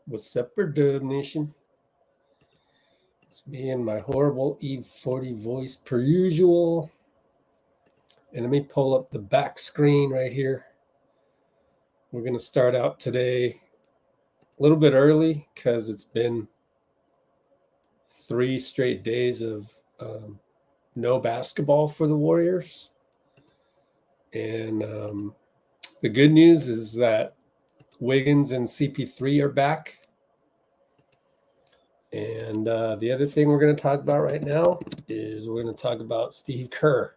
What's up, Dub Nation? It's me and my horrible E40 voice per usual. And let me pull up the back screen right here. We're going to start out today a little bit early because it's been 3 straight days of no basketball for the Warriors. And the good news is that Wiggins and CP3 are back. And the other thing we're going to talk about right now is we're going to talk about Steve Kerr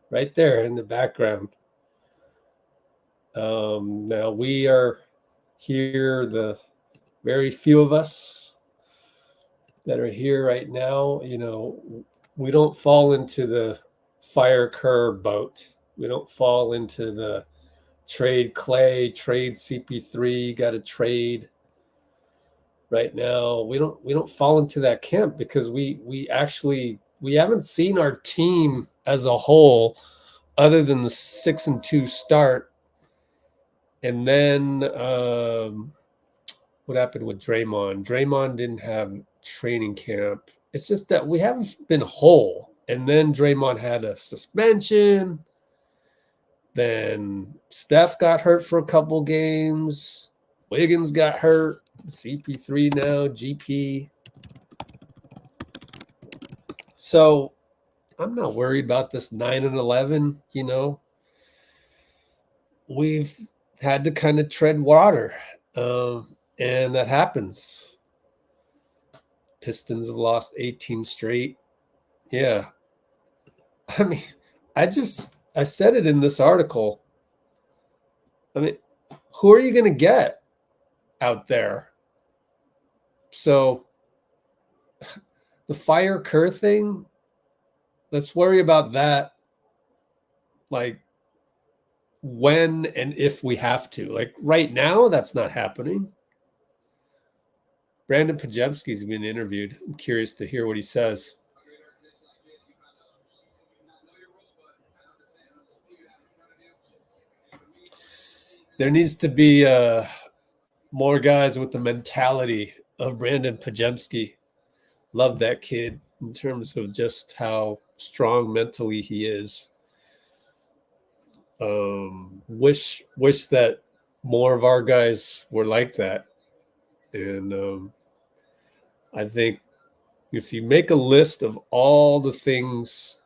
right there in the background. Now we are here, the very few of us that are here right now, you know, we don't fall into the fire Kerr boat. We don't fall into the trade Klay, trade CP3, got to trade. Right now, we don't fall into that camp because we haven't seen our team as a whole, other than the 6-2 start. And then what happened with Draymond? Draymond didn't have training camp. It's just that we haven't been whole. And then Draymond had a suspension. Then Steph got hurt for a couple games. Wiggins got hurt. CP3 now, GP. So I'm not worried about this 9-11. You know, we've had to kind of tread water, and that happens. Pistons have lost 18 straight. Yeah. I mean, I said it in this article. I mean, who are you going to get out there? So the fire Kerr thing, let's worry about that, like when and if we have to. Like right now, that's not happening. Brandon Pajemski's been interviewed. I'm curious to hear what he says. There needs to be more guys with the mentality of Brandon Pajemski. Love that kid in terms of just how strong mentally he is. Wish that more of our guys were like that. And I think if you make a list of all the things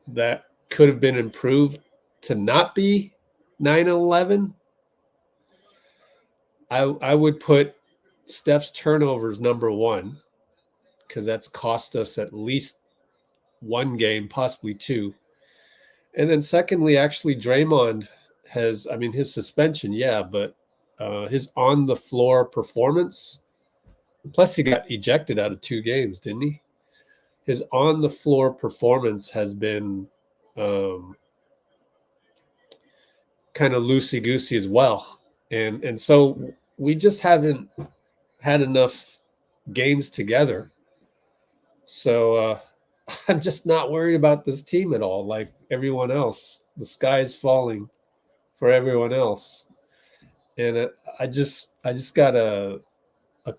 that could have been improved to not be 9/11, I would put Steph's turnovers number one, because that's cost us at least one game, possibly two. And then secondly, actually, Draymond has, I mean, his suspension, yeah, but his on-the-floor performance, plus he got ejected out of 2 games, didn't he? His on-the-floor performance has been kind of loosey-goosey as well. And so we just haven't had enough games together. So I'm just not worried about this team at all, like everyone else. The sky is falling for everyone else. And I just got a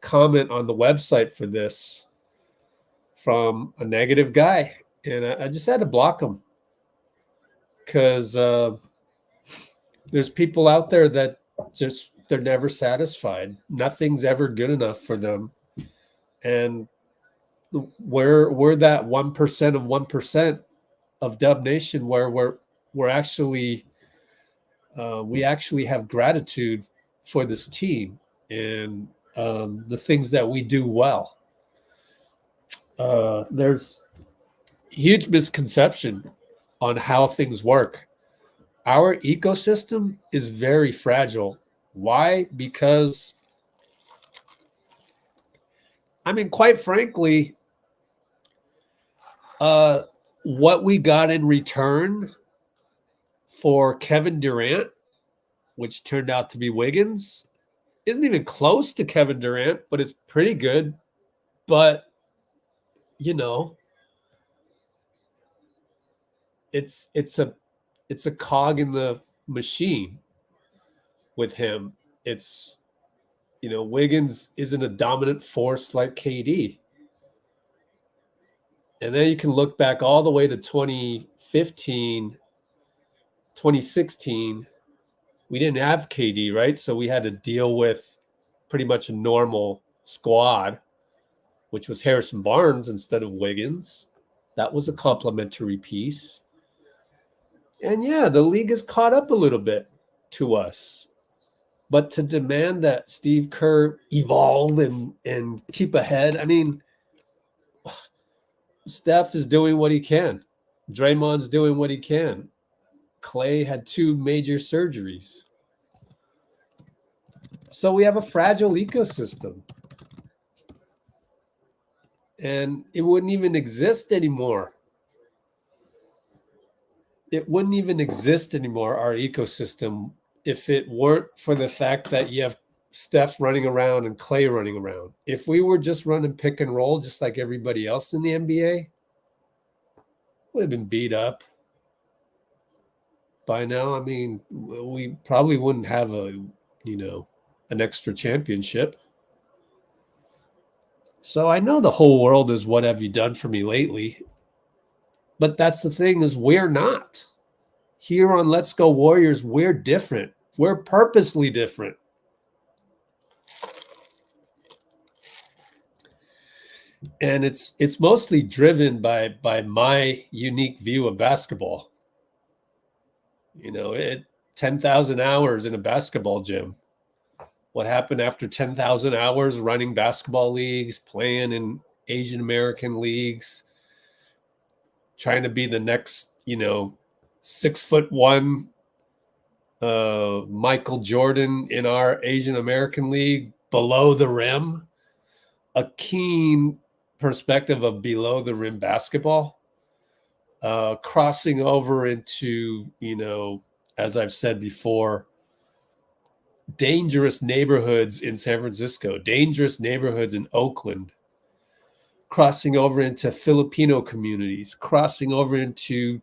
comment on the website for this from a negative guy, and I just had to block him because there's people out there that just they're never satisfied. Nothing's ever good enough for them, and we're that 1% of 1% of Dub Nation where we're actually we actually have gratitude for this team and the things that we do well. There's huge misconception on how things work. Our ecosystem is very fragile. Why? Because, I mean, quite frankly, what we got in return for Kevin Durant, which turned out to be Wiggins, isn't even close to Kevin Durant, but it's pretty good. But, you know, it's a cog in the machine with him. It's, Wiggins isn't a dominant force like KD. And then you can look back all the way to 2015, 2016. We didn't have KD, right? So we had to deal with pretty much a normal squad, which was Harrison Barnes instead of Wiggins. That was a complimentary piece. And yeah, the league has caught up a little bit to us. But to demand that Steve Kerr evolve and keep ahead, I mean, Steph is doing what he can. Draymond's doing what he can. Klay had 2 major surgeries. So we have a fragile ecosystem. And it wouldn't even exist anymore. It wouldn't even exist anymore, our ecosystem, if it weren't for the fact that you have Steph running around and Klay running around. If we were just running pick and roll just like everybody else in the NBA, would have been beat up by now. I mean, we probably wouldn't have an extra championship. So I know the whole world is what have you done for me lately? But that's the thing, is we're not. Here on Let's Go Warriors, we're different. We're purposely different. And it's mostly driven by my unique view of basketball. 10,000 hours in a basketball gym. What happened after 10,000 hours running basketball leagues, playing in Asian American leagues, trying to be the next, 6'1" Michael Jordan in our Asian American league, below the rim, a keen perspective of below the rim basketball, crossing over into, as I've said before, dangerous neighborhoods in San Francisco, dangerous neighborhoods in Oakland, crossing over into Filipino communities, crossing over into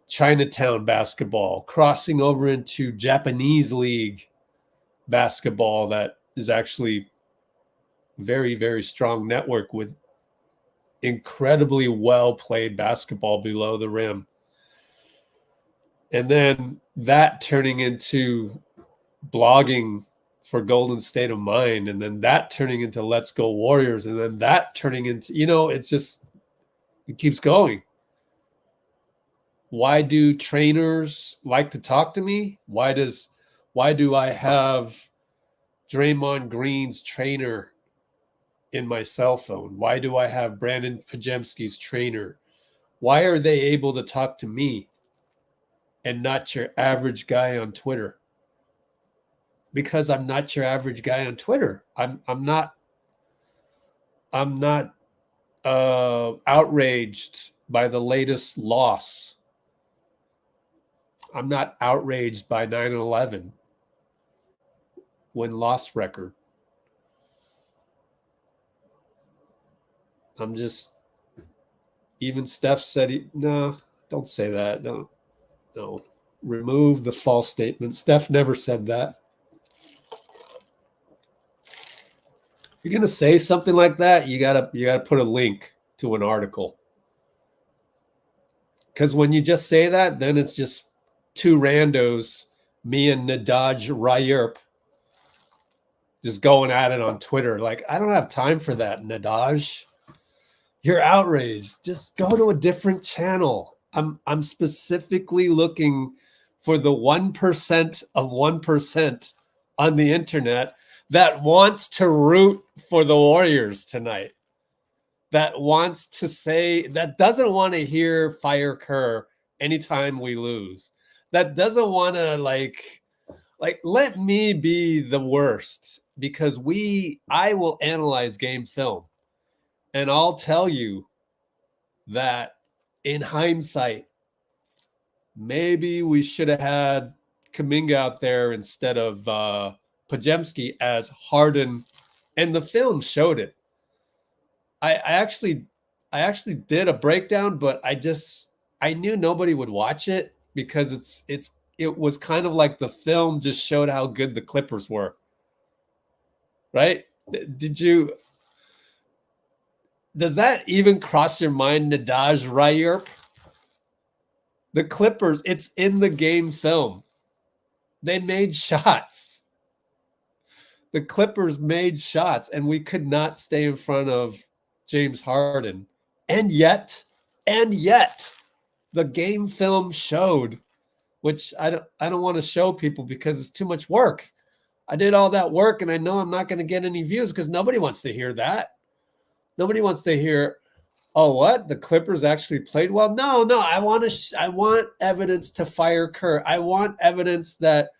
Chinatown basketball, crossing over into Japanese league basketball that is actually very, very strong network with incredibly well-played basketball below the rim. And then that turning into blogging for Golden State of Mind, and then that turning into Let's Go Warriors, and then that turning into, it keeps going. Why do trainers like to talk to me? Why do I have Draymond Green's trainer in my cell phone? Why do I have Brandon Pajemski's trainer? Why are they able to talk to me and not your average guy on Twitter? Because I'm not your average guy on Twitter. I'm not outraged by the latest loss. I'm not outraged by 9/11 win-loss record. I'm just, even Steph said, no, don't say that. No, remove the false statement. Steph never said that. If you're going to say something like that, you gotta put a link to an article. Because when you just say that, then it's just 2 randos, me and Nadaj Rayerp, just going at it on Twitter. Like, I don't have time for that, Nadaj. You're outraged. Just go to a different channel. I'm specifically looking for the 1% of 1% on the internet that wants to root for the Warriors tonight. That wants to say, that doesn't want to hear fire Kerr anytime we lose. That doesn't want to like let me be the worst, because I will analyze game film. And I'll tell you that in hindsight, maybe we should have had Kuminga out there instead of Pajemski as Harden, and the film showed it. I actually did a breakdown, but I knew nobody would watch it because it's it was kind of like the film just showed how good the Clippers were. Right? Does that even cross your mind, Nadaj Rayerp? The Clippers, it's in the game film. They made shots. The Clippers made shots, and we could not stay in front of James Harden. And yet, the game film showed, which I don't want to show people because it's too much work. I did all that work, and I know I'm not going to get any views because nobody wants to hear that. Nobody wants to hear, oh, what? The Clippers actually played well? No. I want evidence to fire Kerr. I want evidence that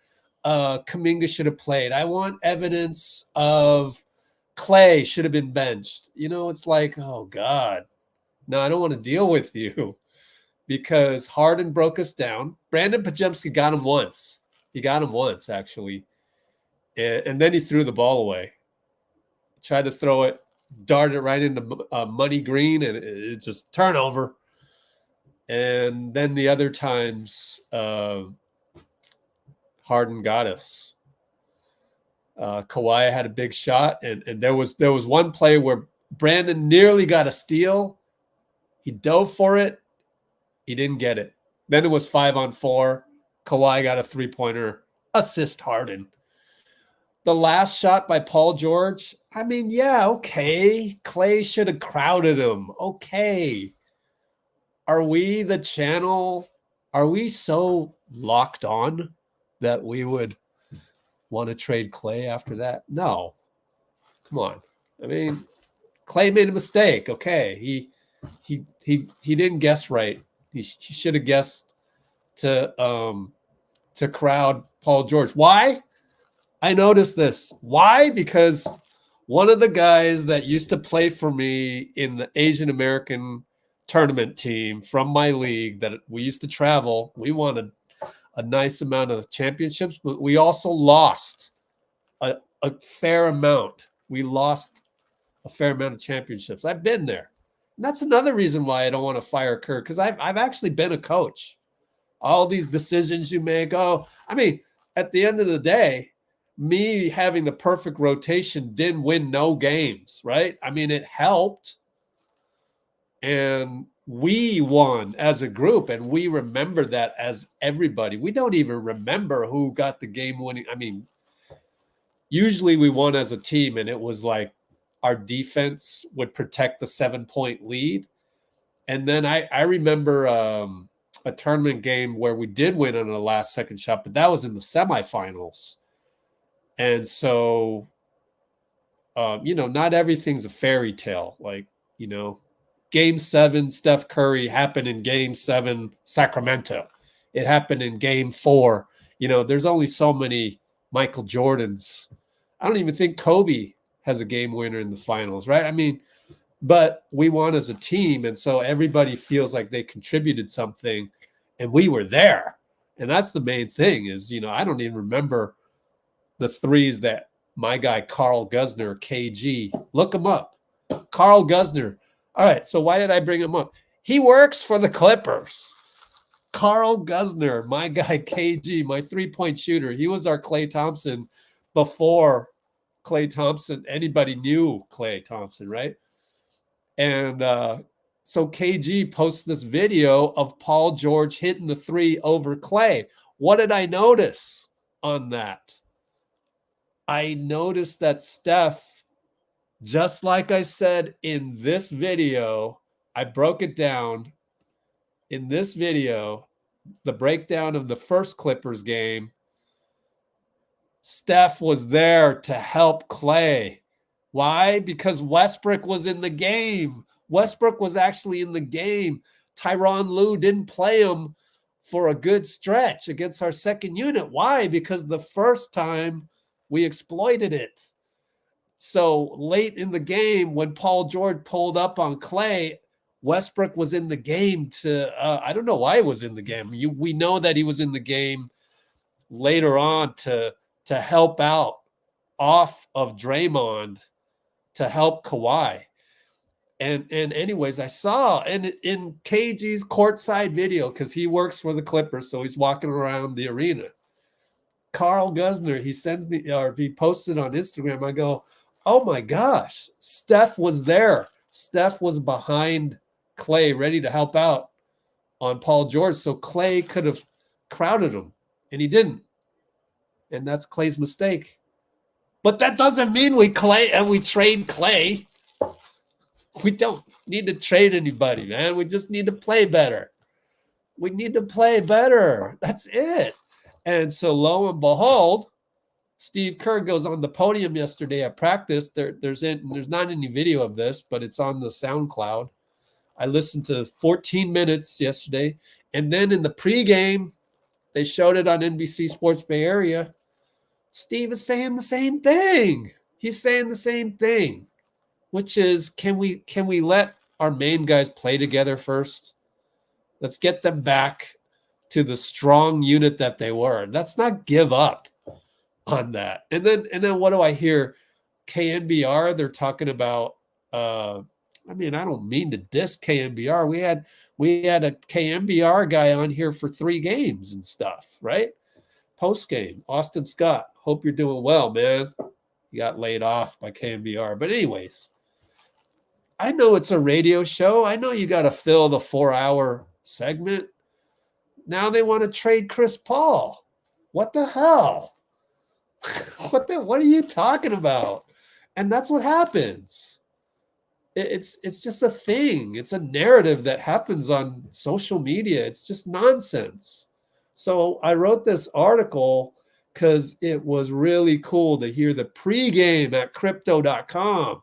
Kuminga should have played. I want evidence of Klay should have been benched. It's like, oh, God. No, I don't want to deal with you because Harden broke us down. Brandon Podziemski got him once. He got him once, actually. And then he threw the ball away. Tried to throw it, darted right into Money Green, and it just turnover. And then the other times, Harden got us. Kawhi had a big shot, and there was one play where Brandon nearly got a steal. He dove for it. He didn't get it. Then it was 5-on-4. Kawhi got a three-pointer. Assist Harden. The last shot by Paul George, I mean, yeah, okay. Klay should have crowded him. Okay. Are we the channel? Are we so locked on that we would want to trade Klay after that? No. Come on. I mean, Klay made a mistake. Okay. He didn't guess right. He should have guessed to crowd Paul George. Why? I noticed this. Why? Because one of the guys that used to play for me in the Asian American tournament team from my league that we used to travel, we won a nice amount of championships, but we also lost a fair amount. We lost a fair amount of championships. I've been there. And that's another reason why I don't want to fire Kerr, because I've actually been a coach. All these decisions you make. Oh, I mean, at the end of the day, me having the perfect rotation didn't win no games, right? I mean, it helped. And we won as a group, and we remember that as everybody. We don't even remember who got the game winning. I mean, usually we won as a team, and it was like our defense would protect the 7-point lead. And then I remember a tournament game where we did win on the last second shot, but that was in the semifinals. And so, not everything's a fairy tale. Like, Game 7, Steph Curry happened in Game 7, Sacramento. It happened in Game 4. There's only so many Michael Jordans. I don't even think Kobe has a game winner in the finals, right? I mean, but we won as a team, and so everybody feels like they contributed something, and we were there. And that's the main thing is, I don't even remember the threes that my guy Carl Guzner, KG, look him up. Carl Guzner. All right, so why did I bring him up? He works for the Clippers. Carl Guzner, my guy KG, my three-point shooter. He was our Klay Thompson before Klay Thompson. Anybody knew Klay Thompson, right? And so KG posts this video of Paul George hitting the three over Klay. What did I notice on that? I noticed that Steph, just like I said in this video, I broke it down. In this video, the breakdown of the first Clippers game, Steph was there to help Klay. Why? Because Westbrook was in the game. Westbrook was actually in the game. Tyronn Lue didn't play him for a good stretch against our second unit. Why? Because the first time we exploited it. So late in the game, when Paul George pulled up on Klay, Westbrook was in the game to, I don't know why he was in the game. We know that he was in the game later on to help out off of Draymond to help Kawhi. And anyways, I saw in KG's courtside video, because he works for the Clippers, so he's walking around the arena. Carl Guzner, he sends me, or he posted on Instagram. I go, oh my gosh, Steph was there. Steph was behind Klay, ready to help out on Paul George, so Klay could have crowded him, and he didn't. And that's Klay's mistake. But that doesn't mean we trade Klay. We don't need to trade anybody, man. We just need to play better. We need to play better. That's it. And so lo and behold, Steve Kerr goes on the podium yesterday at practice. There's not any video of this, but it's on the SoundCloud. I listened to 14 minutes yesterday. And then in the pregame, they showed it on NBC Sports Bay Area. Steve is saying the same thing. He's saying the same thing, which is, can we let our main guys play together first? Let's get them back to the strong unit that they were. Let's not give up on that. And then what do I hear? KNBR, they're talking about, I don't mean to diss KNBR. We had a KNBR guy on here for 3 games and stuff, right? Post-game, Austin Scott, hope you're doing well, man. You got laid off by KNBR. But anyways, I know it's a radio show. I know you got to fill the 4-hour segment. Now they want to trade Chris Paul. What the hell? What are you talking about? And that's what happens. It's just a thing. It's a narrative that happens on social media. It's just nonsense. So I wrote this article because it was really cool to hear the pregame at crypto.com.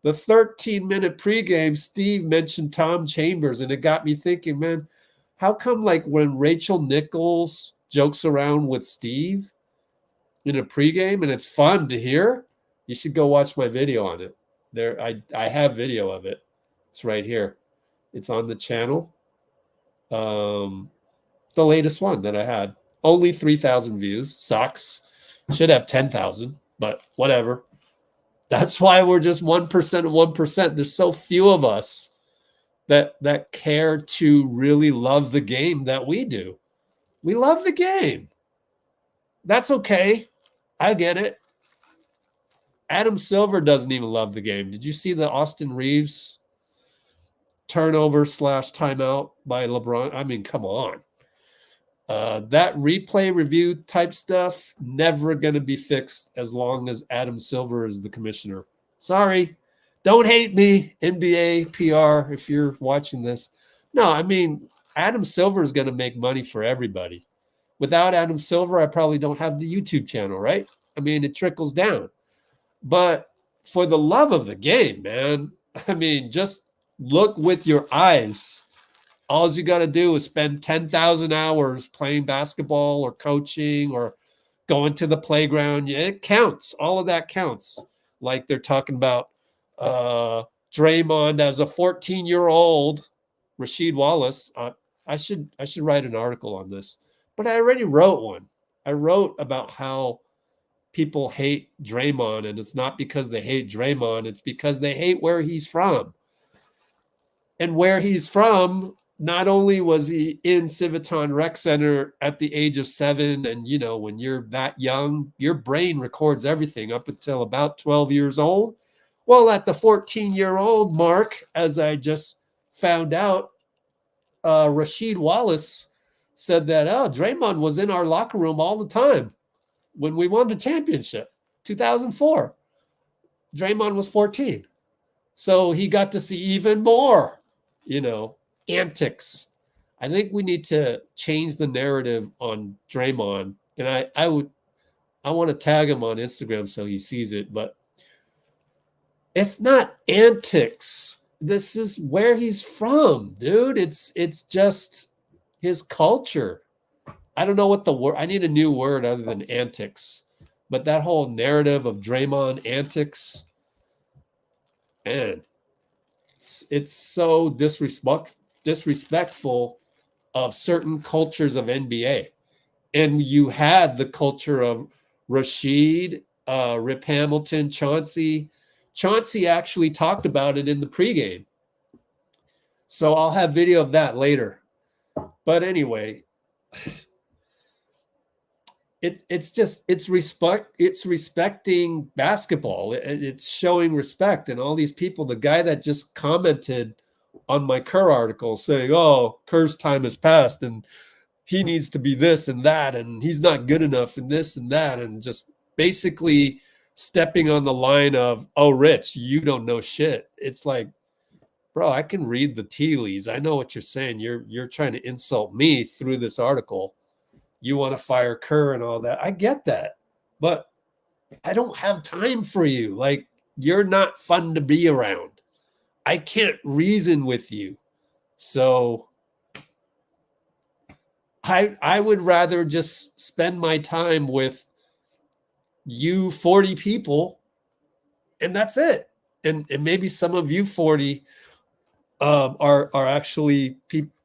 The 13-minute pregame, Steve mentioned Tom Chambers, and it got me thinking, man, how come like when Rachel Nichols jokes around with Steve in a pregame and it's fun to hear, you should go watch my video on it. There, I have video of it. It's right here. It's on the channel. The latest one that I had. Only 3,000 views. Sucks. Should have 10,000, but whatever. That's why we're just 1% of 1%. There's so few of us that care to really love the game that we do. We love the game. That's okay. I get it. Adam Silver doesn't even love the game. Did you see the Austin Reeves turnover / timeout by LeBron? I mean, come on. That replay review type stuff, never going to be fixed as long as Adam Silver is the commissioner. Sorry. Don't hate me, NBA PR, if you're watching this. No, I mean, Adam Silver is going to make money for everybody. Without Adam Silver, I probably don't have the YouTube channel, right? I mean, it trickles down. But for the love of the game, man, I mean, just look with your eyes. All you got to do is spend 10,000 hours playing basketball or coaching or going to the playground. It counts. All of that counts. Like they're talking about Draymond as a 14-year-old, Rasheed Wallace. I should write an article on this, but I already wrote one. I wrote about how people hate Draymond, and it's not because they hate Draymond. It's because they hate where he's from. And where he's from, not only was he in Civitan Rec Center at the age of 7, and, you know, when you're that young, your brain records everything up until about 12 years old. Well, at the 14-year-old mark, as I just found out, Rasheed Wallace said that, Draymond was in our locker room all the time when we won the championship, 2004. Draymond was 14. So he got to see even more, you know, antics. I think we need to change the narrative on Draymond. And I want to tag him on Instagram so he sees it, but it's not antics. This is where he's from, dude. It's just his culture. I don't know what the word, I need a new word other than antics. But that whole narrative of Draymond antics, man, it's so disrespectful of certain cultures of NBA. And you had the culture of Rasheed, Rip Hamilton, Chauncey. Chauncey actually talked about it in the pregame. So I'll have video of that later. But anyway, it's respecting basketball. It's showing respect. And all these people, the guy that just commented on my Kerr article saying, oh, Kerr's time has passed and he needs to be this and that, and he's not good enough and this and that, and just basically stepping on the line of, oh, Rich, you don't know shit. It's like, bro, I can read the tea leaves. I know what you're saying. You're trying to insult me through this article. You want to fire Kerr and all that. I get that. But I don't have time for you. Like, you're not fun to be around. I can't reason with you. So I would rather just spend my time with you 40 people, and that's it. And maybe some of you 40 are actually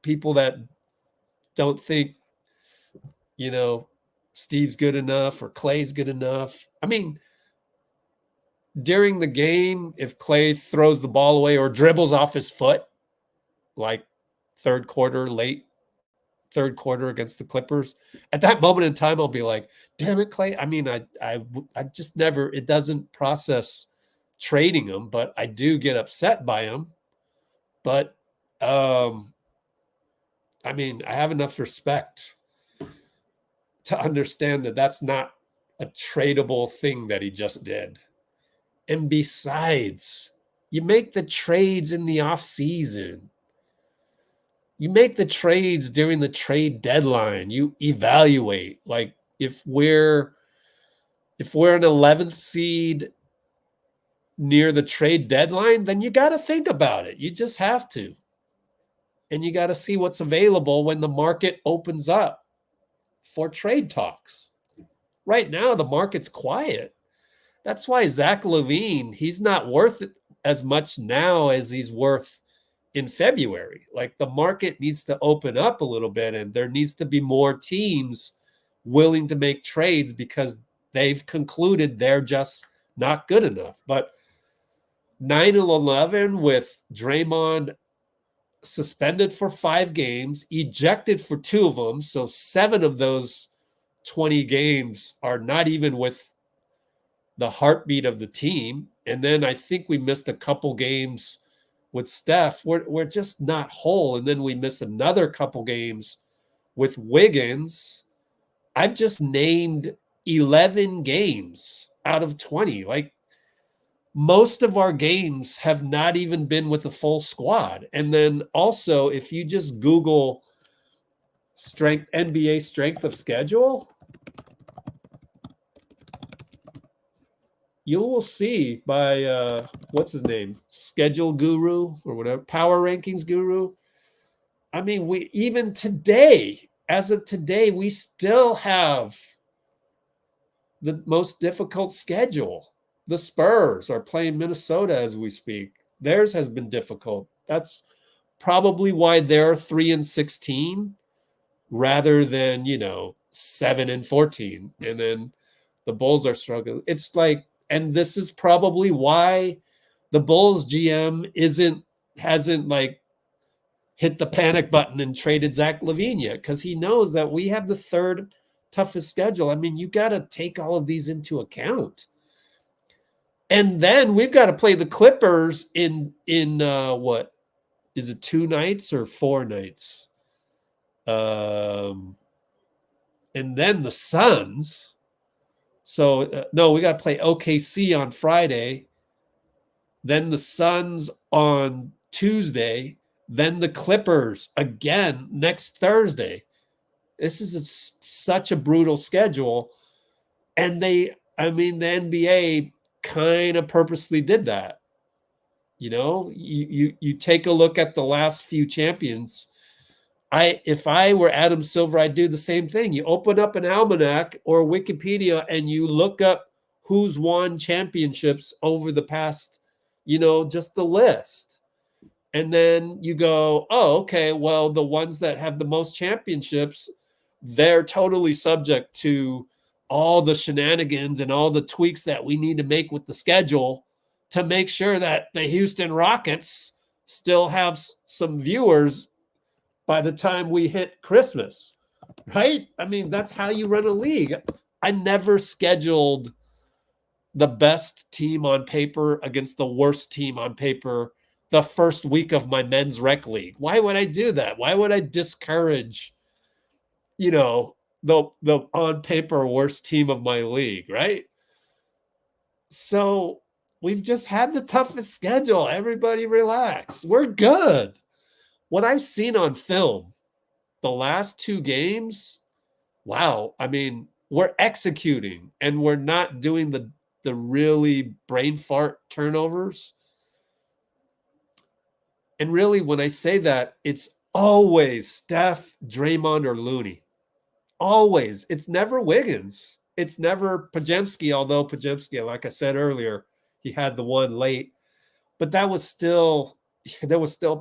people that don't think, you know, Steve's good enough or Klay's good enough. I mean, during the game, if Klay throws the ball away or dribbles off his foot, like late third quarter against the Clippers, at that moment in time, I'll be like, damn it, Klay. I mean, I just never, it doesn't process trading him, but I do get upset by him. But, I mean, I have enough respect to understand that that's not a tradable thing that he just did. And besides, you make the trades in the off season. You make the trades during the trade deadline. You evaluate. Like, if we're an 11th seed near the trade deadline, then you got to think about it. You just have to. And you got to see what's available when the market opens up for trade talks. Right now, the market's quiet. That's why Zach LaVine, he's not worth as much now as he's worth in February. Like, the market needs to open up a little bit, and there needs to be more teams willing to make trades because they've concluded they're just not good enough. But 9-11 with Draymond suspended for 5 games, ejected for 2 of them, so 7 of those 20 games are not even with the heartbeat of the team. And then I think we missed a couple games with Steph. We're just not whole. And then we miss another couple games with Wiggins. I've just named 11 games out of 20. Like, most of our games have not even been with a full squad. And then also, if you just Google NBA strength of schedule, you will see by what's his name, Schedule Guru or whatever, Power Rankings Guru. I mean, we even today, as of today, we still have the most difficult schedule. The Spurs are playing Minnesota as we speak. Theirs has been difficult. That's probably why they're 3-16 rather than, 7-14. And then the Bulls are struggling. It's like, and this is probably why the Bulls GM hasn't like hit the panic button and traded Zach LaVine yet, because he knows that we have the 3rd toughest schedule. I mean, you got to take all of these into account. And then we've got to play the Clippers in what is it, 2 nights or 4 nights? And then the Suns. So, no, we got to play OKC on Friday, then the Suns on Tuesday, then the Clippers again next Thursday. This is such a brutal schedule. And the NBA kind of purposely did that. You take a look at the last few champions. If I were Adam Silver, I'd do the same thing. You open up an almanac or Wikipedia and you look up who's won championships over the past, just the list. And then you go, oh, okay, well, the ones that have the most championships, they're totally subject to all the shenanigans and all the tweaks that we need to make with the schedule to make sure that the Houston Rockets still have some viewers by the time we hit Christmas, right? I mean, that's how you run a league. I never scheduled the best team on paper against the worst team on paper the first week of my men's rec league. Why would I do that? Why would I discourage, the on paper worst team of my league, right? So we've just had the toughest schedule. Everybody relax. We're good. What I've seen on film, the last 2 games, wow. I mean, we're executing and we're not doing the really brain fart turnovers. And really, when I say that, it's always Steph, Draymond, or Looney. Always. It's never Wiggins. It's never Podziemski, although Podziemski, like I said earlier, he had the one late. But there was still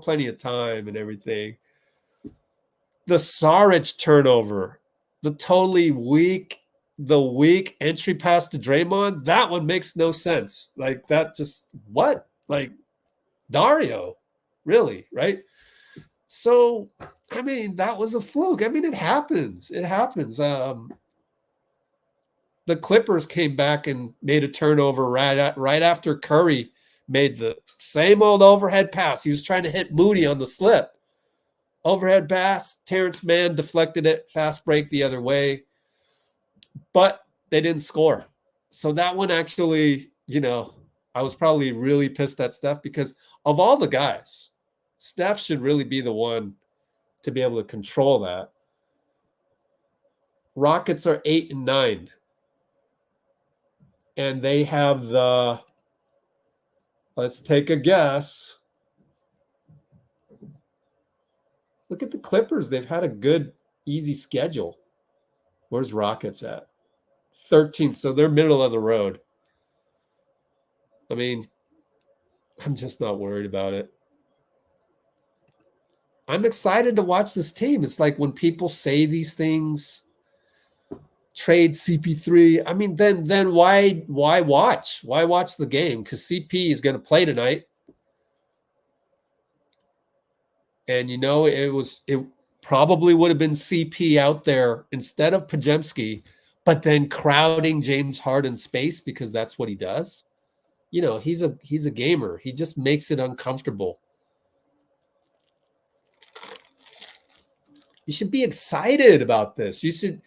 plenty of time and everything. The Saric turnover, the totally weak entry pass to Draymond, that one makes no sense. Like that just, what? Like Dario, really, right? So, I mean, that was a fluke. I mean, it happens. It happens. The Clippers came back and made a turnover right after Curry made the same old overhead pass. He was trying to hit Moody on the slip. Overhead pass, Terrence Mann deflected it, fast break the other way. But they didn't score. So that one actually, I was probably really pissed at Steph because of all the guys, Steph should really be the one to be able to control that. Rockets are 8 and 9. And they have let's take a guess. Look at the Clippers. They've had a good, easy schedule. Where's Rockets at? 13th. So they're middle of the road. I mean, I'm just not worried about it. I'm excited to watch this team. It's like when people say these things, trade CP3. I mean, then why watch? Why watch the game? Because CP is going to play tonight. And it probably would have been CP out there instead of Podziemski, but then crowding James Harden's space because that's what he does. He's a gamer. He just makes it uncomfortable. You should be excited about this. You should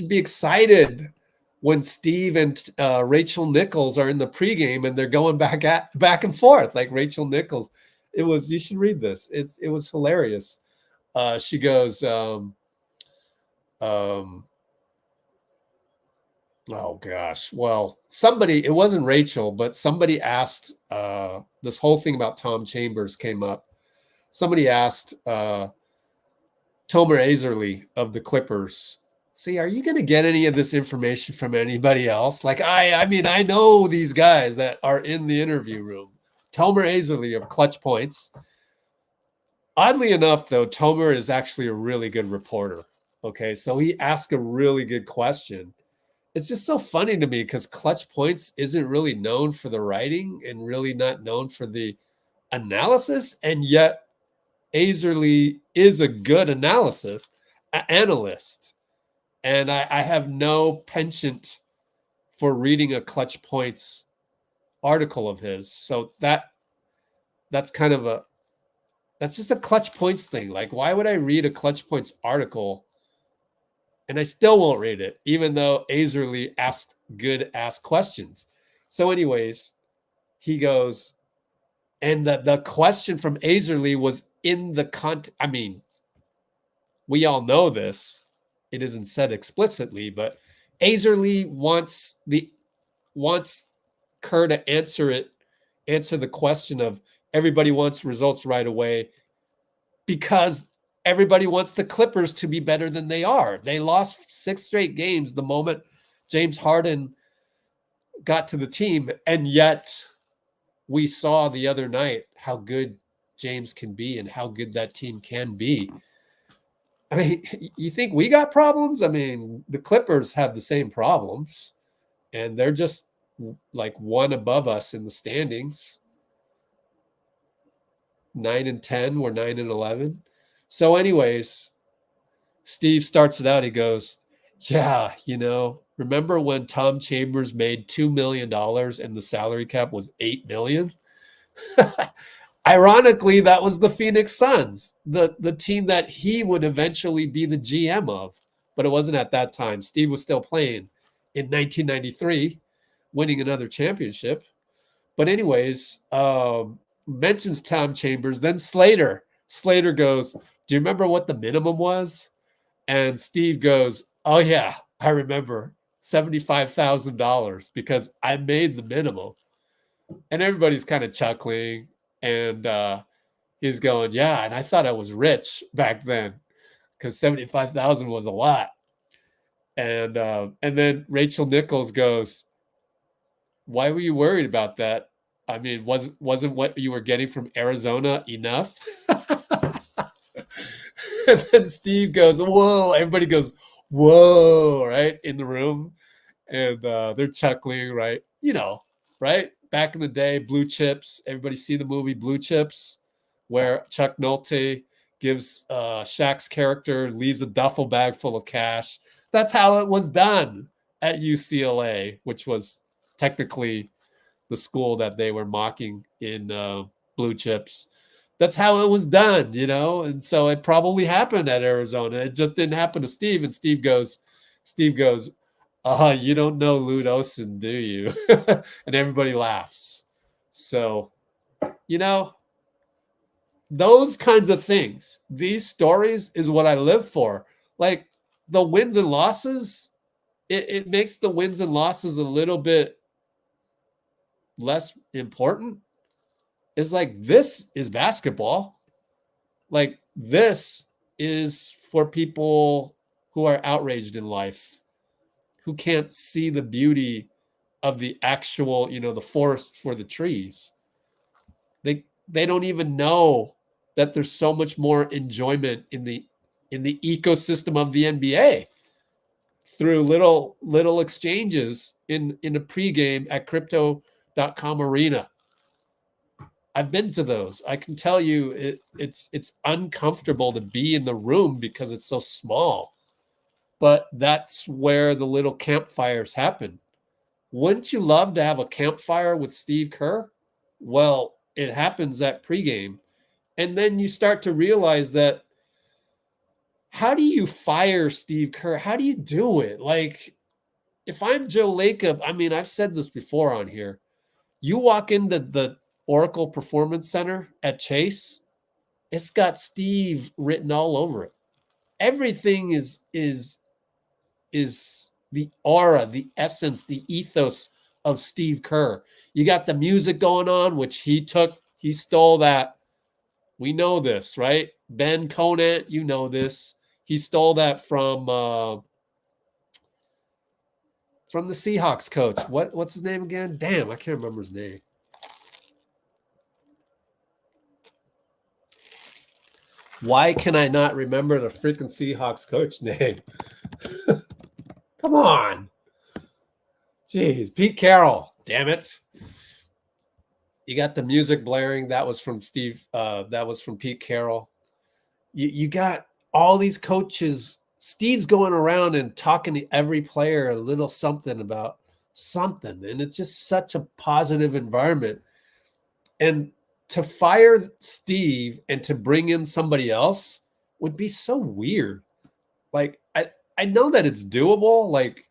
be excited when Steve and Rachel Nichols are in the pregame and they're going back and forth like Rachel Nichols. You should read this. It was hilarious. She goes, oh gosh. Well, it wasn't Rachel, but somebody asked, this whole thing about Tom Chambers came up. Somebody asked Tomer Azerly of the Clippers, see, are you going to get any of this information from anybody else? Like, I mean, I know these guys that are in the interview room. Tomer Azerly of Clutch Points. Oddly enough, though, Tomer is actually a really good reporter. Okay, so he asked a really good question. It's just so funny to me because Clutch Points isn't really known for the writing and really not known for the analysis, and yet Azerly is a good analyst. And I have no penchant for reading a Clutch Points article of his. So that's kind of that's just a Clutch Points thing. Like, why would I read a Clutch Points article? And I still won't read it, even though Azerly asked good-ass questions. So anyways, he goes, and the question from Azerly was in the content. I mean, we all know this. It isn't said explicitly, but Azerly wants Kerr to answer the question of everybody wants results right away because everybody wants the Clippers to be better than they are. They lost 6 straight games the moment James Harden got to the team, and yet we saw the other night how good James can be and how good that team can be. I mean, you think we got problems? I mean, the Clippers have the same problems, and they're just like one above us in the standings. 9 and 10. We're 9 and 11. So anyways, Steve starts it out. He goes, yeah, remember when Tom Chambers made $2 million and the salary cap was $8 million? Ironically, that was the Phoenix Suns, the team that he would eventually be the GM of. But it wasn't at that time. Steve was still playing in 1993, winning another championship. But anyways, mentions Tom Chambers. Then Slater goes, do you remember what the minimum was? And Steve goes, oh, yeah, I remember, $75,000 because I made the minimum. And everybody's kind of chuckling. And he's going, yeah, and I thought I was rich back then because 75,000 was a lot. And then Rachel Nichols goes, why were you worried about that? I mean, wasn't what you were getting from Arizona enough? And then Steve goes, whoa. Everybody goes, whoa, right, in the room. And they're chuckling, right? Right? Back in the day, Blue Chips. Everybody see the movie Blue Chips, where Chuck Nolte gives Shaq's character, leaves a duffel bag full of cash. That's how it was done at UCLA, which was technically the school that they were mocking in Blue Chips. That's how it was done, and so it probably happened at Arizona. It just didn't happen to Steve. And Steve goes, you don't know Lute Olson, do you? And everybody laughs. So, those kinds of things, these stories is what I live for. Like the wins and losses, it makes the wins and losses a little bit less important. It's like, this is basketball. Like, this is for people who are outraged in life, who can't see the beauty of the actual, the forest for the trees. They don't even know that there's so much more enjoyment in the ecosystem of the NBA through little exchanges in a pregame at crypto.com arena. I've been to those. I can tell you it's uncomfortable to be in the room because it's so small. But that's where the little campfires happen. Wouldn't you love to have a campfire with Steve Kerr? Well, it happens at pregame. And then you start to realize that, how do you fire Steve Kerr? How do you do it? Like, if I'm Joe Lacob, I mean, I've said this before on here. You walk into the Oracle Performance Center at Chase, it's got Steve written all over it. Everything is the aura, the essence, the ethos of Steve Kerr. You got the music going on, which he stole that. We know this, right? Ben Conant, you know this. He stole that from the Seahawks coach. What's his name again? Damn, I can't remember his name. Why can I not remember the freaking Seahawks coach name? Come on. Jeez, Pete Carroll. Damn it. You got the music blaring. That was from Steve. That was from Pete Carroll. You got all these coaches. Steve's going around and talking to every player a little something about something. And it's just such a positive environment. And to fire Steve and to bring in somebody else would be so weird. Like, I know that it's doable. Like,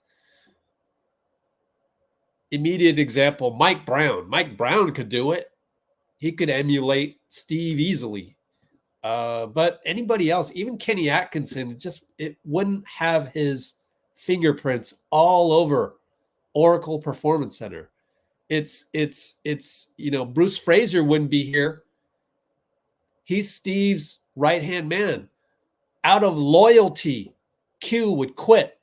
immediate example, Mike Brown. Mike Brown could do it. He could emulate Steve easily. But anybody else, even Kenny Atkinson, it wouldn't have his fingerprints all over Oracle Performance Center. It's Bruce Fraser wouldn't be here. He's Steve's right-hand man. Out of loyalty, Q would quit.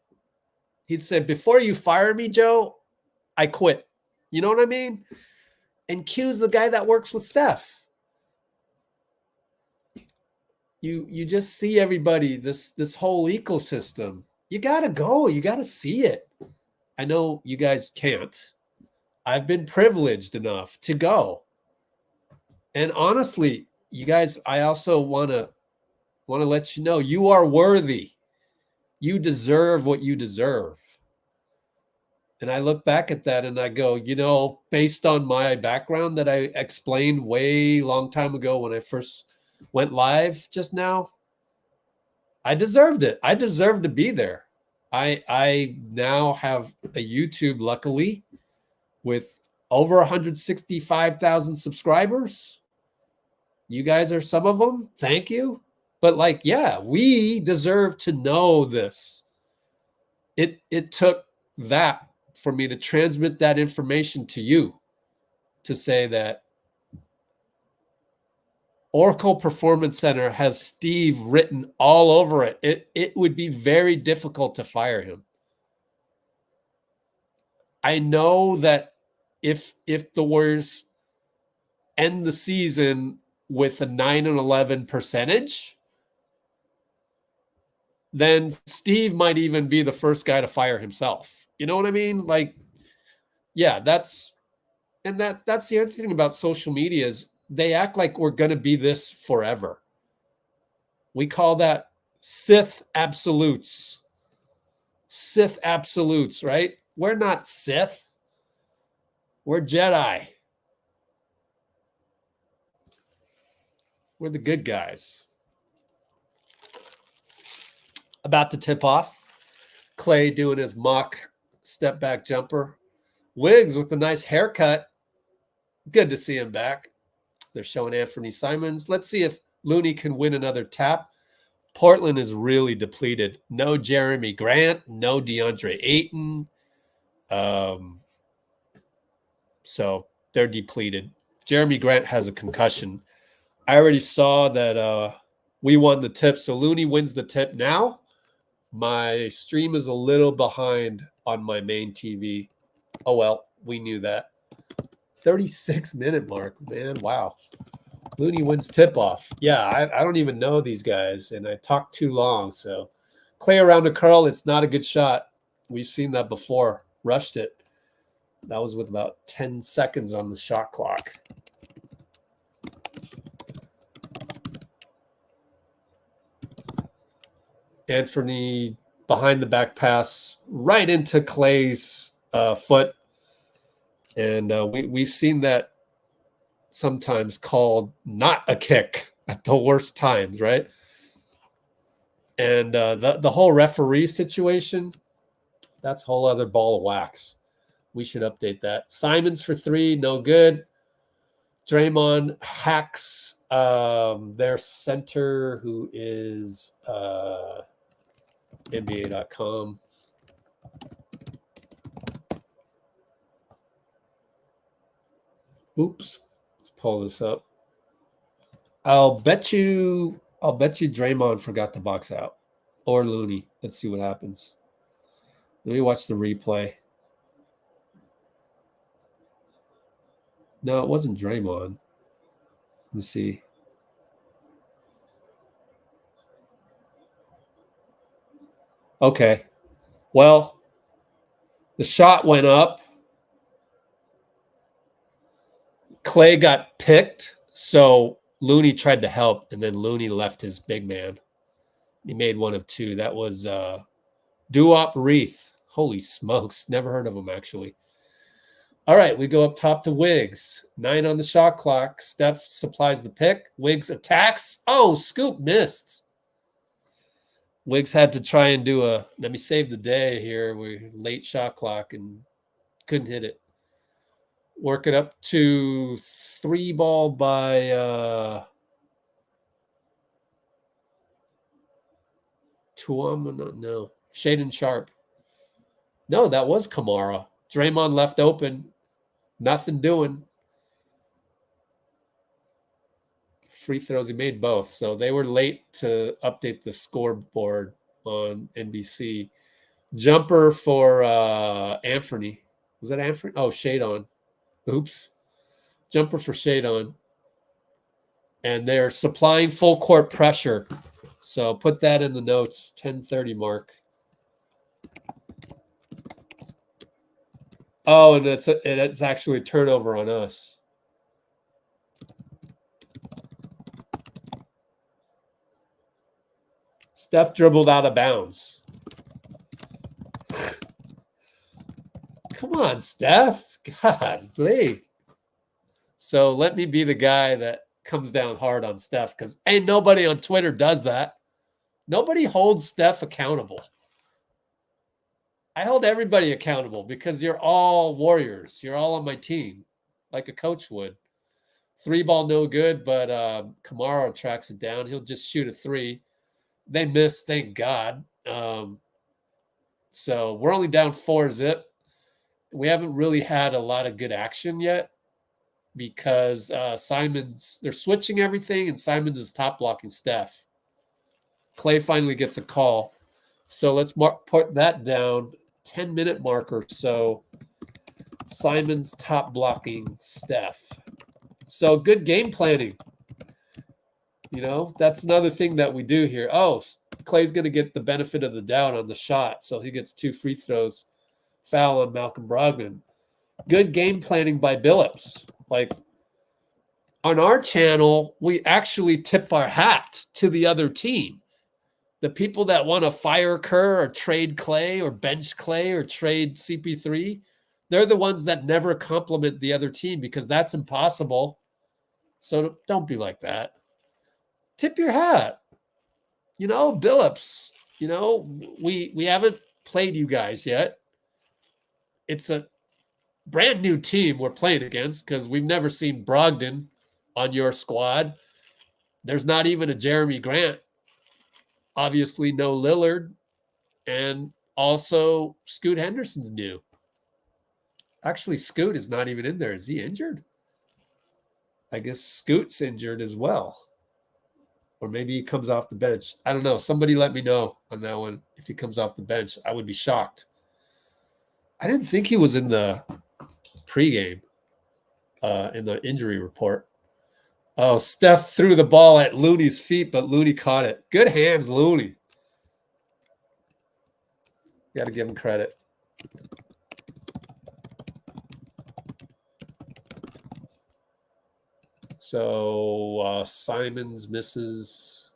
He'd say, before you fire me, Joe, I quit. You know what I mean? And Q's the guy that works with Steph. You just see everybody, this whole ecosystem. You got to go. You got to see it. I know you guys can't. I've been privileged enough to go. And honestly, you guys, I also want to let you know you are worthy. You deserve what you deserve. And I look back at that and I go, you know, based on my background that I explained way long time ago when I first went live just now, I deserved it. I deserved to be there. I now have a YouTube, luckily, with over 165,000 subscribers. You guys are some of them. Thank you. But like, yeah, we deserve to know this. It took that for me to transmit that information to you, to say that Oracle Performance Center has Steve written all over it. It would be very difficult to fire him. I know that if the Warriors end the season with a 9-11 percentage, then Steve might even be the first guy to fire himself. You know what I mean? Like, yeah, that's the other thing about social media is they act like we're going to be this forever. We call that Sith absolutes. Sith absolutes, right? We're not Sith. We're Jedi. We're the good guys. About to tip off. Klay doing his mock step back jumper. Wiggs with a nice haircut. Good to see him back. They're showing Anthony Simons. Let's see if Looney can win another tap. Portland is really depleted. No Jeremy Grant, no DeAndre Ayton. So they're depleted. Jeremy Grant has a concussion. I already saw that we won the tip, so Looney wins the tip now. My stream is a little behind on my main TV. Oh, well, we knew that. 36-minute mark, man. Wow. Looney wins tip-off. Yeah, I don't even know these guys, and I talked too long. So Klay around a curl, it's not a good shot. We've seen that before. Rushed it. That was with about 10 seconds on the shot clock. Anthony behind the back pass right into Klay's foot. And we've seen that sometimes called not a kick at the worst times, right? And the whole referee situation, that's a whole other ball of wax. We should update that. Simons for three, no good. Draymond hacks their center, who is NBA.com. Oops. Let's pull this up. I'll bet you Draymond forgot to box out. Or Looney. Let's see what happens. Let me watch the replay. No, it wasn't Draymond. Let me see. Okay. Well, the shot went up. Klay got picked, so Looney tried to help, and then Looney left his big man. He made one of two. That was Duop Reith. Holy smokes. Never heard of him, actually. All right, we go up top to Wiggs. 9 on the shot clock. Steph supplies the pick. Wiggs attacks. Oh, Scoop missed. Wiggs had to try and do a, let me save the day here. We're late shot clock and couldn't hit it. Work it up to 3 ball by Tuam. No. Shaden Sharpe. No, that was Camara. Draymond left open. Nothing doing. Free throws, he made both. So they were late to update the scoreboard on NBC. Jumper for Anthony. Was that Anthony? Oh, Shadon. Oops. Jumper for Shadon. And they're supplying full court pressure. So put that in the notes, 10:30 mark. Oh, and it's actually a turnover on us. Steph dribbled out of bounds. Come on, Steph. God, please. So let me be the guy that comes down hard on Steph, because ain't nobody on Twitter does that. Nobody holds Steph accountable. I hold everybody accountable because you're all Warriors. You're all on my team, like a coach would. 3-ball, no good, but Camara tracks it down. He'll just shoot a 3. They missed, thank God. So we're only down 4-zip. We haven't really had a lot of good action yet because they're switching everything, and Simons is top blocking Steph. Klay finally gets a call. So let's put that down. 10-minute marker. So Simons top blocking Steph. So good game planning. You know, that's another thing that we do here. Oh, Klay's going to get the benefit of the doubt on the shot. So he gets 2 free throws. Foul on Malcolm Brogdon. Good game planning by Billups. Like on our channel, we actually tip our hat to the other team. The people that want to fire Kerr or trade Klay or bench Klay or trade CP3, they're the ones that never compliment the other team because that's impossible. So don't be like that. Tip your hat. You know, Billups, you know, we haven't played you guys yet. It's a brand new team we're playing against because we've never seen Brogdon on your squad. There's not even a Jeremy Grant. Obviously, no Lillard. And also, Scoot Henderson's new. Actually, Scoot is not even in there. Is he injured? I guess Scoot's injured as well. Or maybe he comes off the bench. I don't know. Somebody let me know on that one. If he comes off the bench, I would be shocked. I didn't think he was in the pregame, in the injury report. Oh, Steph threw the ball at Looney's feet, but Looney caught it. Good hands, Looney. Got to give him credit. So Simons misses.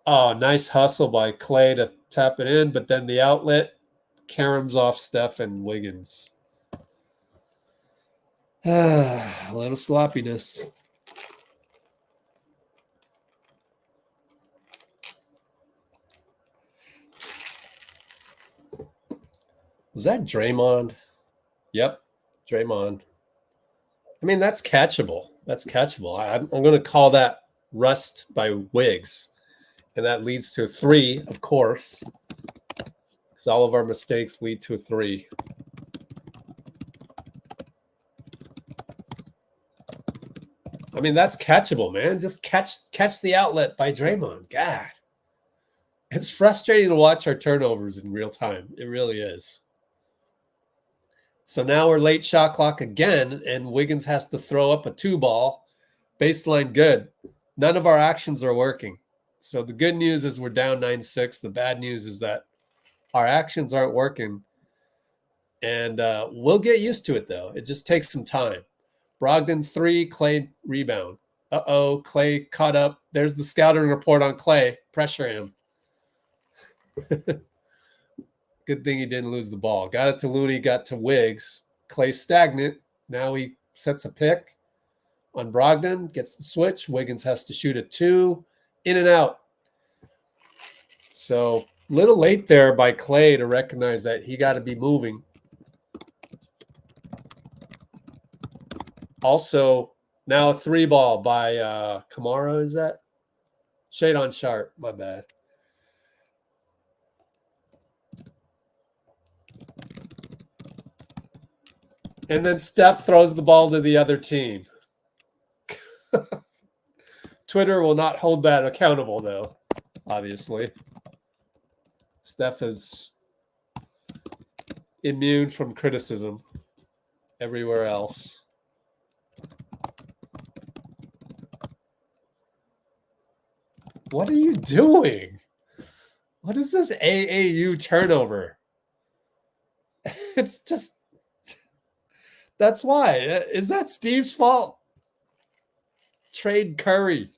Oh, nice hustle by Klay to tap it in, but then the outlet caroms off Steph and Wiggins. A little sloppiness. Was that Draymond? Yep, Draymond. I mean, that's catchable. That's catchable. I'm going to call that rust by Wiggs. And that leads to a 3, of course. Because all of our mistakes lead to a 3. I mean, that's catchable, man. Just catch the outlet by Draymond. God. It's frustrating to watch our turnovers in real time. It really is. So now we're late shot clock again, and Wiggins has to throw up a 2-ball. Baseline good. None of our actions are working. So the good news is we're down 9-6. The bad news is that our actions aren't working. And we'll get used to it, though. It just takes some time. Brogdon 3, Klay rebound. Uh-oh, Klay caught up. There's the scouting report on Klay. Pressure him. Good thing he didn't lose the ball. Got it to Looney, got to Wiggs. Klay stagnant. Now he sets a pick on Brogdon, gets the switch. Wiggins has to shoot a 2. In and out. So a little late there by Klay to recognize that he got to be moving. Also, now a 3-ball by Camara, is that? Shade on Sharpe, my bad. And then Steph throws the ball to the other team. Twitter will not hold that accountable, though, obviously. Steph is immune from criticism everywhere else. What are you doing? What is this AAU turnover? It's just... That's why. Is that Steve's fault? Trade Curry.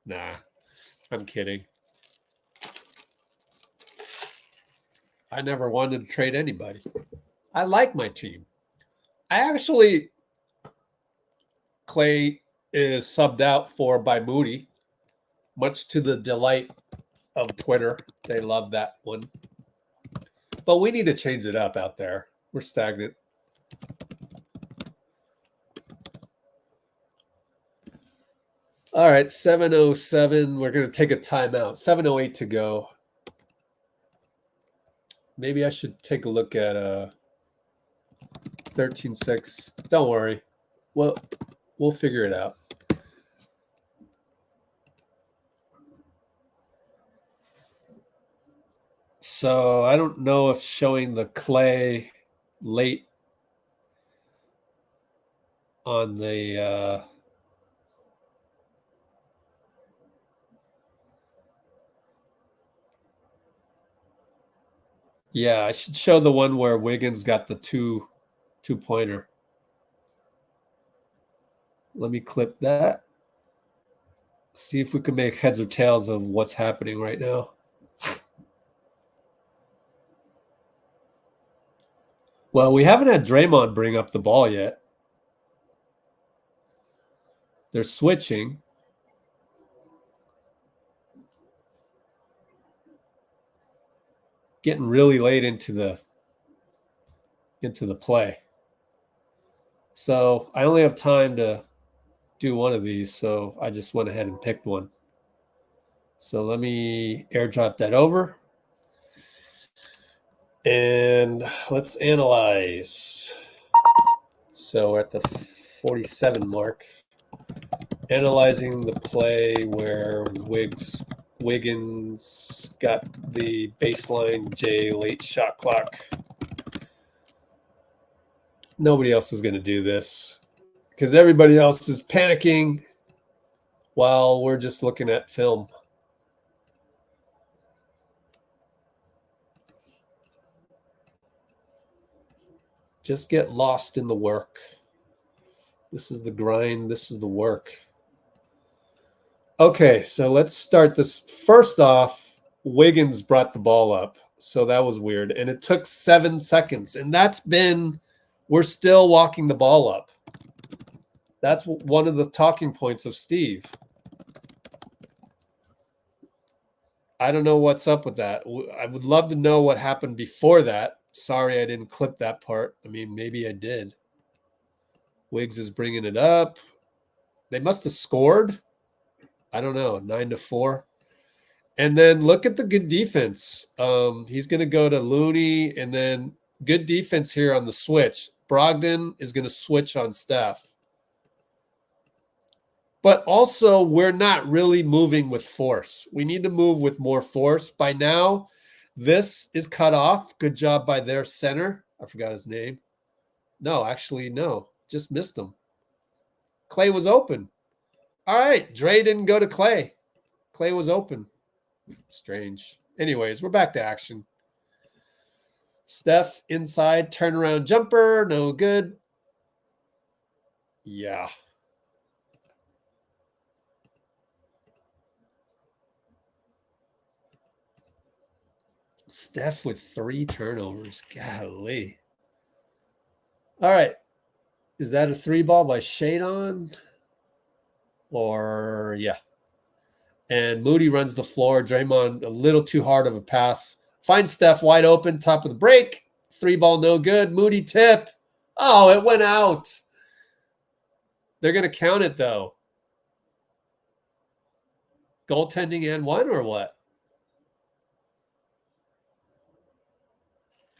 Nah, I'm kidding. I never wanted to trade anybody. I like my team. I actually, Klay is subbed out for by Moody, much to the delight of Twitter. They love that one. But we need to change it up out there. We're stagnant. All right, 7:07. We're going to take a timeout. 7:08 to go. Maybe I should take a look at 13:6. Don't worry. We'll figure it out. So I don't know if showing the Klay late on the yeah, I should show the one where Wiggins got the two-pointer. Let me clip that. See if we can make heads or tails of what's happening right now. Well, we haven't had Draymond bring up the ball yet. They're switching. Getting really late into the play. So I only have time to do one of these, so I just went ahead and picked one. So let me airdrop that over. And let's analyze. So we're at the 47 mark. Analyzing the play where Wiggins got the baseline J late shot clock. Nobody else is going to do this because everybody else is panicking while we're just looking at film. Just get lost in the work. This is the grind. This is the work. Okay, so let's start this. First off, Wiggins brought the ball up. So that was weird. And it took 7 seconds. And we're still walking the ball up. That's one of the talking points of Steve. I don't know what's up with that. I would love to know what happened before that. Sorry, I didn't clip that part. I mean, maybe I did. Wiggs is bringing it up. They must have scored. I don't know, 9-4. And then look at the good defense. He's going to go to Looney, and then good defense here on the switch. Brogdon is going to switch on Steph. But also, we're not really moving with force. We need to move with more force. By now, this is cut off. Good job by their center. I forgot his name. No, actually, no. Just missed him. Klay was open. All right. Dray didn't go to Klay. Klay was open. Strange. Anyways, we're back to action. Steph inside, turnaround jumper. No good. Yeah. Steph with 3 turnovers. Golly. All right. Is that a 3 ball by Shadon? Or, yeah. And Moody runs the floor. Draymond, a little too hard of a pass. Finds Steph wide open, top of the break. 3 ball, no good. Moody tip. Oh, it went out. They're going to count it, though. Goaltending and 1 or what?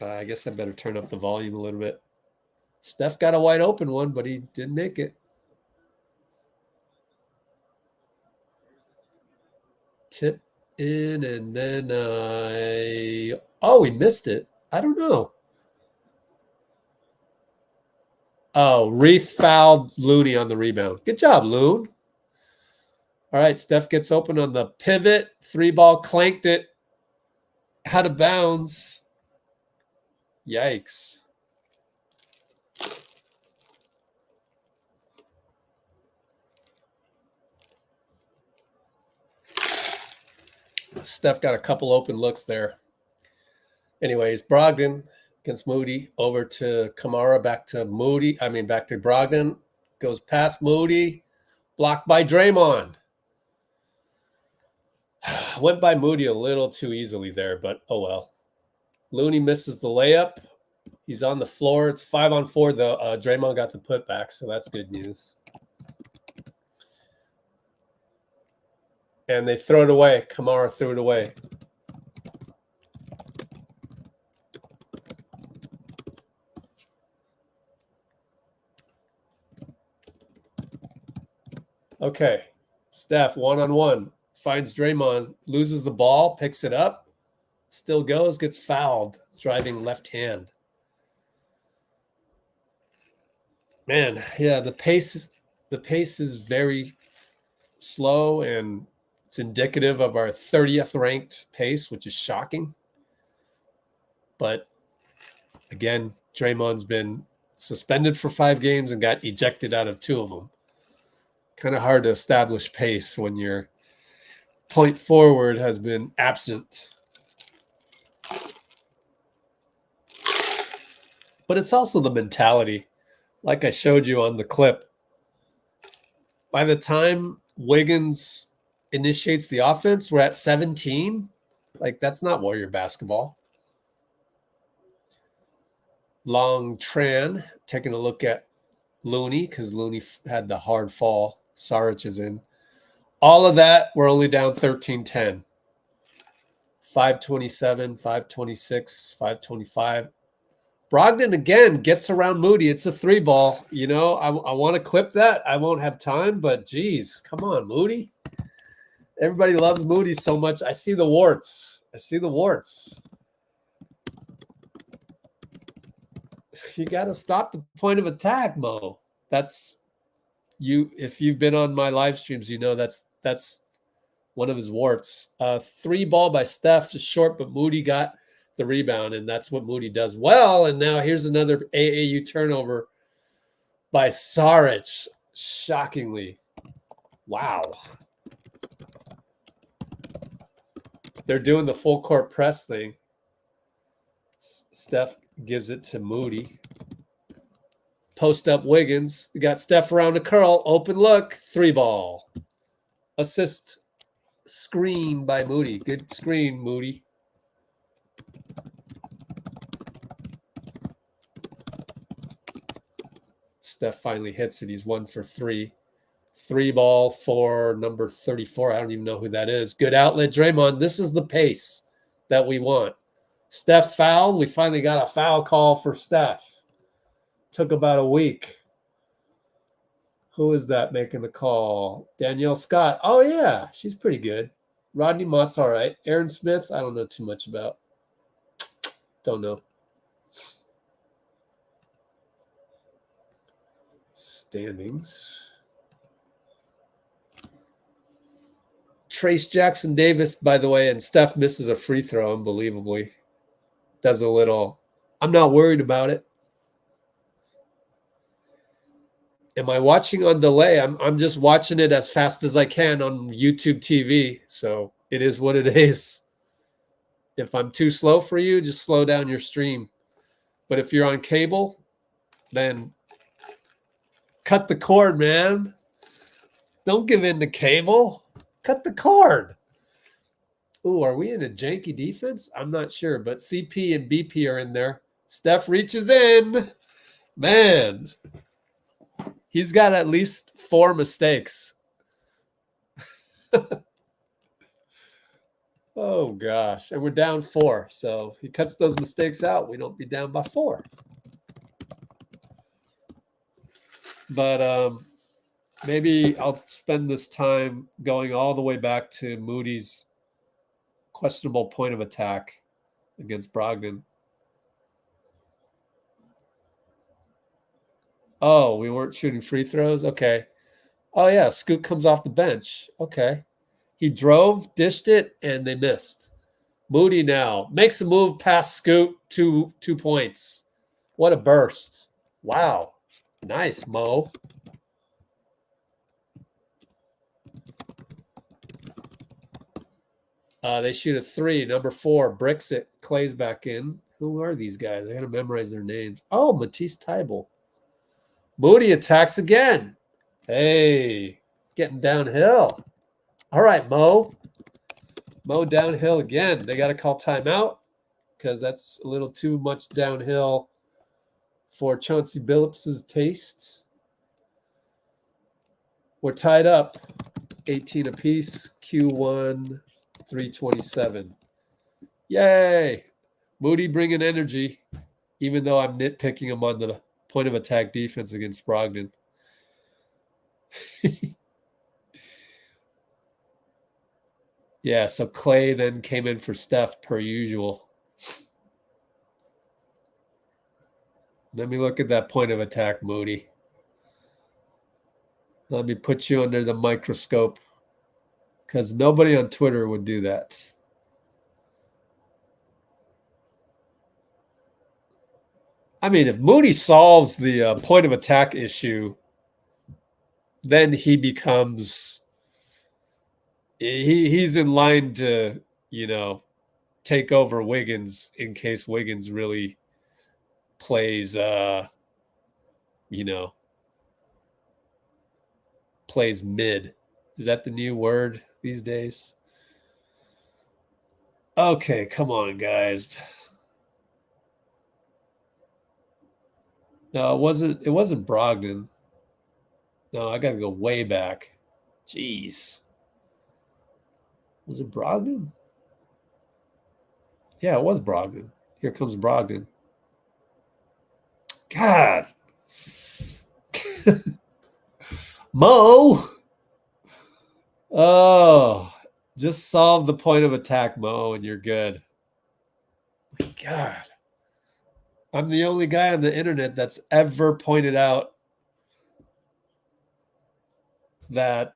I guess I better turn up the volume a little bit. Steph got a wide open one, but he didn't make it. Tip in, and then we missed it. I don't know. Oh, Reef fouled Looney on the rebound. Good job, Loon. All right, Steph gets open on the pivot. 3 ball, clanked it out of bounds. Yikes. Steph got a couple open looks there. Anyways, Brogdon against Moody, over to Camara, back to Moody. Back to Brogdon. Goes past Moody, blocked by Draymond. Went by Moody a little too easily there, but oh well. Looney misses the layup. He's on the floor. It's 5-on-4, though. Draymond got the putback, so that's good news. And they throw it away. Camara threw it away. Okay. Steph, one-on-one. Finds Draymond. Loses the ball. Picks it up. Still goes. Gets fouled. Driving left hand. Man, yeah, the pace is very slow, and it's indicative of our 30th ranked pace, which is shocking. But again, Draymond's been suspended for 5 games and got ejected out of 2 of them. Kind of hard to establish pace when your point forward has been absent. But it's also the mentality. Like I showed you on the clip, by the time Wiggins initiates the offense, we're at 17. Like, that's not Warrior basketball. Long Tran taking a look at Looney, because Looney had the hard fall. Saric is in. All of that, we're only down 13-10. 5:27, 5:26, 5:25. Brogdon, again, gets around Moody. It's a 3-ball. You know, I want to clip that. I won't have time, but geez, come on, Moody. Everybody loves Moody so much. I see the warts. You got to stop the point of attack, Mo. That's you. If you've been on my live streams, you know that's one of his warts. 3-ball by Steph, just short, but Moody got the rebound, and that's what Moody does well. And now here's another AAU turnover by Saric. Shockingly. Wow. They're doing the full court press thing. Steph gives it to Moody. Post up Wiggins. We got Steph around the curl. Open look. 3-ball. Assist. Screen by Moody. Good screen, Moody. Steph finally hits it. He's 1 for 3. 3-ball for number 34. I don't even know who that is. Good outlet, Draymond. This is the pace that we want. Steph fouled. We finally got a foul call for Steph. Took about a week. Who is that making the call? Danielle Scott. Oh, yeah. She's pretty good. Rodney Mott's all right. Aaron Smith, I don't know too much about. Don't know. Standings. Trace Jackson Davis, by the way, and Steph misses a free throw unbelievably. Does a little. I'm not worried about it. Am I watching on delay? I'm just watching it as fast as I can on YouTube TV. So it is what it is. If I'm too slow for you, just slow down your stream. But if you're on cable, then cut the cord, man. Don't give in to cable. Cut the cord. Ooh, are we in a janky defense? I'm not sure, but CP and BP are in there. Steph reaches in. Man, he's got at least 4 mistakes. Oh, gosh. And we're down 4. So he cuts those mistakes out. We don't be down by 4. But maybe I'll spend this time going all the way back to Moody's questionable point of attack against Brogdon. Oh, we weren't shooting free throws? Okay. Oh, yeah, Scoot comes off the bench. Okay. He drove, dished it, and they missed. Moody now makes a move past Scoot, 2 points. What a burst. Wow. Nice, Mo. They shoot a 3. Number 4 bricks it. Klay's back in. Who are these guys? I got to memorize their names. Oh, Matisse Thybulle. Moody attacks again. Hey, getting downhill. All right, Mo. Mo downhill again. They got to call timeout because that's a little too much downhill for Chauncey Billups' taste. We're tied up. 18 apiece. Q1 327. Yay. Moody bringing energy, even though I'm nitpicking him on the point of attack defense against Brogdon. Yeah, so Klay then came in for Steph per usual. Let me look at that point of attack, Moody. Let me put you under the microscope because nobody on Twitter would do that. I mean, if Moody solves the point of attack issue, then he becomes he's in line to, you know, take over Wiggins in case Wiggins really plays you know, plays mid. Is that the new word these days? Okay, come on, guys. No, it wasn't Brogdon. No, I got to go way back. Jeez. Was it Brogdon? Yeah, it was Brogdon. Here comes Brogdon. God. Mo. Oh, just solve the point of attack, Mo, and you're good. My God. I'm the only guy on the internet that's ever pointed out that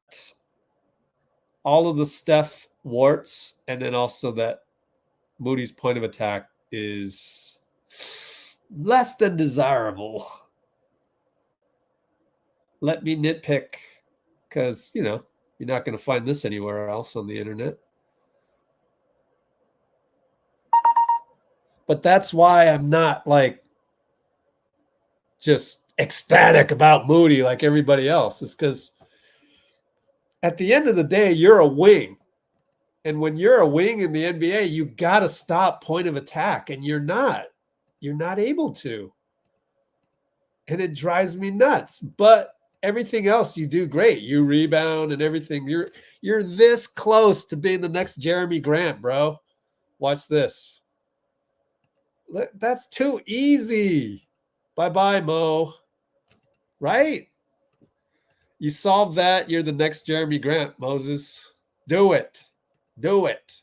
all of the Steph warts and then also that Moody's point of attack is less than desirable. Let me nitpick because, you know, you're not going to find this anywhere else on the internet. But that's why I'm not like just ecstatic about Moody like everybody else. Is because at the end of the day, you're a wing. And when you're a wing in the NBA, you got to stop point of attack. And you're not. You're not able to. And it drives me nuts. But everything else you do great. You rebound and everything. You're this close to being the next Jeremy Grant, bro. Watch this. That's too easy. Bye-bye, Mo. Right? You solve that, you're the next Jeremy Grant, Moses. Do it. Do it.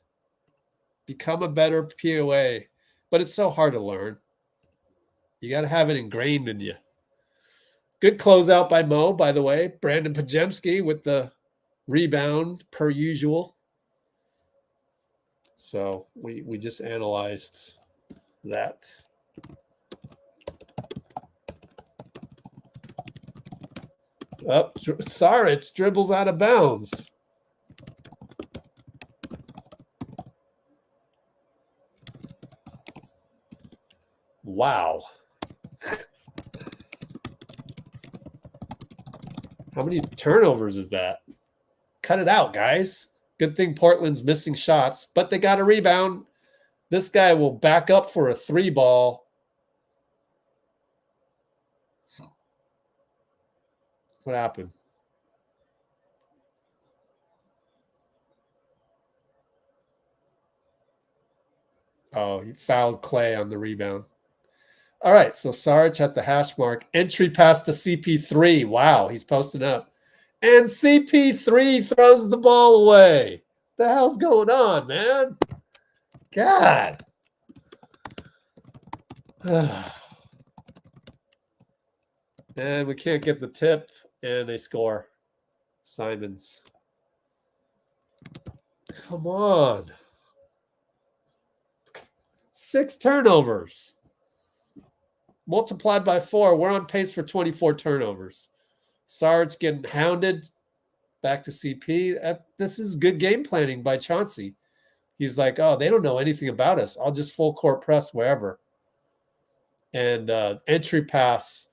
Become a better POA. But it's so hard to learn. You got to have it ingrained in you. Good closeout by Mo, by the way. Brandon Pajemski with the rebound per usual. So we just analyzed that. Oh, Saric dribbles out of bounds. Wow. How many turnovers is that? Cut it out, guys. Good thing Portland's missing shots, but they got a rebound. This guy will back up for a 3-ball. What happened? Oh, he fouled Klay on the rebound. All right, so Saric at the hash mark. Entry pass to CP3. Wow, he's posting up. And CP3 throws the ball away. The hell's going on, man? God. And we can't get the tip, and they score. Simons. Come on. 6 turnovers. Multiplied by 4, we're on pace for 24 turnovers. Sarge getting hounded. Back to CP. This is good game planning by Chauncey. He's like, oh, they don't know anything about us. I'll just full court press wherever. And entry pass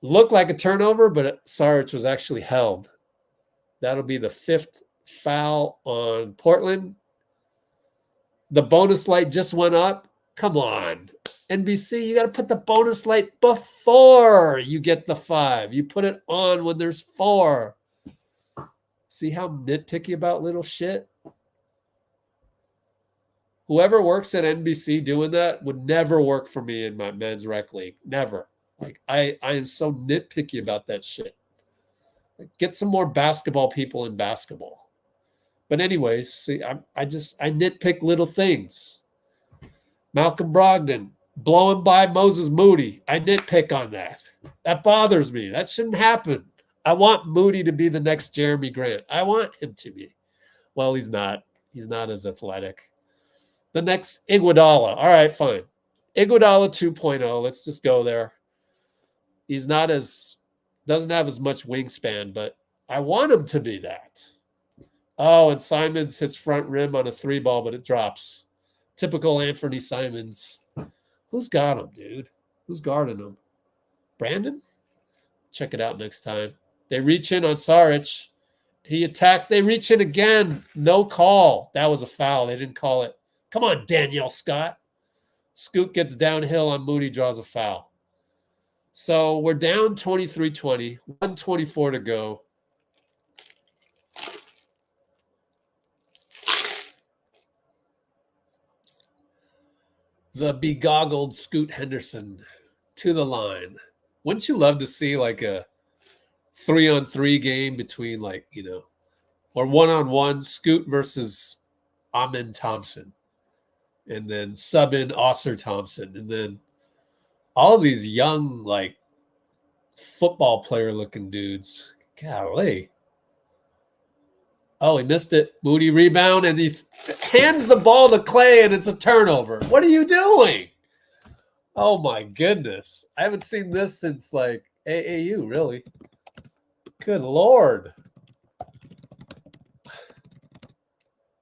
looked like a turnover, but Saric was actually held. That'll be the 5th foul on Portland. The bonus light just went up. Come on. NBC, you got to put the bonus light before you get the 5. You put it on when there's 4. See how nitpicky about little shit? Whoever works at NBC doing that would never work for me in my men's rec league. Never. Like I am so nitpicky about that shit. Like, get some more basketball people in basketball. But anyways, see, I nitpick little things. Malcolm Brogdon blowing by Moses Moody. I nitpick on that. That bothers me. That shouldn't happen. I want Moody to be the next Jeremy Grant. I want him to be. Well, he's not. He's not as athletic. The next Iguodala. All right, fine. Iguodala 2.0. Let's just go there. He's not as, doesn't have as much wingspan, but I want him to be that. Oh, and Simons hits front rim on a 3 ball, but it drops. Typical Anthony Simons. Who's got him, dude? Who's guarding him? Brandon? Check it out next time. They reach in on Saric. He attacks. They reach in again. No call. That was a foul. They didn't call it. Come on, Danielle Scott. Scoot gets downhill on Moody, draws a foul. So we're down 23-20, 1:24 to go. The begoggled Scoot Henderson to the line. Wouldn't you love to see like a 3-on-3 game between like, you know, or 1-on-1 Scoot versus Amin Thompson, and then sub in Oscar Thompson, and then all these young like football player looking dudes. Golly. Oh, he missed it. Moody rebound, and he hands the ball to Klay, and it's a turnover. What are you doing? Oh, my goodness. I haven't seen this since, like, AAU, really. Good Lord.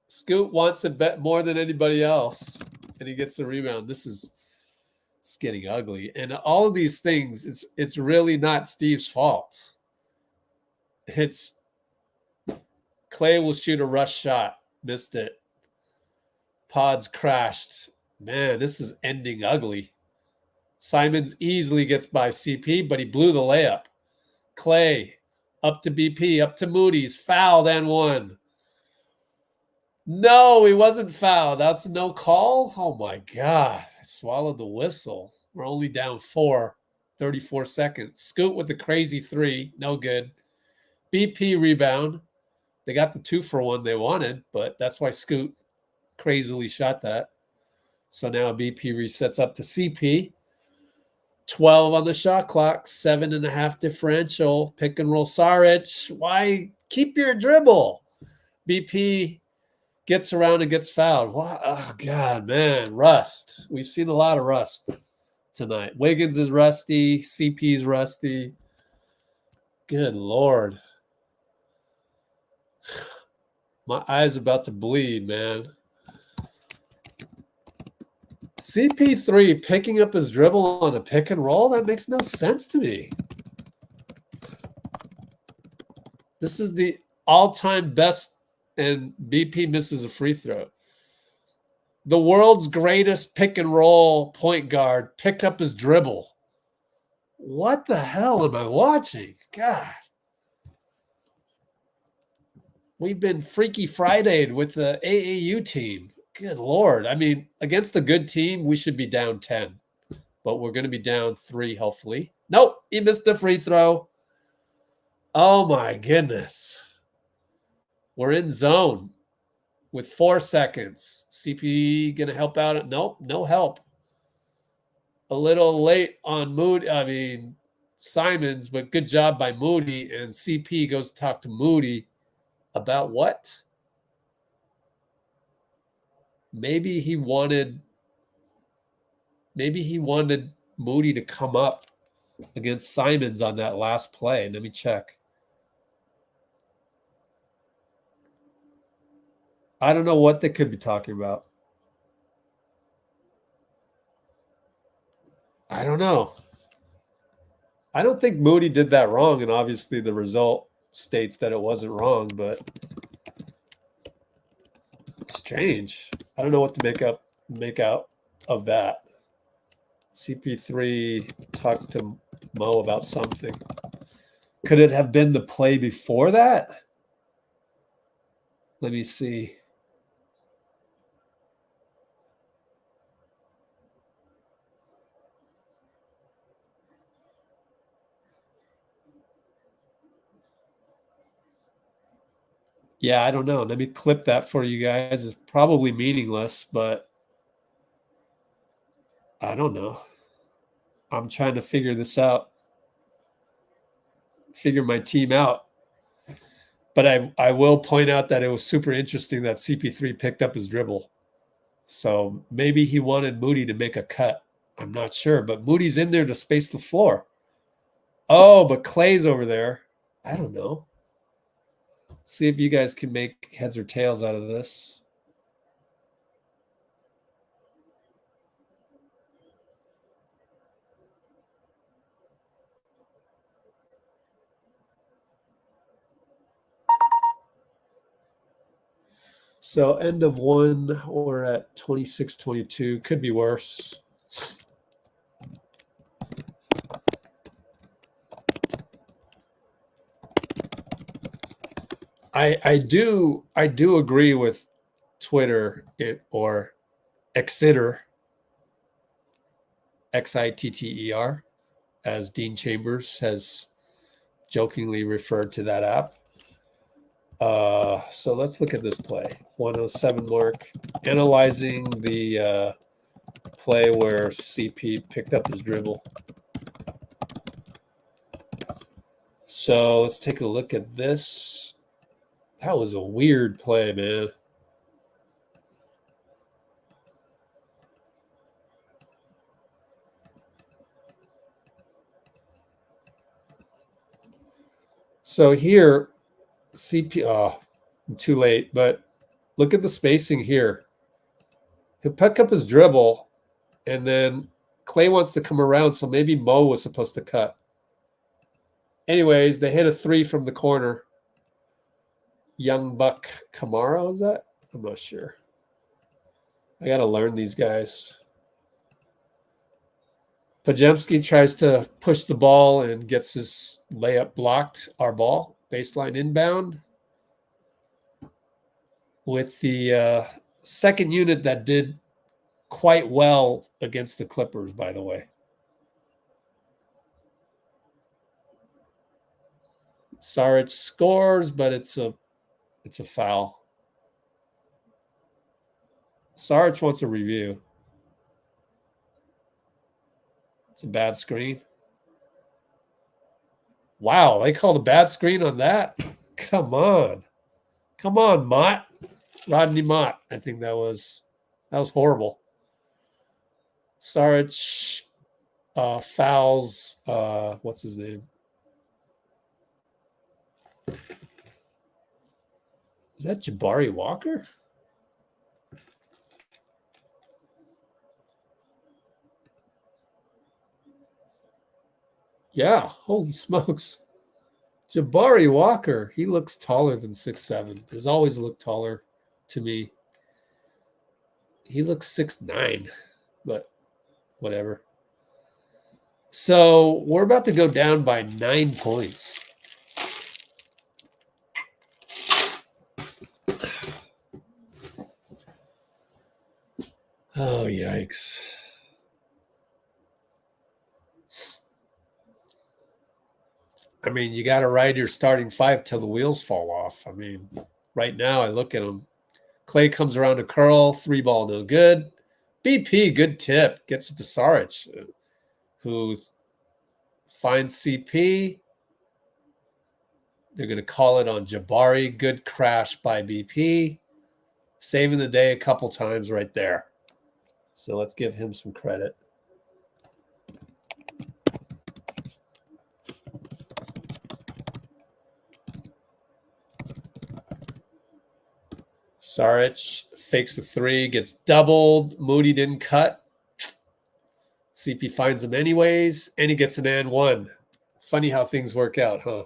Scoot wants it bet more than anybody else, and he gets the rebound. It's getting ugly. And all of these things, it's really not Steve's fault. It's Klay will shoot a rush shot. Missed it. Pods crashed. Man, this is ending ugly. Simons easily gets by CP, but he blew the layup. Klay up to BP, up to Moody's. Fouled and 1. No, he wasn't fouled. That's no call. Oh, my God. I swallowed the whistle. We're only down 4. 34 seconds. Scoot with the crazy 3. No good. BP rebound. They got the 2-for-1 they wanted, but that's why Scoot crazily shot that. So now BP resets up to CP. 12 on the shot clock, 7.5 differential. Pick and roll Saric. Why keep your dribble? BP gets around and gets fouled. What? Oh, God, man. Rust. We've seen a lot of rust tonight. Wiggins is rusty. CP's rusty. Good Lord. My eye's about to bleed, man. CP3 picking up his dribble on a pick and roll? That makes no sense to me. This is the all-time best, and BP misses a free throw. The world's greatest pick and roll point guard picked up his dribble. What the hell am I watching? God. We've been Freaky Friday'd with the AAU team. Good Lord. I mean, against a good team, we should be down 10. But we're going to be down 3, hopefully. Nope, he missed the free throw. Oh, my goodness. We're in zone with 4 seconds. CP going to help out? Nope, no help. A little late on Simons, but good job by Moody. And CP goes to talk to Moody. About what? Maybe he wanted Moody to come up against Simons on that last play. Let me check. I don't know what they could be talking about. I don't know. I don't think Moody did that wrong, and obviously the result states that it wasn't wrong, but strange. I don't know what to make out of that. CP3 talks to Mo about something. Could it have been the play before that? Let me see. Yeah, I don't know. Let me clip that for you guys. It's probably meaningless, but I don't know. I'm trying to figure this out. Figure my team out. But I will point out that it was super interesting that CP3 picked up his dribble. So maybe he wanted Moody to make a cut. I'm not sure, but Moody's in there to space the floor. Oh, but Klay's over there. I don't know. See if you guys can make heads or tails out of this. So end of one, we're at 26-22. Could be worse. I do agree with Twitter or Exeter, Xitter, as Dean Chambers has jokingly referred to that app. So let's look at this play. 107 mark, analyzing the play where CP picked up his dribble. So let's take a look at this. That was a weird play, man. So here, CP, oh, too late, but look at the spacing here. He'll pick up his dribble, and then Klay wants to come around, so maybe Mo was supposed to cut. Anyways, they hit a three from the corner. Young Buck Camara, is that? I'm not sure. I got to learn these guys. Pajemski tries to push the ball and gets his layup blocked. Our ball, baseline inbound. With the second unit that did quite well against the Clippers, by the way. Saric scores, but it's a foul. Saric wants a review. It's a bad screen. Wow, they called a bad screen on that? Come on. Come on, Mott. Rodney Mott. I think that was horrible. Saric fouls, what's his name? Is that Jabari Walker? Yeah, holy smokes. Jabari Walker, he looks taller than 6'7". Has always looked taller to me. He looks 6'9", but whatever. So we're about to go down by 9 points. Oh, yikes. I mean, you got to ride your starting five till the wheels fall off. I mean, right now I look at them. Klay comes around to curl, 3-ball, no good. BP, good tip, gets it to Saric, who finds CP. They're going to call it on Jabari. Good crash by BP. Saving the day a couple times right there. So let's give him some credit. Saric fakes the three, gets doubled. Moody didn't cut. CP finds him anyways, and he gets an and one. Funny how things work out, huh?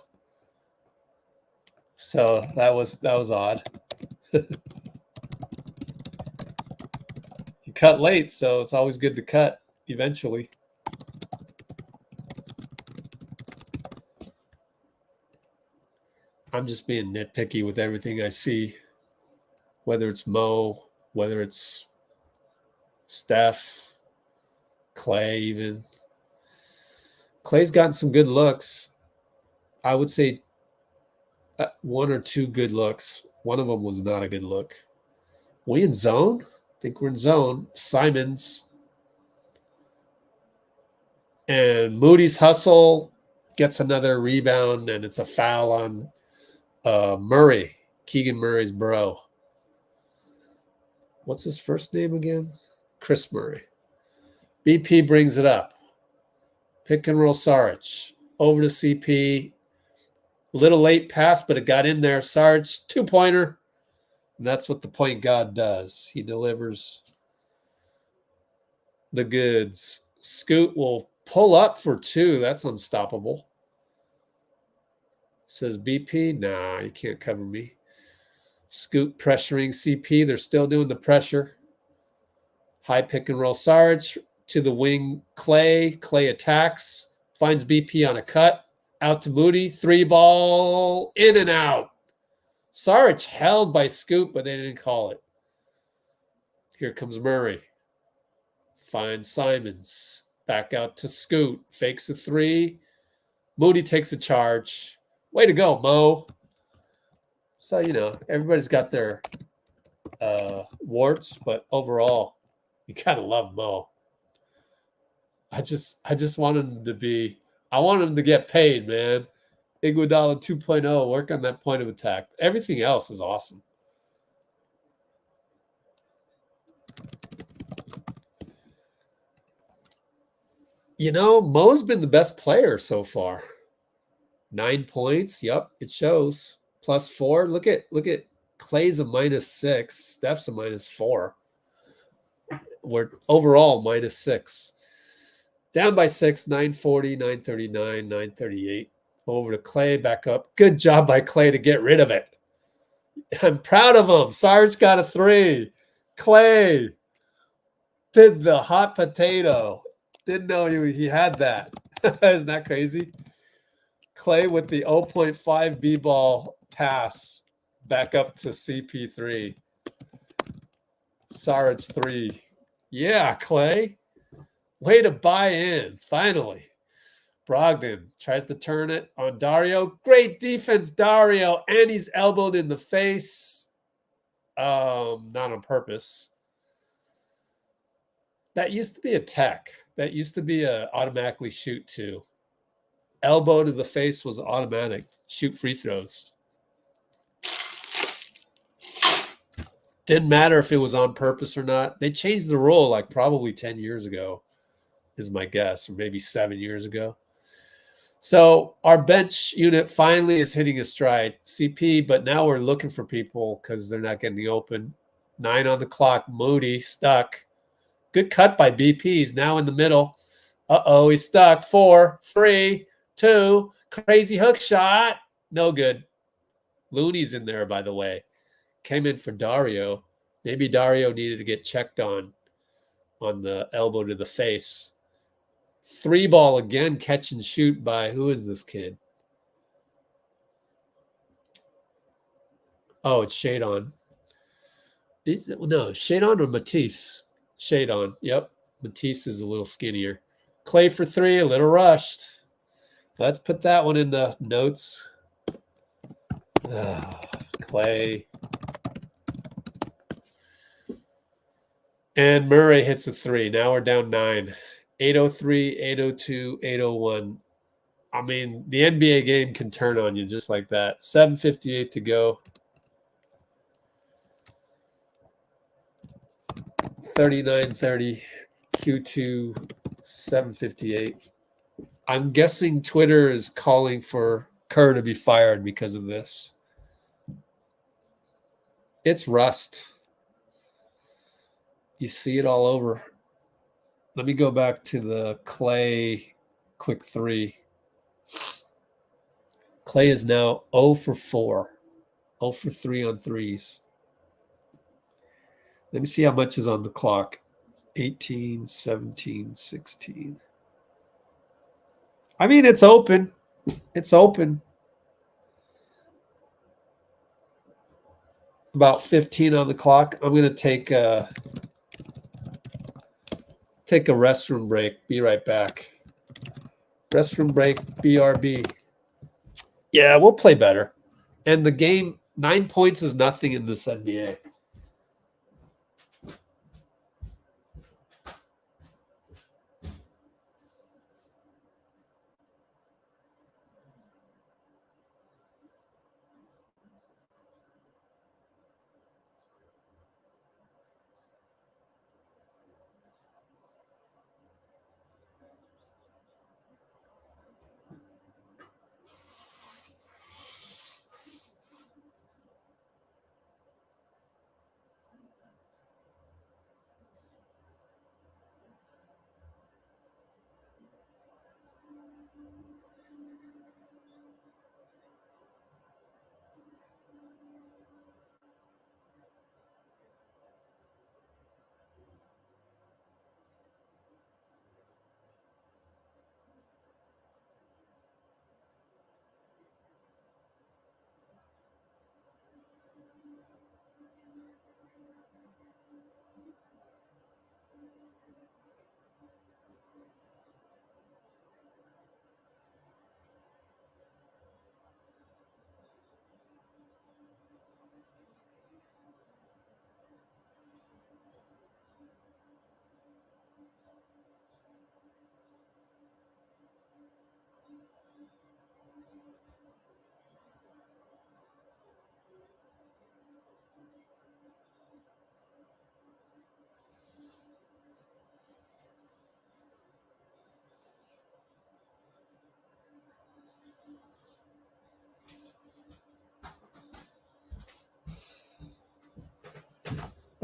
So that was odd. He cut late, so it's always good to cut eventually. I'm just being nitpicky with everything I see, whether it's Mo, whether it's Steph, Klay even. Klay's gotten some good looks. I would say one or two good looks. One of them was not a good look. We in zone? I think we're in zone. Simons. And Moody's hustle gets another rebound, and it's a foul on Murray, Keegan Murray's bro. What's his first name again? Chris Murray. BP brings it up. Pick and roll Saric. Over to CP. A little late pass, but it got in there. Saric, two-pointer. And that's what the point guard does. He delivers the goods. Scoot will pull up for two. That's unstoppable. Says BP. Nah, you can't cover me. Scoot pressuring CP. They're still doing the pressure. High pick and roll Saric to the wing Klay. Klay attacks. Finds BP on a cut. Out to Moody. Three ball. In and out. Saric held by Scoot, but they didn't call it. Here comes Murray. Finds Simons. Back out to Scoot. Fakes a three. Moody takes a charge. Way to go, Mo. So, you know, everybody's got their warts, but overall, you kind of love Mo. I just want him to be, I want him to get paid, man. Iguodala 2.0, work on that point of attack. Everything else is awesome. You know, Mo's been the best player so far. 9 points. Yep, it shows. +4. Look at Klay's a -6. Steph's a -4. We're overall -6. Down by 6, 940, 939, 938. Over to Klay, back up. Good job by Klay to get rid of it. I'm proud of him. Sarge got a 3. Klay did the hot potato. Didn't know he had that. Isn't that crazy? Klay with the 0.5 B-ball pass back up to CP3. Saric 3. Yeah, Klay. Way to buy in, finally. Brogdon tries to turn it on Dario. Great defense, Dario. And he's elbowed in the face. Not on purpose. That used to be a tech. That used to be a automatically shoot too. Elbow to the face was automatic. Shoot free throws. Didn't matter if it was on purpose or not. They changed the rule like probably 10 years ago, is my guess, or maybe 7 years ago. So our bench unit finally is hitting a stride. CP, but now we're looking for people because they're not getting open. 9 on the clock. Moody stuck. Good cut by BP. He's now in the middle. Uh-oh, he's stuck. 4, 3, 2. Crazy hook shot. No good. Looney's in there, by the way. Came in for Dario. Maybe Dario needed to get checked on the elbow to the face. 3 ball again, catch and shoot by, who is this kid? Oh, it's Shadon. No, Shadon or Matisse? Shadon, yep. Matisse is a little skinnier. Klay for 3, a little rushed. Let's put that one in the notes. Klay. And Murray hits a 3. Now we're down 9. 803, 802, 801. I mean, the NBA game can turn on you just like that. 7:58 to go. 39-30. Q2, 7:58. I'm guessing Twitter is calling for Kerr to be fired because of this. It's rust. You see it all over. Let me go back to the Klay quick three. Klay is now 0 for 4. 0 for 3 on threes. Let me see how much is on the clock. 18, 17, 16. I mean, it's open. It's open. About 15 on the clock. I'm going to take a restroom break. Be right back. Restroom break, BRB. Yeah, we'll play better. And the game, 9 points is nothing in this NBA.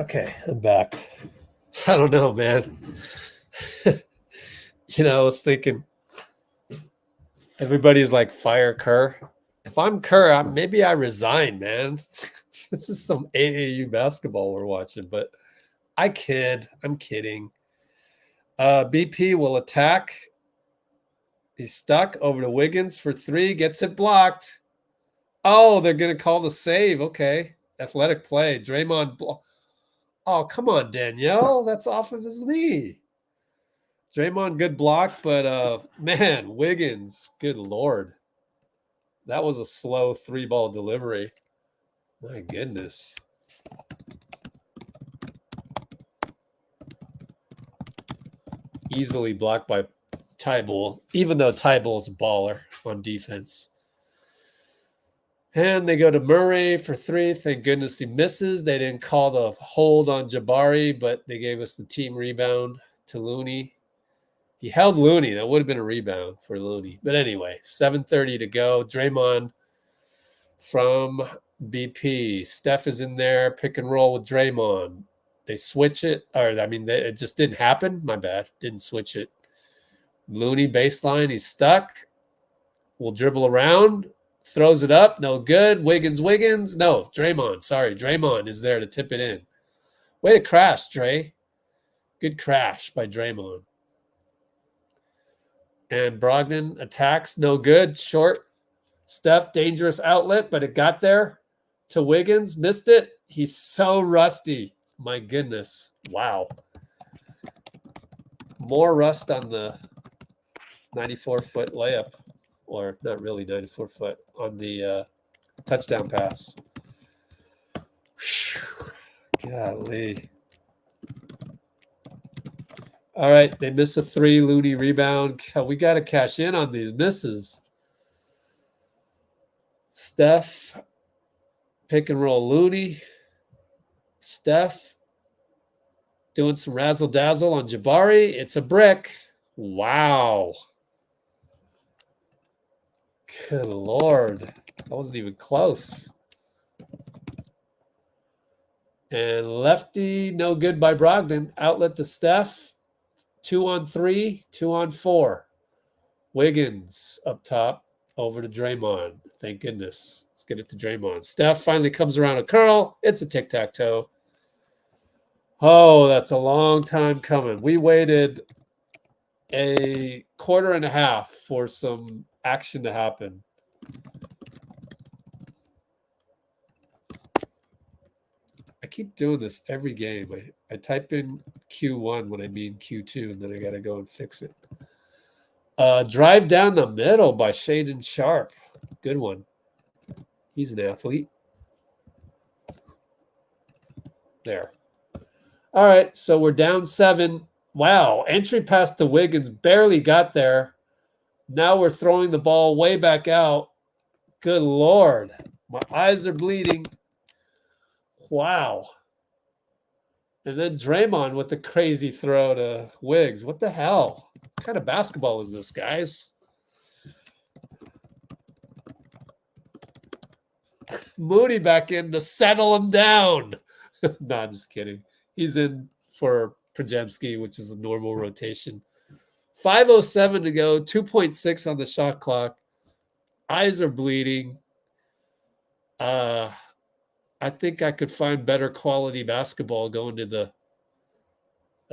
Okay, I'm back. I don't know, man. I was thinking everybody's like, fire Kerr. If I'm Kerr, maybe I resign, man. This is some AAU basketball we're watching, but I kid. I'm kidding. BP will attack. He's stuck over to Wiggins for 3. Gets it blocked. Oh, they're going to call the save. Okay. Athletic play. Draymond. Oh, come on, Danielle. That's off of his knee. Draymond, good block, but man, Wiggins, good Lord. That was a slow 3-ball delivery. My goodness. Easily blocked by Tybull, even though Tybull's a baller on defense. And they go to Murray for 3. Thank goodness he misses. They didn't call the hold on Jabari, but they gave us the team rebound to Looney. He held Looney. That would have been a rebound for Looney. But anyway, 7:30 to go. Draymond from BP. Steph is in there. Pick and roll with Draymond. They switch it. It just didn't happen. My bad. Didn't switch it. Looney baseline. He's stuck. Will dribble around. Throws it up. No good. Wiggins. No, Draymond. Sorry. Draymond is there to tip it in. Way to crash, Dray. Good crash by Draymond. And Brogdon attacks. No good. Short. Steph, dangerous outlet, but it got there to Wiggins. Missed it. He's so rusty. My goodness. Wow. More rust on the 94-foot layup. Or not really 94-foot on the touchdown pass. Whew. Golly. All right, they miss a 3. Looney rebound. We got to cash in on these misses. Steph, pick and roll Looney. Steph doing some razzle-dazzle on Jabari. It's a brick. Wow. Good Lord. That wasn't even close. And lefty, no good by Brogdon. Outlet to Steph. 2-on-3, 2-on-4. Wiggins up top, over to Draymond. Thank goodness. Let's get it to Draymond. Steph finally comes around a curl. It's a tic-tac-toe. Oh, that's a long time coming. We waited a quarter and a half for some action to happen. I keep doing this every game. I type in Q1 when I mean Q2, and then I got to go and fix it. Drive down the middle by Shaedon Sharpe. Good one. He's an athlete. There. All right, so we're down 7. Wow, entry pass to Wiggins. Barely got there. Now we're throwing the ball way back out. Good Lord. My eyes are bleeding. Wow. And then Draymond with the crazy throw to Wiggs. What the hell? What kind of basketball is this, guys? Moody back in to settle him down. Nah, just kidding. He's in for Projemski, which is a normal rotation. 5:07 to go. 2.6 on the shot clock. Eyes are bleeding. I think I could find better quality basketball going to the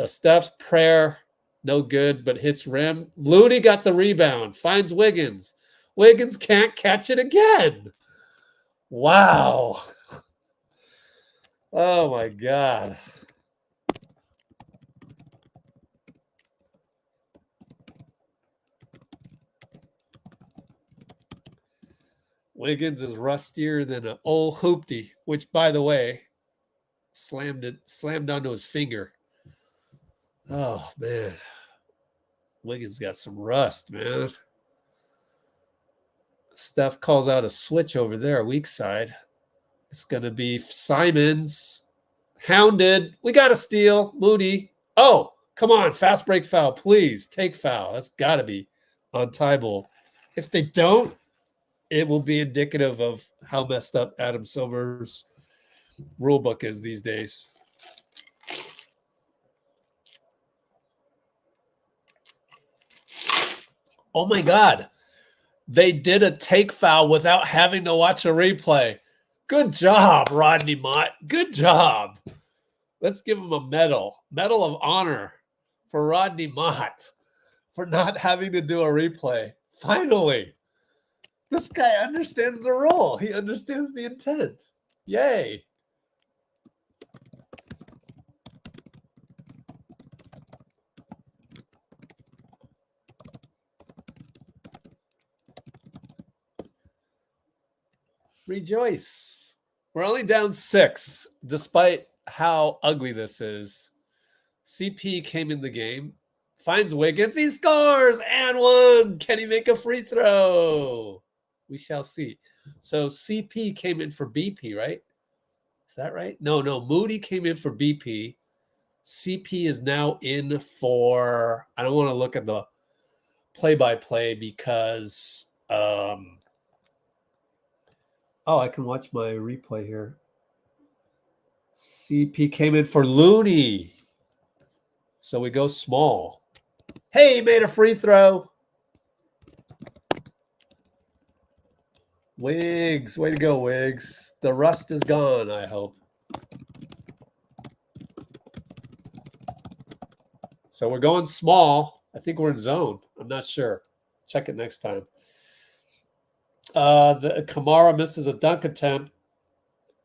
Steph prayer. No good, but hits rim. Looney got the rebound. Finds Wiggins. Wiggins can't catch it again. Wow. Oh, my God. Wiggins is rustier than an old hoopty, which, by the way, slammed onto his finger. Oh, man. Wiggins got some rust, man. Steph calls out a switch over there, weak side. It's going to be Simons. Hounded. We got a steal. Moody. Oh, come on. Fast break foul. Please take foul. That's got to be on Tybal. If they don't, it will be indicative of how messed up Adam Silver's rule book is these days. Oh, my God. They did a take foul without having to watch a replay. Good job, Rodney Mott. Good job. Let's give him a medal. Medal of honor for Rodney Mott for not having to do a replay. Finally. This guy understands the rule. He understands the intent. Yay. Rejoice. We're only down 6, despite how ugly this is. CP came in the game, finds Wiggins. He scores and 1. Can he make a free throw? We shall see. So CP came in for BP, right? Is that right? No. Moody came in for BP. CP is now in for, I don't want to look at the play-by-play because I can watch my replay here. CP came in for Looney. So we go small. Hey, he made a free throw. Wiggs. Way to go, Wiggs. The rust is gone, I hope. So we're going small. I think we're in zone. I'm not sure. Check it next time. The Camara misses a dunk attempt.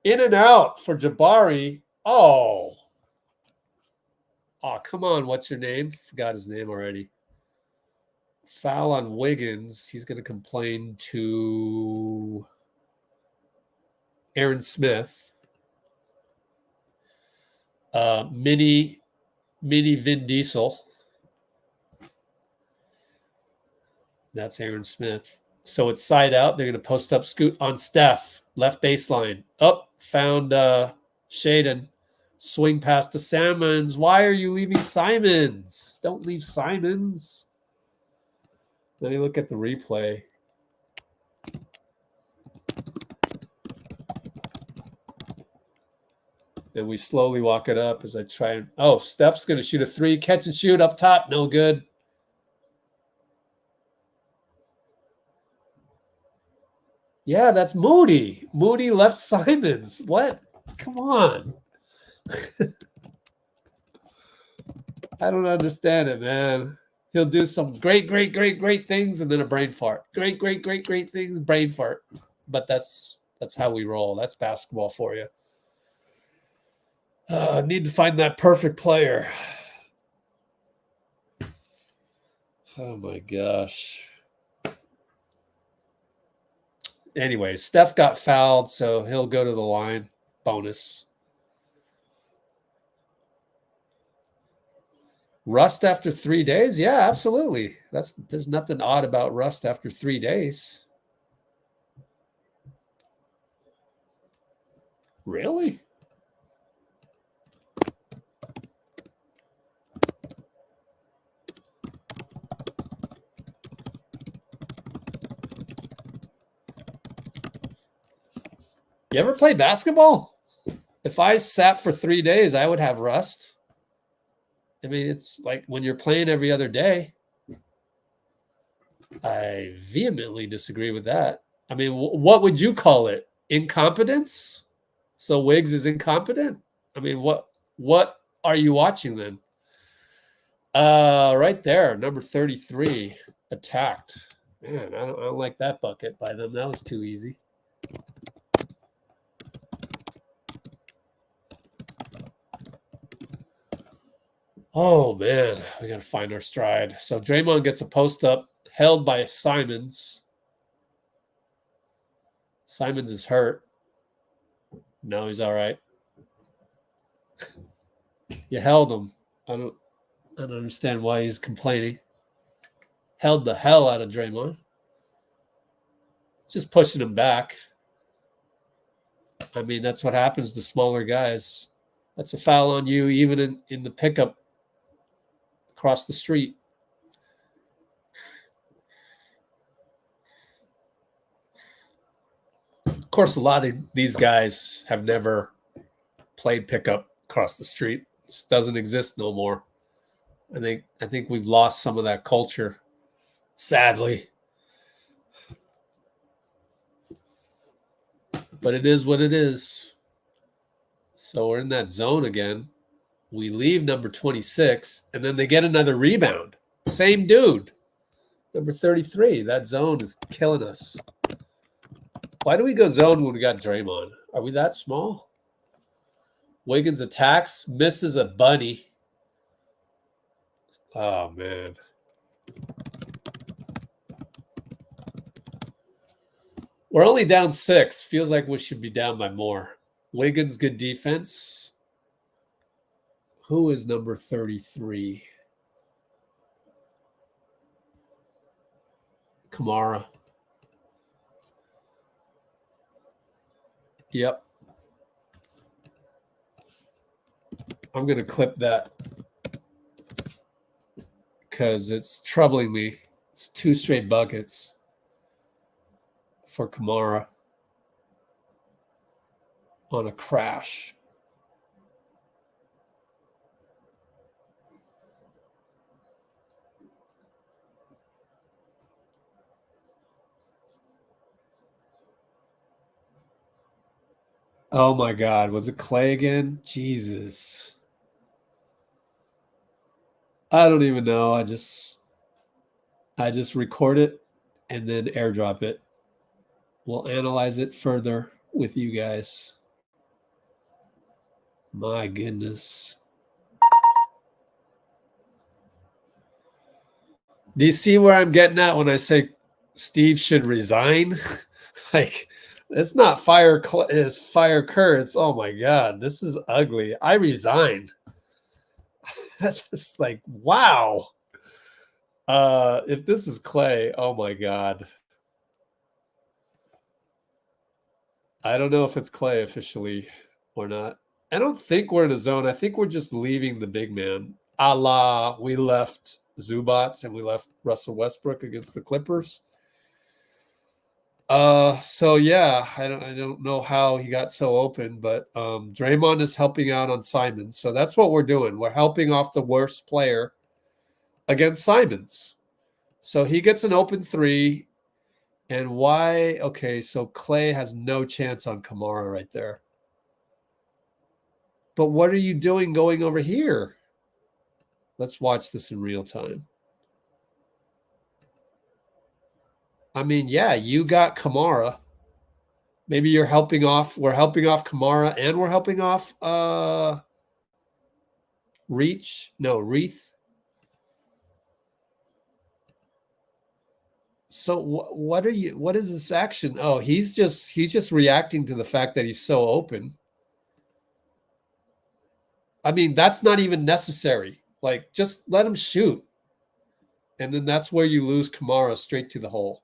In and out for Jabari. Oh, come on. What's your name? Forgot his name already. Foul on Wiggins. He's going to complain to Aaron Smith. Mini Vin Diesel. That's Aaron Smith. So it's side out. They're going to post up scoot on Steph. Left baseline. Found Shaedon. Swing pass to Simons. Why are you leaving Simons? Don't leave Simons. Let me look at the replay. And we slowly walk it up as I try and... Oh, Steph's going to shoot a 3. Catch and shoot up top. No good. Yeah, that's Moody. Moody left Simons. What? Come on. I don't understand it, man. He'll do some great things and then a brain fart. Great things, brain fart. But that's how we roll. That's basketball for you. I need to find that perfect player. Oh, my gosh. Anyway, Steph got fouled, so he'll go to the line. Bonus. Rust after 3 days? Yeah, absolutely. There's nothing odd about rust after 3 days. Really? You ever play basketball? If I sat for 3 days, I would have rust. I mean, it's like when you're playing every other day. I vehemently disagree with that. I mean, what would you call it? Incompetence? So Wiggs is incompetent? I mean, what are you watching then? Right there, number 33, attacked. Man, I don't like that bucket by them. That was too easy. Oh, man, we got to find our stride. So Draymond gets a post up, held by Simons. Simons is hurt. No, he's all right. You held him. I don't understand why he's complaining. Held the hell out of Draymond. Just pushing him back. I mean, that's what happens to smaller guys. That's a foul on you, even in the pickup across the street. Of course, a lot of these guys have never played pickup across the street. It just doesn't exist no more. I think we've lost some of that culture, sadly. But it is what it is. So we're in that zone again. We leave number 26, and then they get another rebound. Same dude. Number 33. That zone is killing us. Why do we go zone when we got Draymond? Are we that small? Wiggins attacks, misses a bunny. Oh, man. We're only down 6. Feels like we should be down by more. Wiggins, good defense. Who is number 33? Camara. Yep. I'm going to clip that because it's troubling me. It's 2 straight buckets for Camara on a crash. Oh my God, was it Klay again? Jesus. I don't even know. I just record it and then airdrop it. We'll analyze it further with you guys. My goodness. Do you see where I'm getting at when I say Steve should resign? Like, it's not fire Kerr. It's, oh my God, this is ugly. I resigned. That's just like, wow. If this is Klay, oh my God. I don't know if it's Klay officially or not. I don't think we're in a zone. I think we're just leaving the big man. A la, we left Zubats and we left Russell Westbrook against the Clippers. So yeah, I don't know how he got so open, but Draymond is helping out on Simons. So that's what we're doing. We're helping off the worst player against Simons. So he gets an open three. And why? Okay, so Klay has no chance on Camara right there. But what are you doing going over here? Let's watch this in real time. I mean, yeah, you got Camara. Maybe you're helping off. We're helping off Camara and we're helping off Reith. So what are you? What is this action? Oh, he's just reacting to the fact that he's so open. I mean, that's not even necessary. Like, just let him shoot, and then that's where you lose Camara straight to the hole.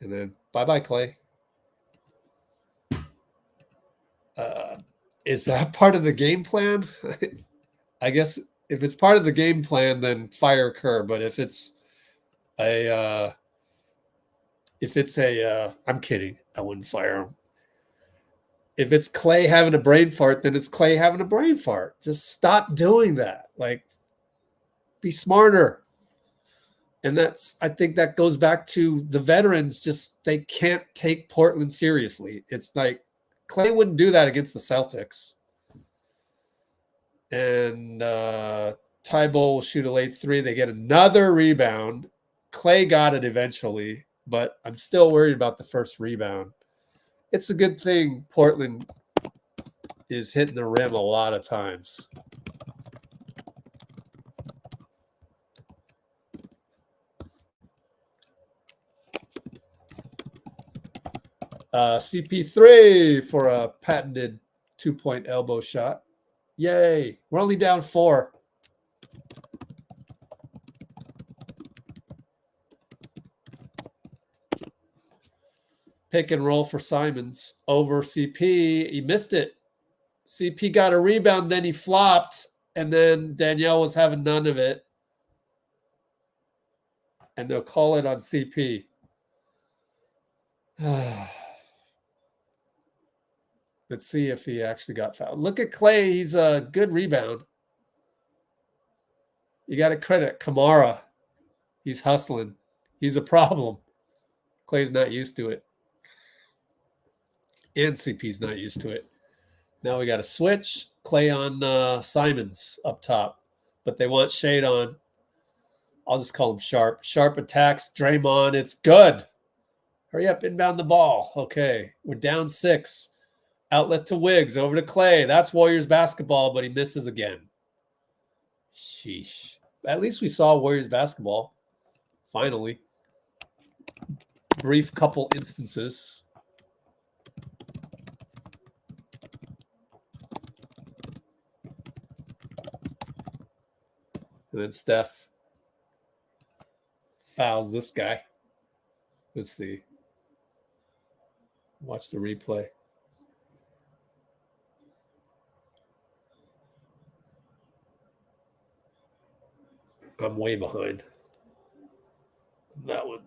And then bye, Klay. Is that part of the game plan? I guess if it's part of the game plan, then fire Kerr. But if it's I'm kidding. I wouldn't fire him. If it's Klay having a brain fart, then it's Klay having a brain fart. Just stop doing that. Like, be smarter. And I think that goes back to the veterans. Just they can't take Portland seriously. It's like Klay wouldn't do that against the Celtics. And Tybull will shoot a late three. They get another rebound. Klay got it eventually, but I'm still worried about the first rebound. It's a good thing Portland is hitting the rim a lot of times. CP3 for a patented 2-point elbow shot. Yay. We're only down 4. Pick and roll for Simons over CP. He missed it. CP got a rebound, then he flopped, and then Danielle was having none of it. And they'll call it on CP. Let's see if he actually got fouled. Look at Klay. He's a good rebound. You got to credit Camara. He's hustling. He's a problem. Klay's not used to it. And CP's not used to it. Now we got to switch. Klay on Simons up top. But they want Shade on. I'll just call him Sharpe. Sharpe attacks Draymond. It's good. Hurry up, inbound the ball. Okay, we're down 6. Outlet to Wiggs, over to Klay. That's Warriors basketball, but he misses again. Sheesh. At least we saw Warriors basketball. Finally. Brief couple instances. And then Steph fouls this guy. Let's see. Watch the replay. I'm way behind that one.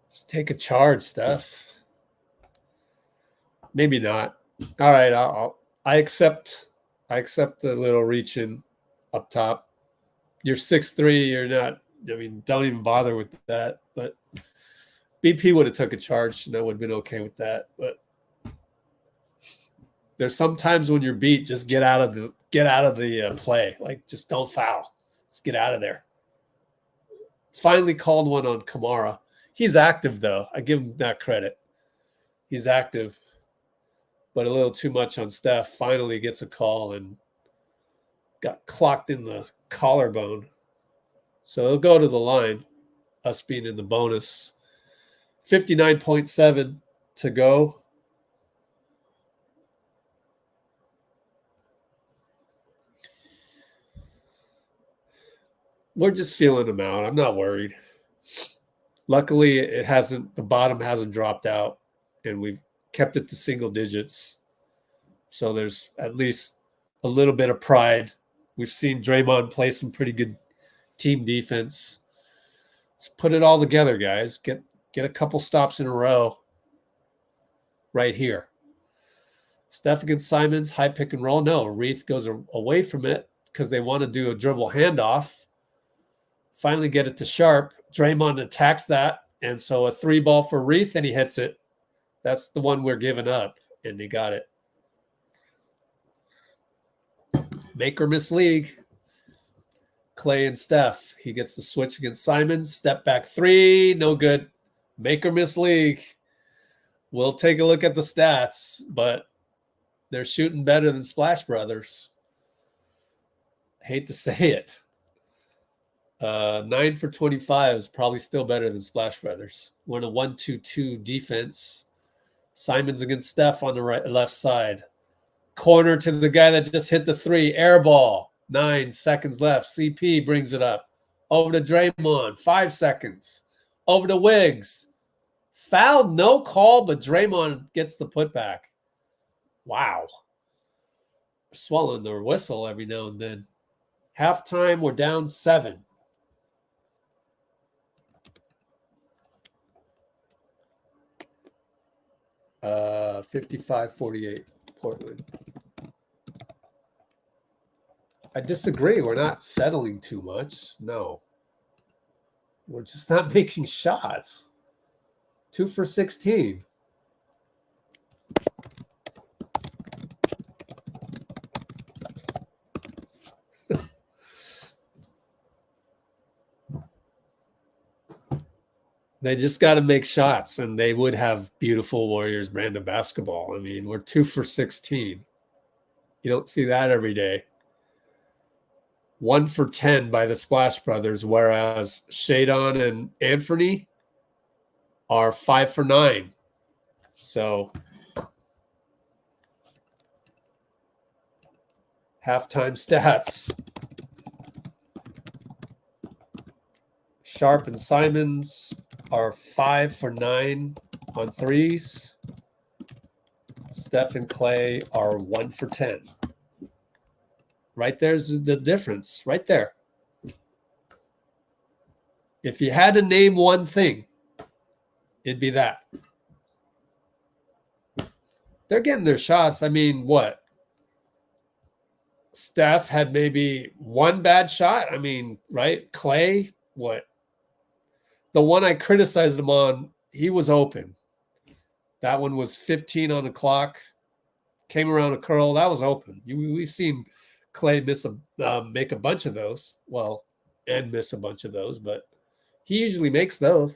Just take a charge, Steph. Maybe not. All right, I accept the little reach in up top. You're 6'3", you're not, I mean, don't even bother with that. But BP would have took a charge and I would have been okay with that. But there's sometimes when you're beat, just get out of the play. Like, just don't foul. Just get out of there. Finally called one on Camara. He's active though. I give him that credit. He's active, but a little too much on Steph. Finally gets a call and got clocked in the collarbone. So he'll go to the line, us being in the bonus. 59.7 to go. We're just feeling him out. I'm not worried. Luckily, the bottom hasn't dropped out, and we've kept it to single digits. So there's at least a little bit of pride. We've seen Draymond play some pretty good team defense. Let's put it all together, guys. Get a couple stops in a row right here. Steph against Simons, high pick and roll. No, Reith goes away from it because they want to do a dribble handoff. Finally get it to Sharpe. Draymond attacks that. And so a 3-ball for Reith, and he hits it. That's the one we're giving up, and he got it. Make or miss league. Klay and Steph. He gets the switch against Simons. Step back 3. No good. Make or miss league. We'll take a look at the stats, but they're shooting better than Splash Brothers. Hate to say it. 9 for 25 is probably still better than Splash Brothers. We're in a 1-2-2 defense. Simons against Steph on the left side. Corner to the guy that just hit the 3. Air ball. 9 seconds left. CP brings it up. Over to Draymond. 5 seconds. Over to Wiggs. Foul, no call, but Draymond gets the putback. Wow. Swallowing their whistle every now and then. Halftime, we're down 7. Uh, 55-48, Portland. I disagree. We're not settling too much. No. We're just not making shots. 2 for 16. They just got to make shots, and they would have beautiful Warriors brand of basketball. I mean, we're 2 for 16. You don't see that every day. 1 for 10 by the Splash Brothers, whereas Shadon and Anthony are 5 for 9. So halftime stats. Sharpe and Simons are 5 for 9 on threes. Steph and Klay are 1 for 10. Right there's the difference, right there. If you had to name one thing, it'd be that. They're getting their shots. I mean, what? Steph had maybe one bad shot. I mean, right? Klay, what? The one I criticized him on, he was open. That one was 15 on the clock. Came around a curl. That was open. We've seen Klay make a bunch of those. Well, and miss a bunch of those, but he usually makes those.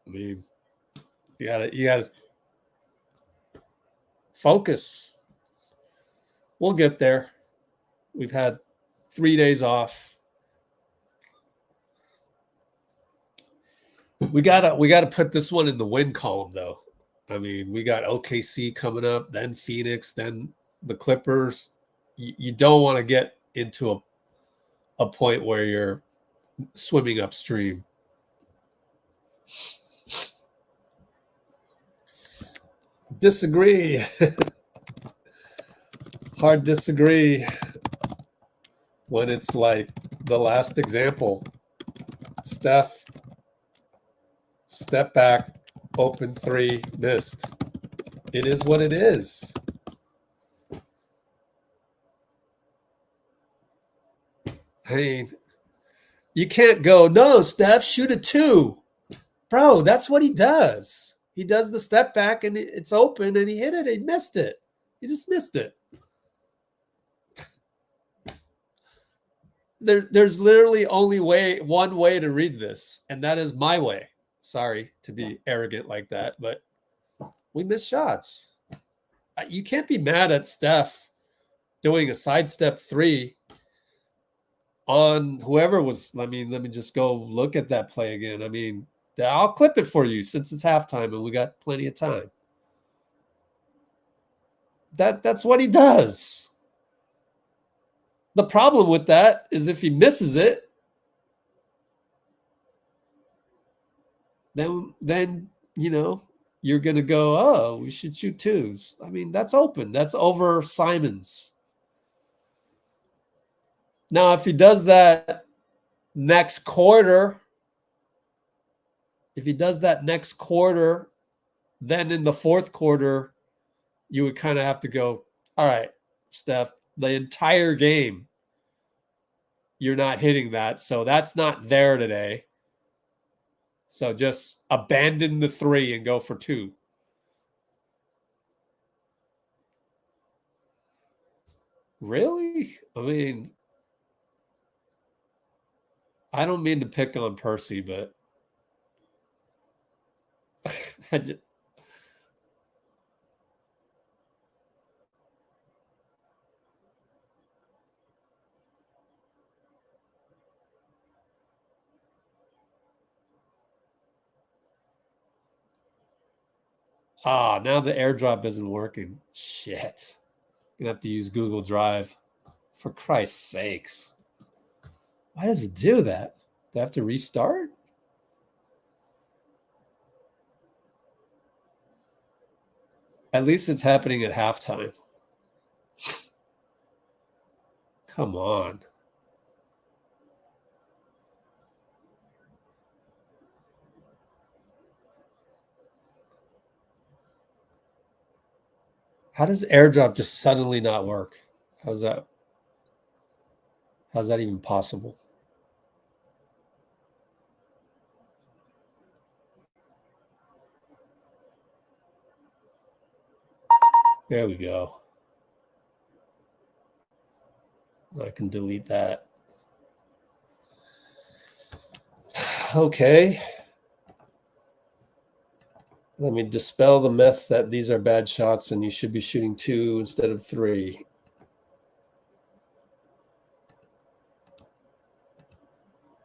I mean, you gotta focus. We'll get there. We've had 3 days off. We gotta put this one in the win column, though. I mean, we got OKC coming up, then Phoenix, then the Clippers. You don't want to get into a point where you're swimming upstream. Disagree. Hard disagree when it's like the last example. Steph, step back, open 3, missed. It is what it is. I mean, you can't go, no, Steph, shoot a 2. Bro, that's what he does. He does the step back, and it's open, and he hit it. He missed it. He just missed it. There's literally only one way to read this, and that is my way. Sorry to be arrogant like that, but we missed shots. You can't be mad at Steph doing a sidestep 3 on whoever was. I mean, let me just go look at that play again. I mean, I'll clip it for you since it's halftime and we got plenty of time. That's what he does. The problem with that is if he misses it, then you know you're gonna go, oh, we should shoot twos. I mean, that's open. That's over Simons. Now, if he does that next quarter, then in the fourth quarter, you would kind of have to go, all right, Steph, the entire game, you're not hitting that. So that's not there today. So just abandon the 3 and go for 2. Really? I mean, I don't mean to pick on Percy, but I just, now the airdrop isn't working. Shit. Gonna have to use Google Drive. For Christ's sakes. Why does it do that? Do I have to restart? At least it's happening at halftime. Come on. How does airdrop just suddenly not work? How's that even possible? There we go. I can delete that. Okay. Let me dispel the myth that these are bad shots and you should be shooting 2 instead of 3.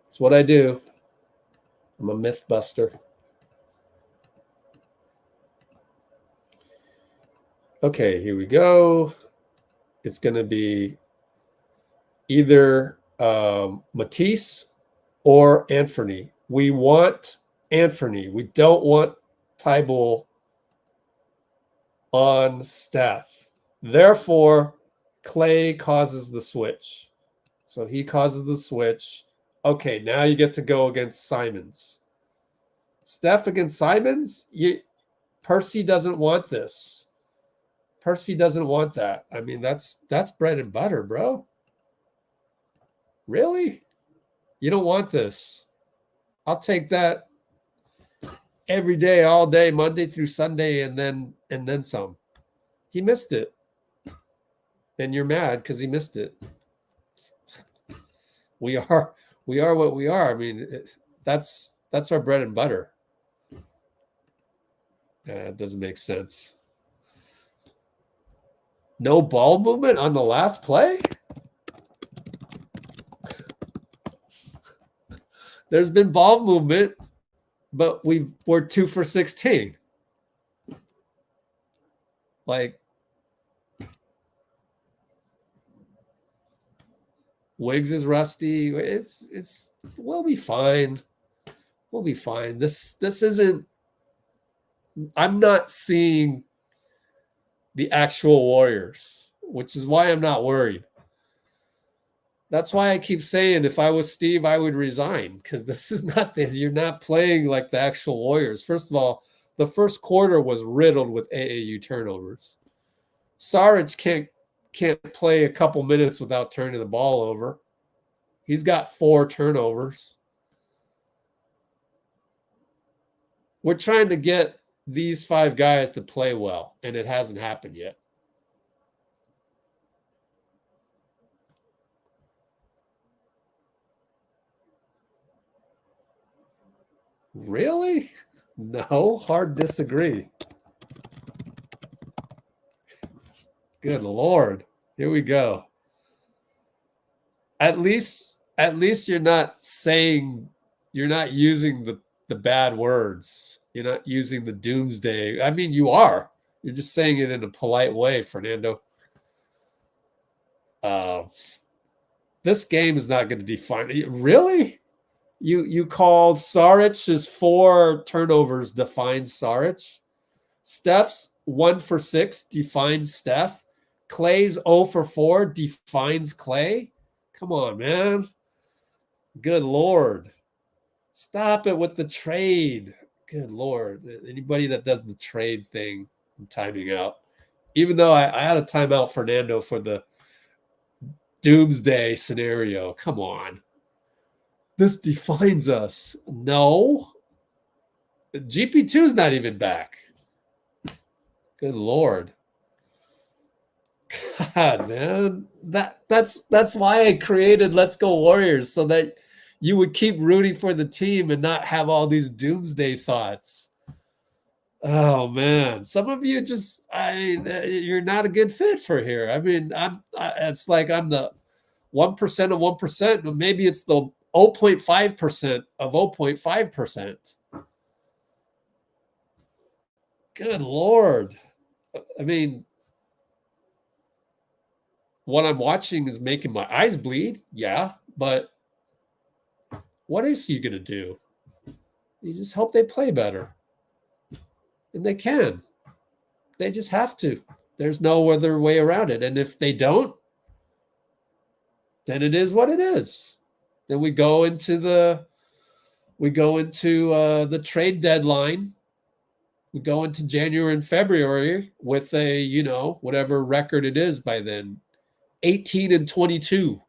It's what I do. I'm a myth buster. Okay, here we go. It's going to be either Matisse or Anthony. We want Anthony. We don't want Tybal on Steph. Therefore, Klay causes the switch. So he causes the switch. Okay, now you get to go against Simons. Steph against Simons? Percy doesn't want this. Percy doesn't want that. I mean, that's bread and butter, bro. Really? You don't want this. I'll take that every day, all day, Monday through Sunday, and then some. He missed it. And you're mad because he missed it. We are what we are. I mean, that's our bread and butter. It doesn't make sense. No ball movement on the last play? There's been ball movement, but we're 2 for 16. Like, Wiggs is rusty. We'll be fine. We'll be fine. This isn't. I'm not seeing the actual Warriors, which is why I'm not worried. That's why I keep saying if I was Steve, I would resign, because this is not you're not playing like the actual Warriors. First of all, the first quarter was riddled with AAU turnovers. Saric can't play a couple minutes without turning the ball over. He's got 4 turnovers. We're trying to get these 5 guys to play well, and it hasn't happened yet. Really? No, hard disagree. Good Lord. Here we go. At least you're not using the bad words. You're not using the doomsday. I mean, you are. You're just saying it in a polite way, Fernando. This game is not going to define it. Really? You called Saric's 4 turnovers defines Saric. Steph's 1 for 6 defines Steph. Klay's 0 for 4 defines Klay. Come on, man. Good Lord. Stop it with the trade. Good Lord. Anybody that does the trade thing, I'm timing out. Even though I had a timeout Fernando for the doomsday scenario. Come on. This defines us. No. GP2 is not even back. Good Lord. God, man. That's why I created Let's Go Warriors, so that you would keep rooting for the team and not have all these doomsday thoughts. Oh man, some of you just you're not a good fit for here. I mean, it's like I'm the 1% of 1%, but maybe it's the 0.5% of 0.5%. Good Lord. I mean, what I'm watching is making my eyes bleed. Yeah, but what else are you going to do? You just hope they play better. And they can. They just have to. There's no other way around it. And if they don't, then it is what it is. Then we go into the trade deadline. We go into January and February with a, whatever record it is by then, 18 and 22.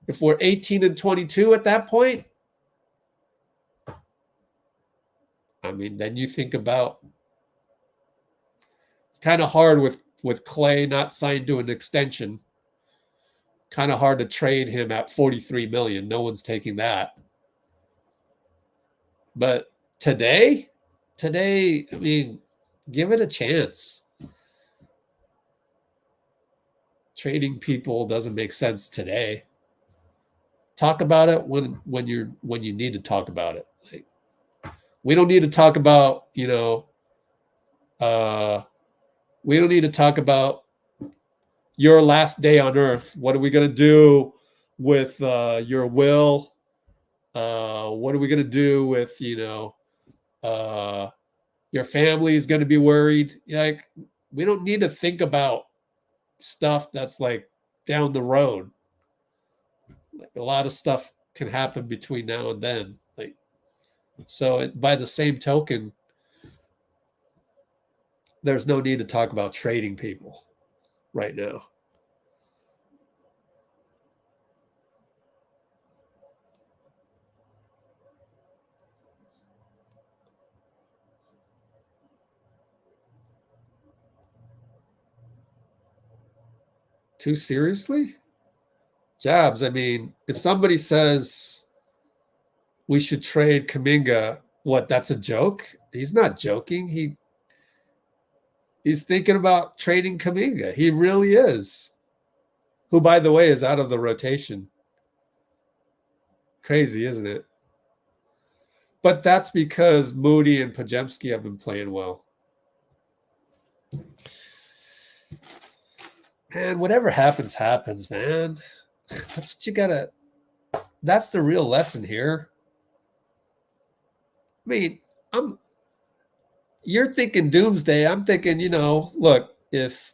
If we're 18 and 22 at that point, I mean, then you think about, it's kind of hard with Klay not signed to an extension. Kind of hard to trade him at $43 million. No one's taking that. But today, I mean, give it a chance. Trading people doesn't make sense today. Talk about it when you need to talk about it. Like, we don't need to talk about, we don't need to talk about your last day on earth. What are we going to do with your will? What are we going to do with, your family is going to be worried? Like, we don't need to think about stuff that's like down the road. Like, a lot of stuff can happen between now and then. Like, so by the same token, there's no need to talk about trading people right now. Too seriously? Jabs, I mean, if somebody says we should trade Kuminga, what, that's a joke? He's not joking. He's thinking about trading Kuminga. He really is. Who, by the way, is out of the rotation. Crazy, isn't it? But that's because Moody and Podziemski have been playing well. Man, whatever happens, happens, man. That's what you gotta. That's the real lesson here. I mean, you're thinking doomsday. I'm thinking, look, if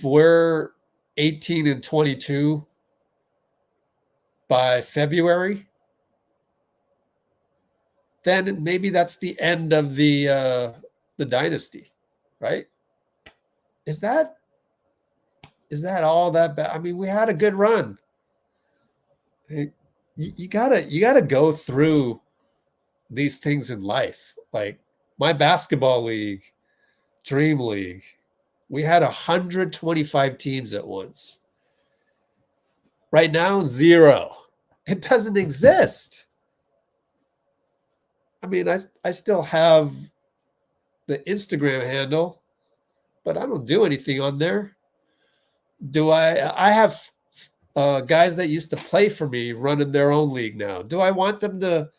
we're 18 and 22 by February, then maybe that's the end of the dynasty, right? Is that all that bad? I mean, we had a good run. You gotta go through these things in life. Like my basketball league, Dream League, we had 125 teams at once. Right now, 0. It doesn't exist. I mean, I still have the Instagram handle, but I don't do anything on there. Do I have guys that used to play for me running their own league now. Do I want them to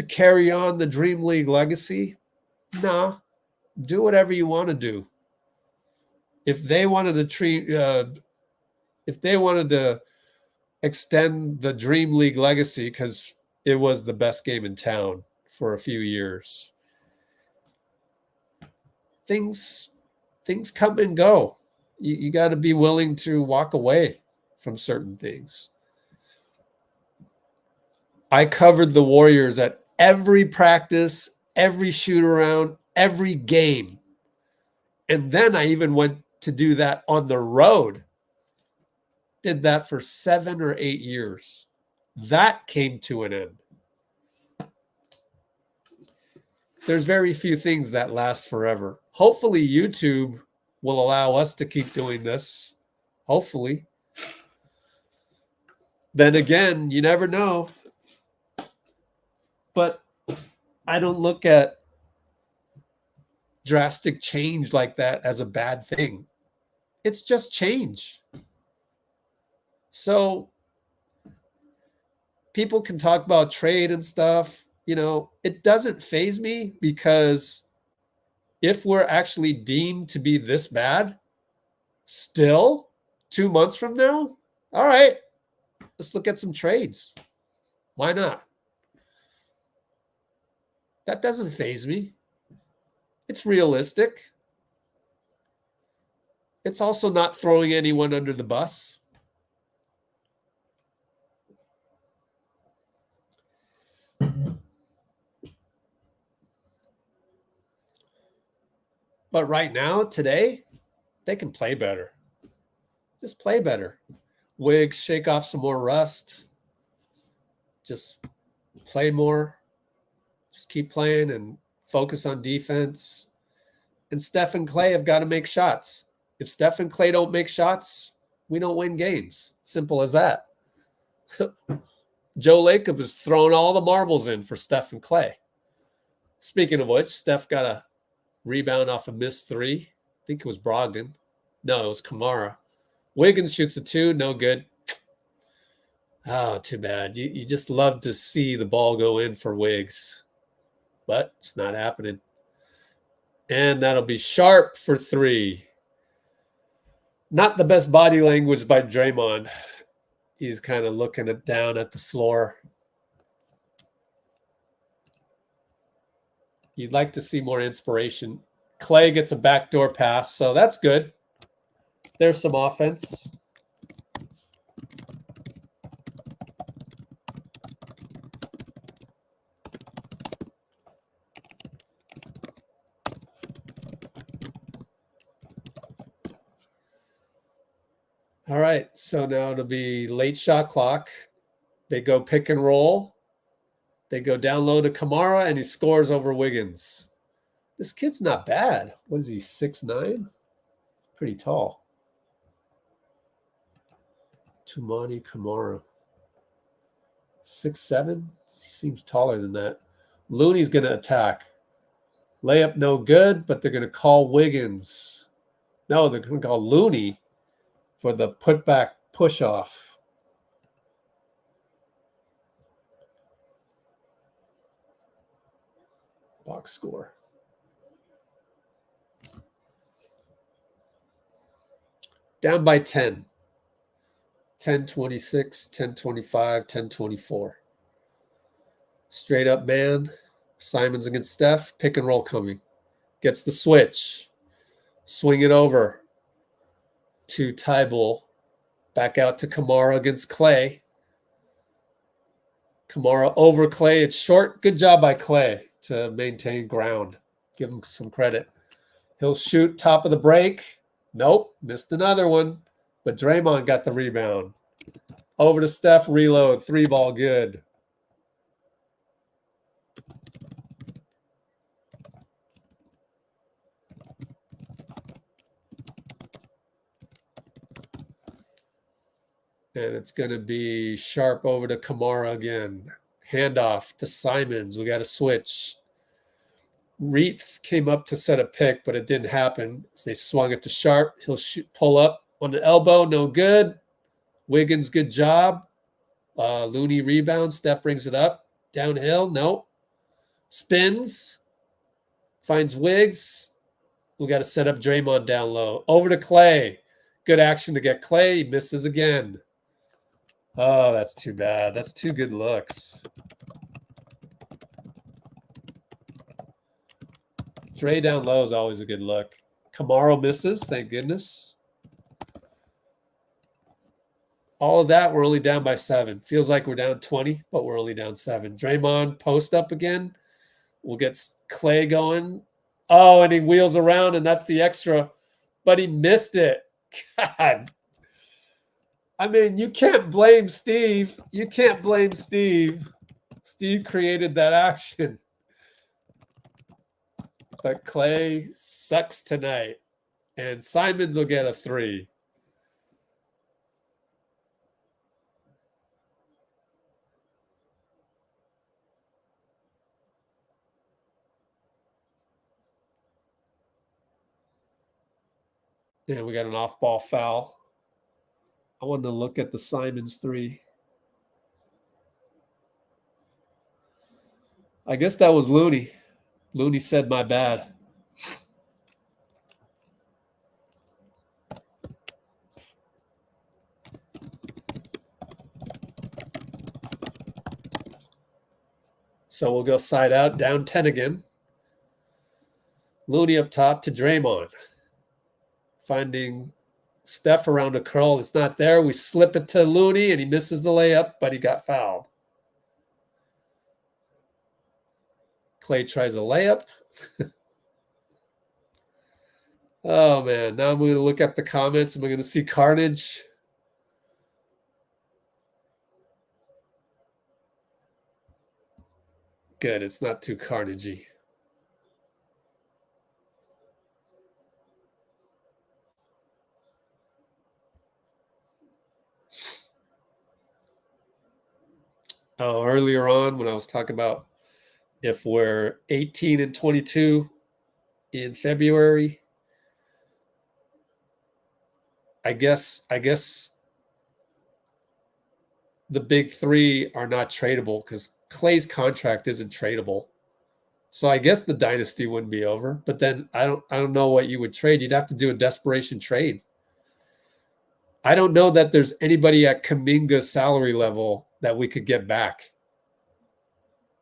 carry on the Dream League legacy? Nah. Do whatever you want to do. If they wanted to extend the Dream League legacy, because it was the best game in town for a few years. Things come and go. You got to be willing to walk away from certain things. I covered the Warriors at every practice, every shoot around, every game. And then I even went to do that on the road. Did that for 7 or 8 years. That came to an end. There's very few things that last forever. Hopefully YouTube will allow us to keep doing this. Hopefully. Then again, you never know. But I don't look at drastic change like that as a bad thing. It's just change. So people can talk about trade and stuff. You know, it doesn't faze me, because if we're actually deemed to be this bad still 2 months from now, all right, let's look at some trades. Why not? That doesn't faze me. It's realistic. It's also not throwing anyone under the bus. But right now, today, they can play better. Just play better. Wiggs, shake off some more rust. Just play more. Just keep playing and focus on defense. And Steph and Klay have got to make shots. If Steph and Klay don't make shots, we don't win games. Simple as that. Joe Lacob is throwing all the marbles in for Steph and Klay. Speaking of which, Steph got a rebound off a missed 3. I think it was Brogdon. No, it was Camara. Wiggins shoots a 2. No good. Oh, too bad. You just love to see the ball go in for Wiggs. But it's not happening. And that'll be Sharpe for 3. Not the best body language by Draymond. He's kind of looking down at the floor. You'd like to see more inspiration. Klay gets a backdoor pass, so that's good. There's some offense. All right, so now it'll be late shot clock. They go pick and roll. They go down low to Camara, and he scores over Wiggins. This kid's not bad. What is he, 6'9"? Pretty tall. Tumani Camara. 6'7"? Seems taller than that. Looney's going to attack. Layup no good, but they're going to call Wiggins. No, they're going to call Looney for the putback push-off. Box score. Down by 10. 10-26, 10-25, 10-24. Straight up man. Simons against Steph. Pick and roll coming. Gets the switch. Swing it over to Tybal. Back out to Camara against Klay. Camara over Klay. It's short. Good job by Klay to maintain ground. Give him some credit. He'll shoot top of the break. Nope. Missed another one. But Draymond got the rebound. Over to Steph. Reload. 3-ball good. And it's going to be Sharpe over to Camara again. Handoff to Simons. We got to switch. Reith came up to set a pick, but it didn't happen. So they swung it to Sharpe. He'll pull up on the elbow. No good. Wiggins, good job. Looney rebounds. Steph brings it up. Downhill. Nope. Spins. Finds Wiggs. We got to set up Draymond down low. Over to Klay. Good action to get Klay. He misses again. Oh, that's too bad. That's 2 good looks. Dray down low is always a good look. Camara misses, thank goodness. All of that, we're only down by 7. Feels like we're down 20, but we're only down 7. Draymond post up again. We'll get Klay going. Oh, and he wheels around, and that's the extra. But he missed it. God. I mean, you can't blame Steve. You can't blame Steve. Steve created that action. But Klay sucks tonight. And Simons will get a 3. Yeah, we got an off-ball foul. I wanted to look at the Simons 3. I guess that was Looney. Looney said my bad. So we'll go side out, down 10 again. Looney up top to Draymond. Finding Steph around a curl. It's not there. We slip it to Looney, and he misses the layup, but he got fouled. Klay tries a layup. Oh, man. Now I'm going to look at the comments. Am I going to see carnage? Good. It's not too carnagey. Oh, earlier on when I was talking about if we're 18 and 22 in February, I guess the big 3 are not tradable because Klay's contract isn't tradable. So I guess the dynasty wouldn't be over. But then I don't know what you would trade. You'd have to do a desperation trade. I don't know that there's anybody at Kuminga's salary level that we could get back.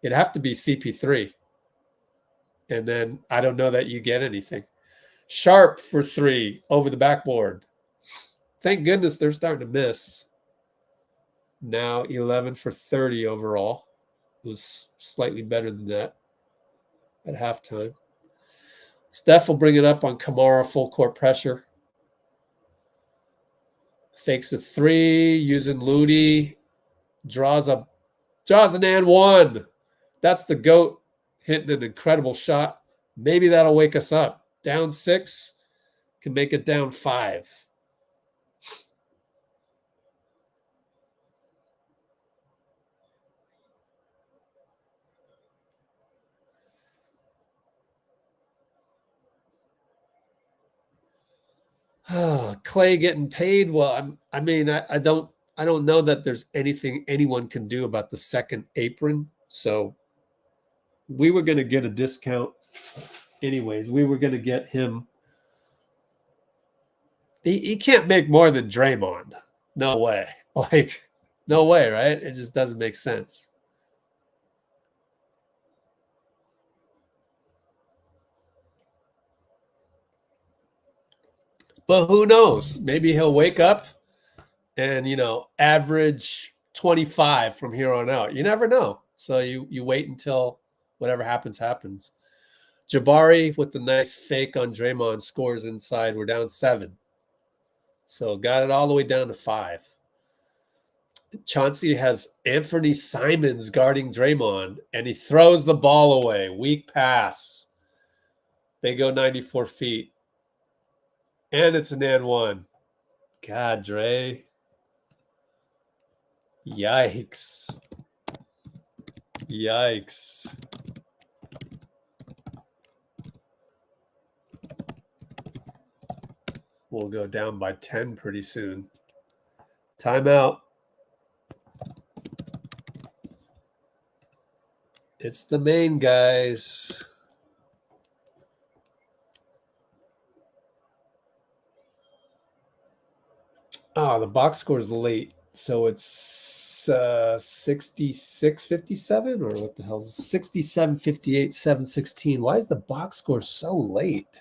It'd have to be CP3. And then I don't know that you get anything. Sharpe for 3 over the backboard. Thank goodness they're starting to miss. Now 11 for 30 overall. It was slightly better than that at halftime. Steph will bring it up on Camara, full court pressure. Fakes a 3, using Looney. Draws an and 1. That's the GOAT hitting an incredible shot. Maybe that'll wake us up. Down 6, can make it down 5. Klay getting paid. Well, I don't know that there's anything anyone can do about the second apron. So we were going to get a discount anyways. We were going to get him. He can't make more than Draymond. No way. Like, no way, right? It just doesn't make sense. But who knows? Maybe he'll wake up and, average 25 from here on out. You never know. So you wait until whatever happens. Jabari with the nice fake on Draymond scores inside. We're down 7. So got it all the way down to 5. Chauncey has Anthony Simons guarding Draymond, and he throws the ball away. Weak pass. They go 94 feet. And it's an and 1. God, Dray. Yikes. Yikes. We'll go down by 10 pretty soon. Timeout. It's the main guys. Oh, the box score is late. So it's 66-57, or what the hell is it? 67-58, 7-16. Why is the box score so late?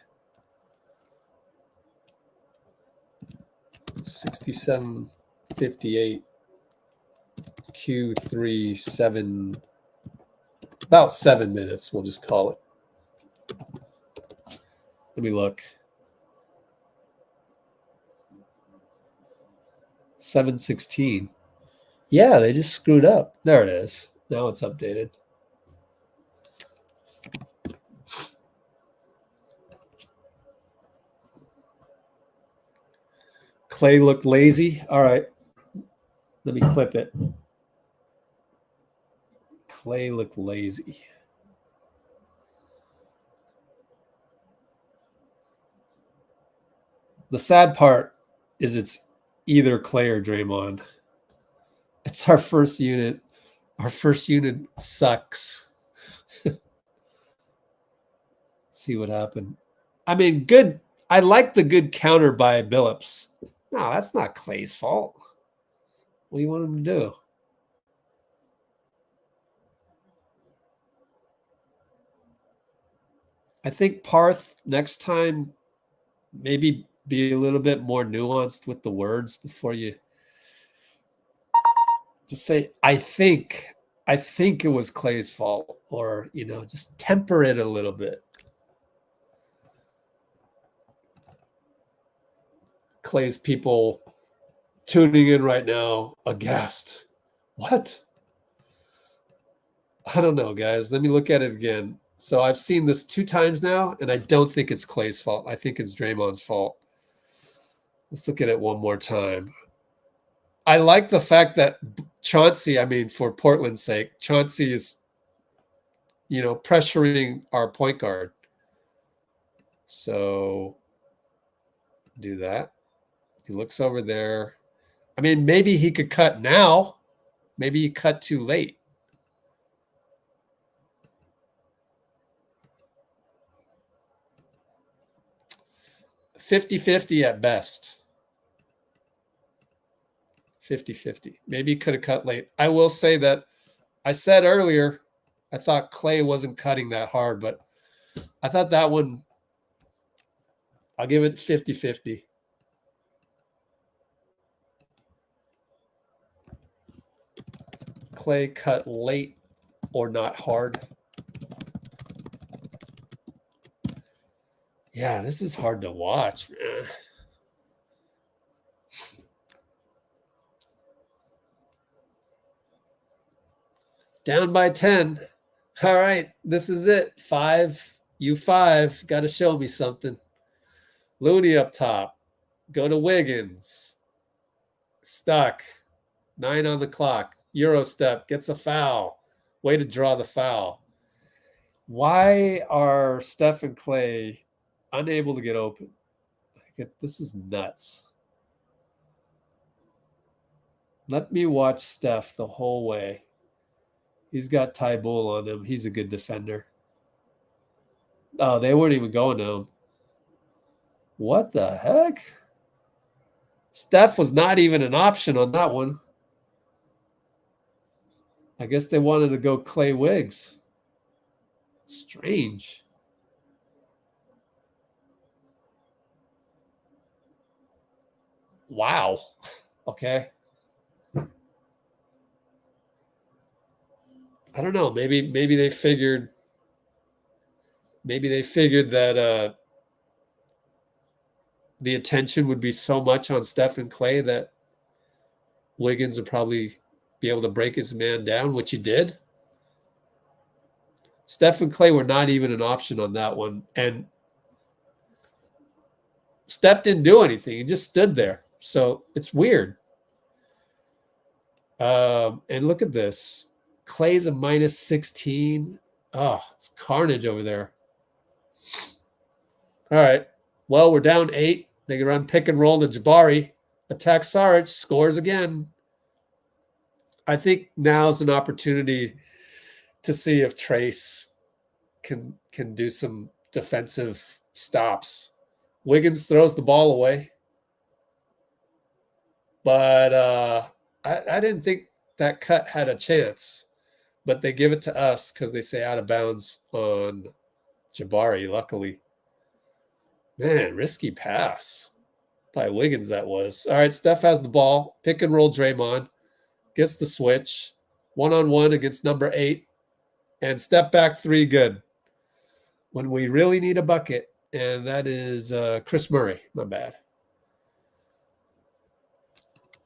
67-58, Q3, 7, about 7 minutes, we'll just call it. Let me look. 7-16. Yeah, they just screwed up. There it is. Now it's updated. Klay looked lazy. All right. Let me clip it. Klay looked lazy. The sad part is it's either Klay or Draymond. It's our first unit. Our first unit sucks. Let's see what happened. I mean, good. I like the good counter by Billups. No, that's not Klay's fault. What do you want him to do? I think Parth next time maybe be a little bit more nuanced with the words before you just say, I think it was Klay's fault, or, you know, just temper it a little bit. Klay's people tuning in right now aghast. What? I don't know, guys. Let me look at it again. So I've seen this 2 times now, and I don't think it's Klay's fault. I think it's Draymond's fault. Let's look at it one more time. I like the fact that Chauncey, I mean, for Portland's sake, Chauncey is, you know, pressuring our point guard. So do that. He looks over there. I mean, maybe he could cut now. Maybe he cut too late. $50-50 at best. 50-50. Maybe he could have cut late. I will say that I said earlier, I thought Klay wasn't cutting that hard, but I thought that one, I'll give it 50-50. Klay cut late or not hard. Yeah, this is hard to watch, man. Down by 10. All right, this is it. 5, you 5. Got to show me something. Looney up top. Go to Wiggins. Stuck. 9 on the clock. Euro step. Gets a foul. Way to draw the foul. Why are Steph and Klay unable to get open? This is nuts. Let me watch Steph the whole way. He's got Tybull on him. He's a good defender. Oh, they weren't even going to him. What the heck? Steph was not even an option on that one. I guess they wanted to go Klay Wiggs. Strange. Wow. Okay. I don't know. Maybe they figured that the attention would be so much on Steph and Klay that Wiggins would probably be able to break his man down, which he did. Steph and Klay were not even an option on that one. And Steph didn't do anything. He just stood there. So it's weird. And look at this. Klay's a -16. Oh, it's carnage over there. All right. Well, we're down 8. They can run pick and roll to Jabari. Attack Saric. Scores again. I think now's an opportunity to see if Trace can do some defensive stops. Wiggins throws the ball away. But I didn't think that cut had a chance, but they give it to us because they say out of bounds on Jabari, luckily. Man, risky pass by Wiggins that was. All right, Steph has the ball. Pick and roll Draymond. Gets the switch. One-on-one against number 8. And step back 3, good. When we really need a bucket, and that is Chris Murray. My bad.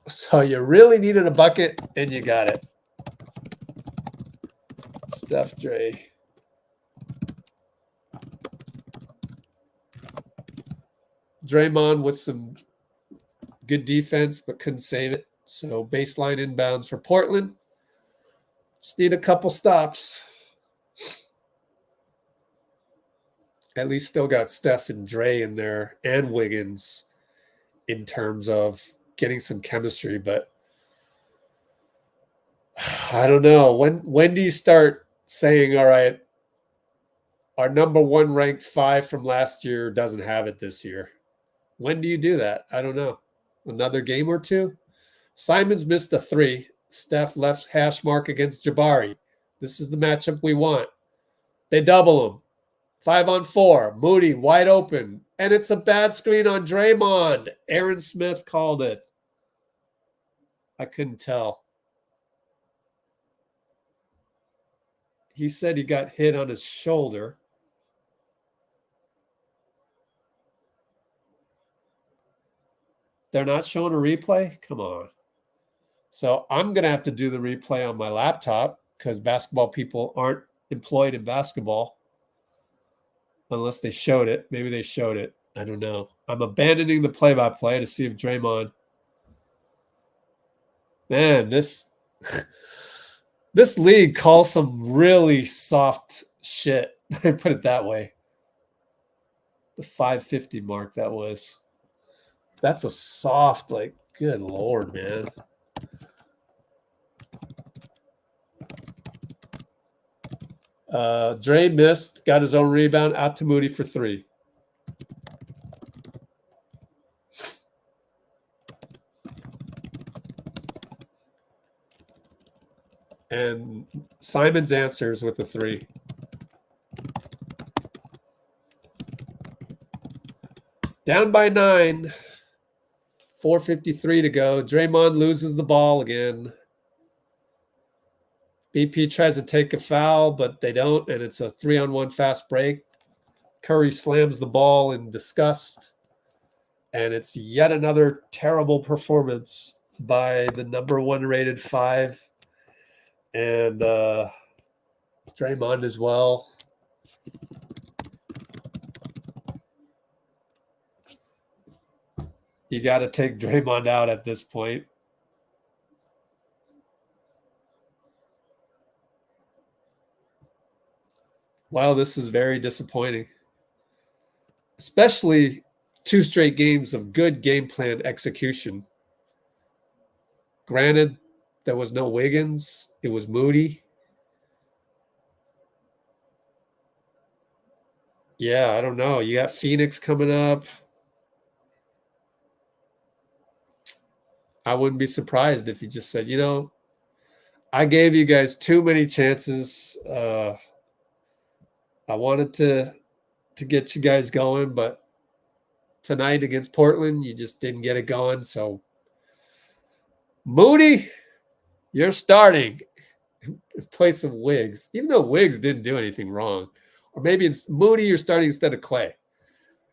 So you really needed a bucket, and you got it. Steph Dray. Draymond with some good defense, but couldn't save it. So baseline inbounds for Portland. Just need a couple stops. At least still got Steph and Dray in there and Wiggins in terms of getting some chemistry. But I don't know. When do you start saying, all right, our number 1 ranked 5 from last year doesn't have it this year? When do you do that? I don't know. Another game or two? Simons missed a 3. Steph left hash mark against Jabari. This is the matchup we want. They double him. 5-on-4. Moody wide open. And it's a bad screen on Draymond. Aaron Smith called it. I couldn't tell. He said he got hit on his shoulder. They're not showing a replay? Come on. So I'm going to have to do the replay on my laptop because basketball people aren't employed in basketball unless they showed it. Maybe they showed it. I don't know. I'm abandoning the play-by-play to see if Draymond. Man, this league calls some really soft shit. I put it that way. The 550 mark, that was. That's a soft, like, good Lord, man. Dray missed, got his own rebound, out to Moody for 3. And Simons answers with a 3. Down by 9. 4:53 to go. Draymond loses the ball again. BP tries to take a foul, but they don't, and it's a 3-on-1 fast break. Curry slams the ball in disgust, and it's yet another terrible performance by the number 1 rated 5, and Draymond as well. You got to take Draymond out at this point. Wow, this is very disappointing. Especially 2 straight games of good game plan execution. Granted, there was no Wiggins. It was Moody. Yeah, I don't know. You got Phoenix coming up. I wouldn't be surprised if you just said, you know, I gave you guys too many chances. I wanted to get you guys going, but tonight against Portland, you just didn't get it going. So, Moody, you're starting in place of Wiggs, even though Wiggs didn't do anything wrong. Or maybe it's Moody, you're starting instead of Klay.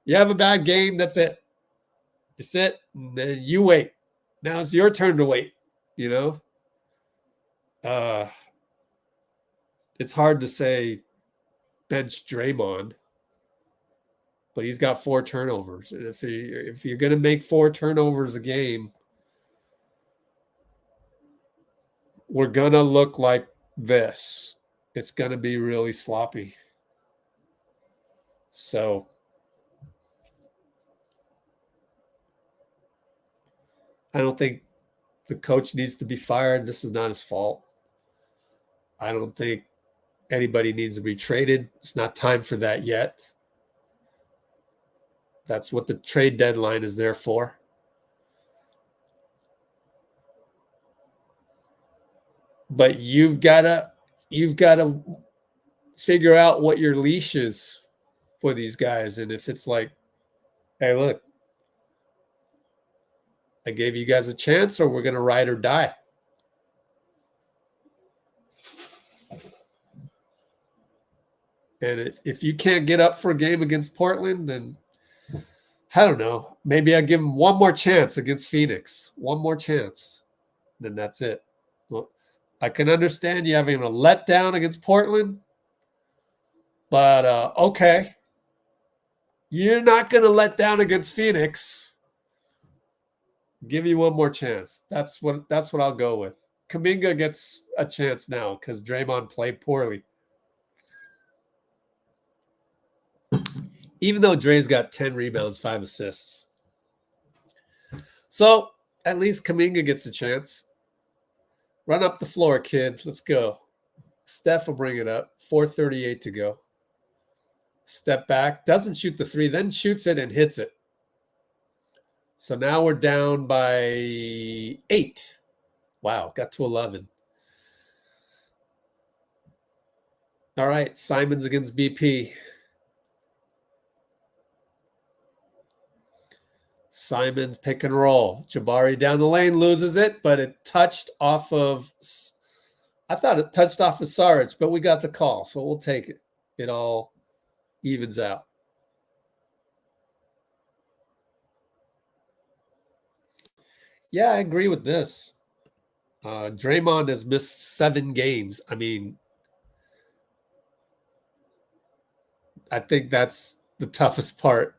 You have a bad game, that's it. You sit, and then you wait. Now it's your turn to wait, you know? It's hard to say bench Draymond, but he's got 4 turnovers. And if you're going to make 4 turnovers a game, we're going to look like this. It's going to be really sloppy. So I don't think the coach needs to be fired. This is not his fault. I don't think anybody needs to be traded. It's not time for that yet. That's what the trade deadline is there for. But you've got to figure out what your leash is for these guys. And if it's like, hey, look, I gave you guys a chance, or we're going to ride or die. And if you can't get up for a game against Portland, then I don't know. Maybe I give them one more chance against Phoenix. One more chance. Then that's it. Well, I can understand you having a letdown against Portland, but okay. You're not going to let down against Phoenix. Give me one more chance. That's what I'll go with. Kuminga gets a chance now because Draymond played poorly. Even though Dre's got 10 rebounds, 5 assists. So at least Kuminga gets a chance. Run up the floor, kid. Let's go. Steph will bring it up. 4:38 to go. Step back. Doesn't shoot the three. Then shoots it and hits it. So now we're down by 8. Wow. Got to 11. All right. Simons against BP. Simons pick and roll. Jabari down the lane, loses it, but it touched off of, I thought it touched off of Saric, but we got the call, so we'll take it. It all evens out. Yeah, I agree with this. Draymond has missed 7 games. I mean, I think that's the toughest part.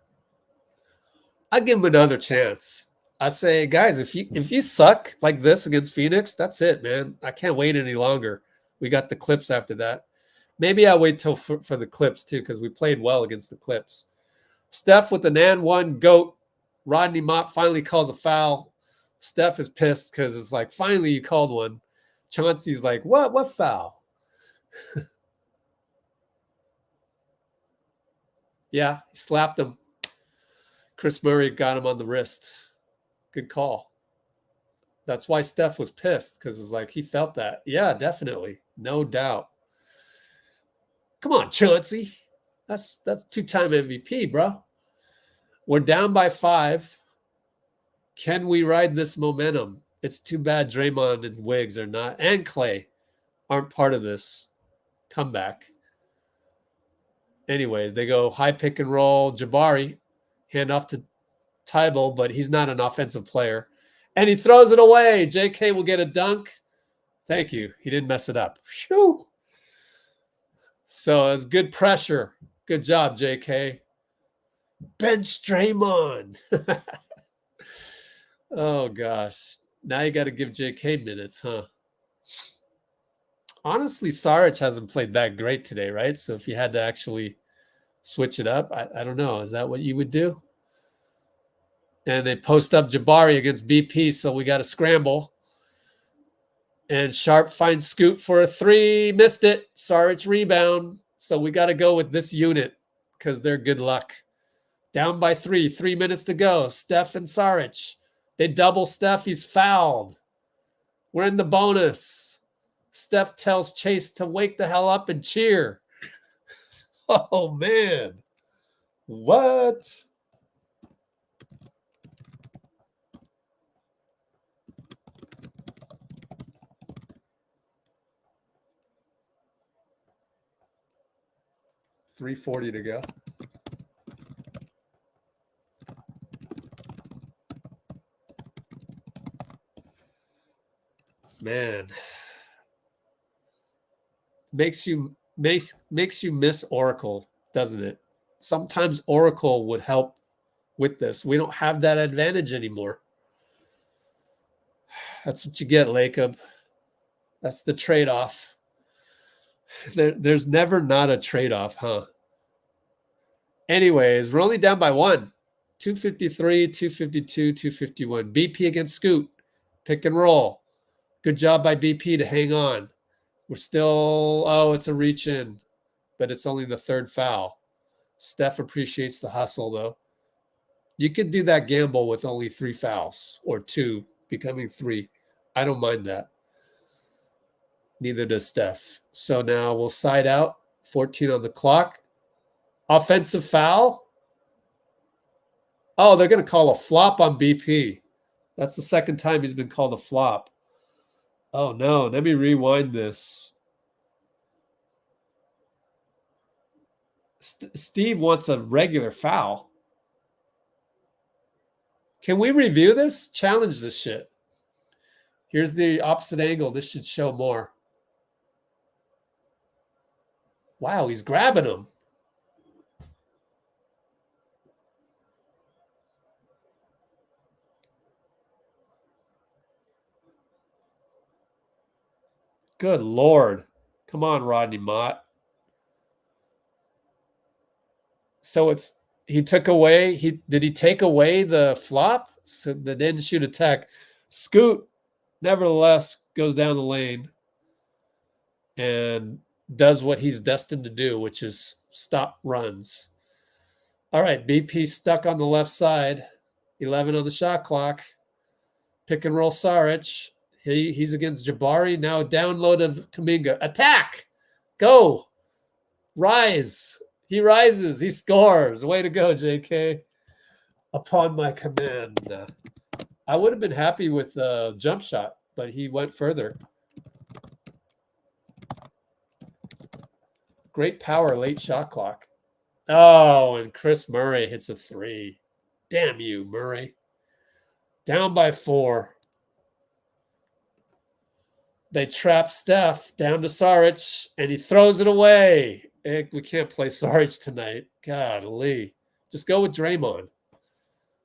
I give him another chance. I say, guys, if you suck like this against Phoenix, that's it, man. I can't wait any longer. We got the Clips after that. Maybe I'll wait till for the Clips too, because we played well against the Clips. Steph with an and one goat. Rodney Mott finally calls a foul. Steph is pissed because it's like, finally you called one. Chauncey's like, what? What foul? Yeah, he slapped him. Chris Murray got him on the wrist. Good call. That's why Steph was pissed, because it's like he felt that. Yeah, definitely. No doubt. Come on, Chauncey. That's 2-time MVP, bro. We're down by 5. Can we ride this momentum? It's too bad Draymond and Wiggs are not, and Klay aren't part of this comeback. Anyways, they go high pick and roll. Jabari, hand off to Tybalt, but he's not an offensive player. And he throws it away. JK will get a dunk. Thank you. He didn't mess it up. Whew. So it's good pressure. Good job, JK. Bench Draymond. Oh, gosh. Now you got to give JK minutes, huh? Honestly, Saric hasn't played that great today, right? So if you had to actually switch it up, I don't know. Is that what you would do? And they post up Jabari against BP, so we got to scramble. And Sharpe finds Scoot for a 3. Missed it. Saric rebound. So we got to go with this unit because they're good luck. Down by 3. 3 minutes to go. Steph and Saric. They double Steph. He's fouled. We're in the bonus. Steph tells Chase to wake the hell up and cheer. Oh, man. What? $3:40 to go. Man, makes you miss Oracle, doesn't it? Sometimes Oracle would help with this. We don't have that advantage anymore. That's what you get, Lacob. That's the trade-off. There's never not a trade-off, huh? Anyways, we're only down by 1. 253, 252, 251. BP against Scoot. Pick and roll. Good job by BP to hang on. We're still, it's a reach in, but it's only the 3rd foul. Steph appreciates the hustle, though. You could do that gamble with only 3 fouls or 2 becoming 3. I don't mind that. Neither does Steph. So now we'll side out. 14 on the clock. Offensive foul. Oh, they're going to call a flop on BP. That's the second time he's been called a flop. Oh, no. Let me rewind this. Steve wants a regular foul. Can we review this? Challenge this shit. Here's the opposite angle. This should show more. Wow, he's grabbing him. Good Lord. Come on, Rodney Mott. So he took away, did he take away the flop? So they didn't shoot a tech. Scoot, nevertheless, goes down the lane and does what he's destined to do, which is stop runs. All right, BP stuck on the left side. 11 on the shot clock. Pick and roll Saric. He's against Jabari. Now download of Kuminga. Attack! Go! Rise! He rises. He scores. Way to go, JK. Upon my command. I would have been happy with the jump shot, but he went further. Great power, late shot clock. Oh, and Chris Murray hits a 3. Damn you, Murray. Down by 4. They trap Steph down to Saric, and he throws it away. We can't play Saric tonight. Golly. Just go with Draymond.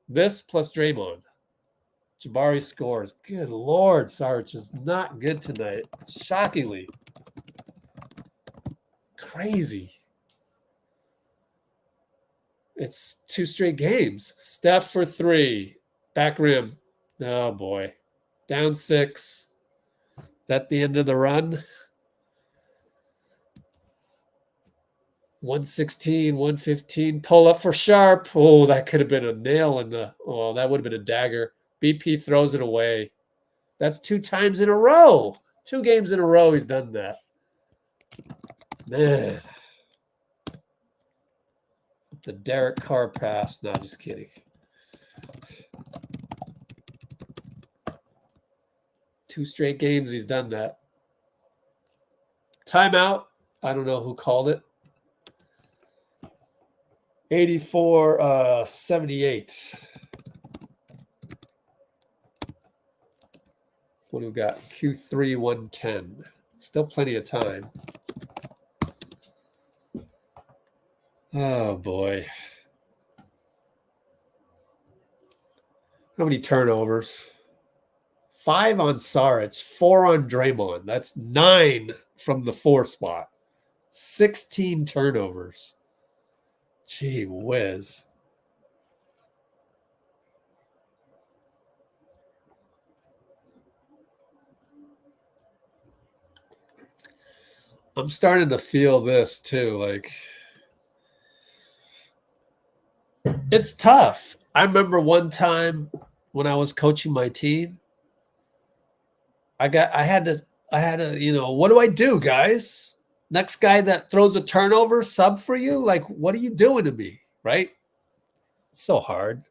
This plus Draymond. Jabari scores. Good Lord, Saric is not good tonight. Shockingly. Crazy. It's 2 straight games. Steph for 3. Back rim. Oh, boy. Down 6. That the end of the run? 116, 115. Pull up for Sharpe. Oh, that could have been a nail in the... Oh, that would have been a dagger. BP throws it away. That's 2 times in a row. 2 games in a row he's done that. Man. The Derek Carr pass. No, just kidding. 2 straight games he's done that. Timeout. I don't know who called it. 84-78. What do we got? Q3 110. Still plenty of time. Oh, boy. How many turnovers? 5 on Saric, 4 on Draymond. That's 9 from the 4 spot. 16 turnovers. Gee whiz. I'm starting to feel this too. Like, it's tough. I remember one time when I was coaching my team, I had to, what do I do, guys? Next guy that throws a turnover, sub for you? Like, what are you doing to me, right? It's so hard.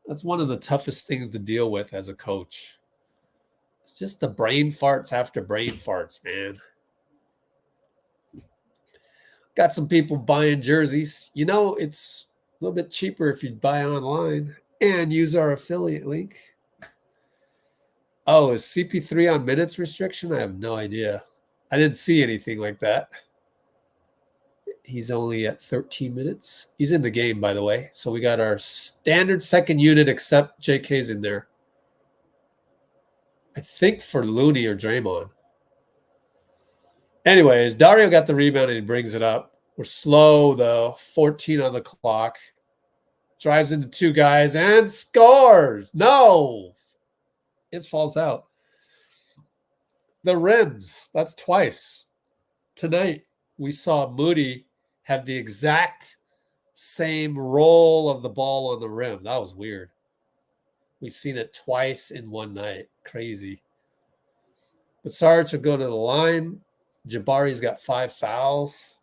That's one of the toughest things to deal with as a coach. It's just the brain farts after brain farts, man. Got some people buying jerseys. You know, it's a little bit cheaper if you buy online and use our affiliate link. Oh, is CP3 on minutes restriction? I have no idea. I didn't see anything like that. He's only at 13 minutes. He's in the game, by the way. So we got our standard second unit, except JK's in there. I think for Looney or Draymond. Anyways, Dario got the rebound and he brings it up. We're slow, though. 14 on the clock. Drives into 2 guys and scores. No. It falls out. The rims, that's twice. Tonight, we saw Moody have the exact same roll of the ball on the rim. That was weird. We've seen it twice in one night. Crazy. But Saric will go to the line. Jabari's got 5 fouls.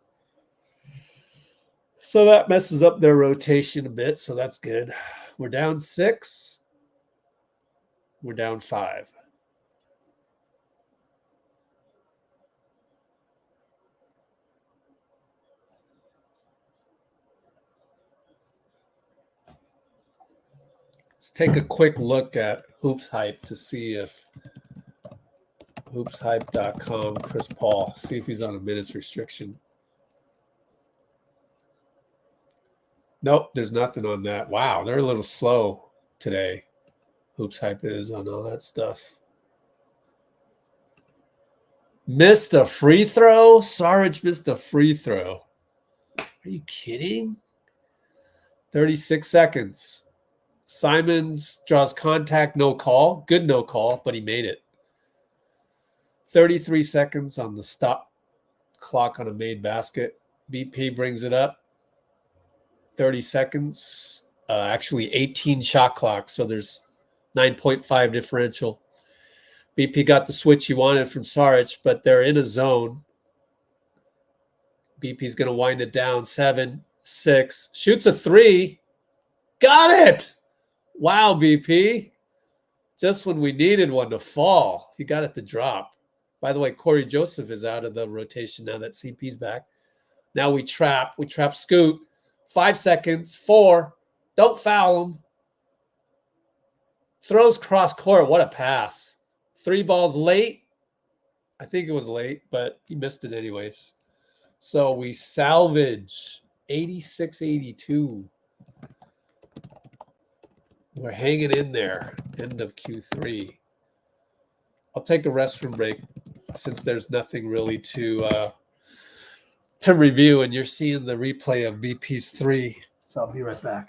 So that messes up their rotation a bit, so that's good. We're down 6. We're down 5. Let's take a quick look at Hoops Hype to see if hoopshype.com, Chris Paul, see if he's on a minutes restriction. Nope, there's nothing on that. Wow, they're a little slow today. Hoops Hype is on all that stuff. Missed a free throw? Saric missed a free throw. Are you kidding? 36 seconds. Simons draws contact, no call. Good no call, but he made it. 33 seconds on the stop clock on a made basket. BP brings it up. 30 seconds. Actually, 18 shot clock, so there's 9.5 differential. BP got the switch he wanted from Saric, but they're in a zone. BP's going to wind it down. 7, 6. Shoots a 3. Got it! Wow, BP. Just when we needed one to fall, he got it to drop. By the way, Corey Joseph is out of the rotation now that CP's back. Now we trap. We trap Scoot. 5 seconds. 4. Don't foul him. Throws cross court. What a pass. 3 balls late. I think it was late, but he missed it anyways. So we salvage 86-82. We're hanging in there. End of Q3. I'll take a restroom break since there's nothing really to review, and you're seeing the replay of BP's 3. So I'll be right back.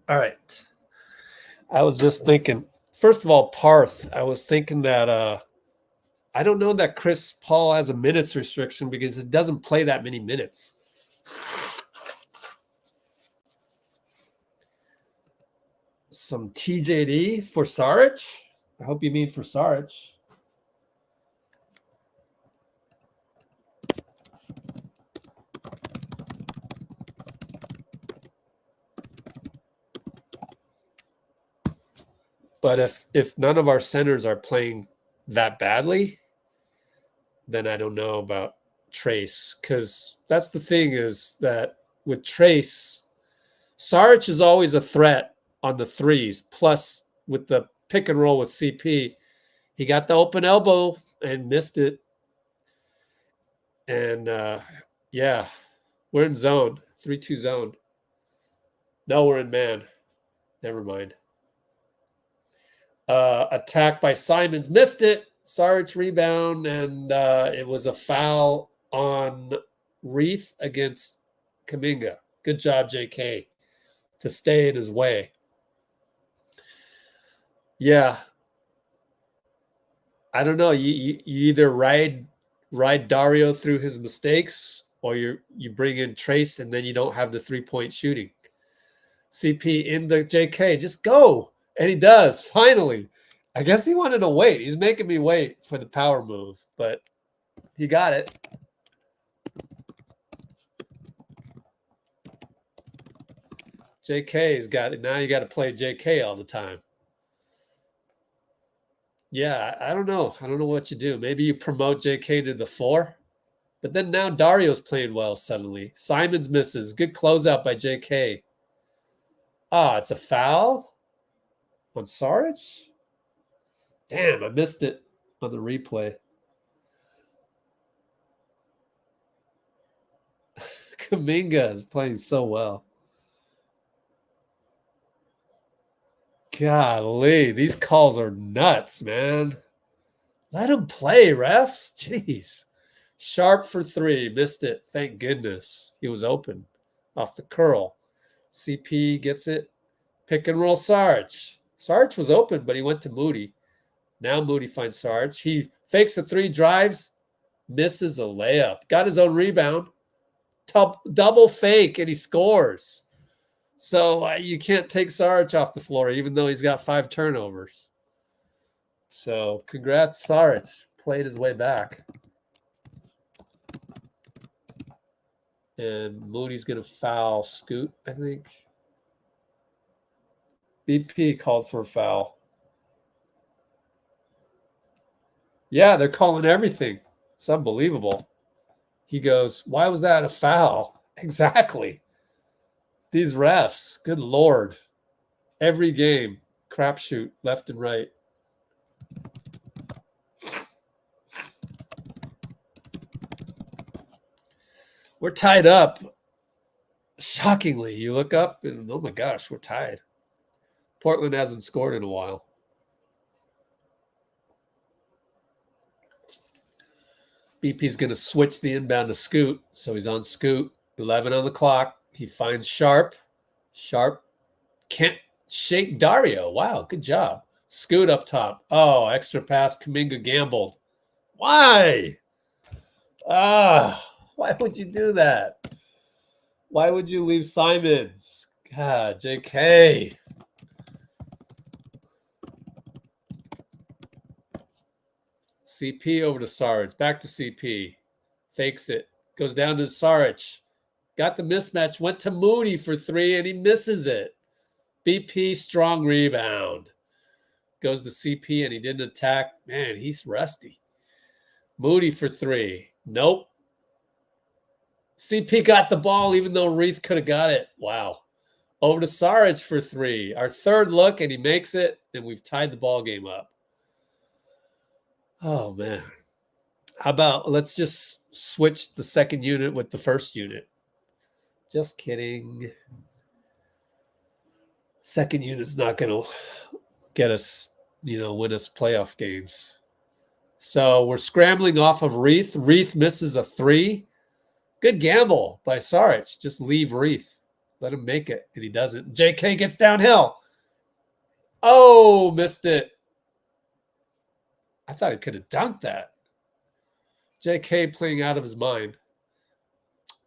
All right. I was just thinking, first of all, Parth, I was thinking that I don't know that Chris Paul has a minutes restriction because it doesn't play that many minutes. Some TJD for Saric? I hope you mean for Saric. But if none of our centers are playing that badly, then I don't know about Trace. Because that's the thing is that with Trace, Saric is always a threat on the threes. Plus, with the pick and roll with CP, he got the open elbow and missed it. And, yeah, we're in zone, 3-2 zone. No, we're in man. Never mind. Attack by Simons. Missed it. Saric rebound, and it was a foul on Reith against Kuminga. Good job, JK, to stay in his way. Yeah. I don't know. You either ride Dario through his mistakes, or you bring in Trace and then you don't have the 3-point shooting. CP in the JK, just go. And he does, finally. I guess he wanted to wait. He's making me wait for the power move, but he got it. JK's got it. Now you got to play JK all the time. Yeah, I don't know. I don't know what you do. Maybe you promote JK to the 4. But then now Dario's playing well suddenly. Simons misses. Good closeout by JK. Ah, it's a foul on Saric? Damn, I missed it on the replay. Kuminga is playing so well. Golly, these calls are nuts, man. Let him play, refs. Jeez. Sharpe for 3. Missed it. Thank goodness. He was open off the curl. CP gets it. Pick and roll Saric. Saric was open, but he went to Moody. Now Moody finds Saric. He fakes a 3, drives, misses a layup. Got his own rebound. Double fake, and he scores. So you can't take Saric off the floor, even though he's got 5 turnovers. So congrats, Saric. Played his way back. And Moody's going to foul Scoot, I think. BP called for a foul. Yeah, they're calling everything. It's unbelievable. He goes, why was that a foul? Exactly. These refs, good Lord. Every game, crapshoot left and right. We're tied up. Shockingly, you look up and, oh my gosh, we're tied. Portland hasn't scored in a while. BP's going to switch the inbound to Scoot. So he's on Scoot. 11 on the clock. He finds Sharpe. Sharpe can't shake Dario. Wow, good job. Scoot up top. Oh, extra pass. Kuminga gambled. Why? Why would you do that? Why would you leave Simons? God, JK. CP over to Saric. Back to CP. Fakes it. Goes down to Saric. Got the mismatch. Went to Moody for 3, and he misses it. BP, strong rebound. Goes to CP, and he didn't attack. Man, he's rusty. Moody for 3. Nope. CP got the ball, even though Reith could have got it. Wow. Over to Saric for 3. Our third look, and he makes it, and we've tied the ball game up. Oh, man. How about let's just switch the second unit with the first unit. Just kidding. Second unit's not going to get us, win us playoff games. So we're scrambling off of Reith. Reith misses a 3. Good gamble by Saric. Just leave Reith. Let him make it, and he doesn't. JK gets downhill. Oh, missed it. I thought he could have dunked that. JK playing out of his mind.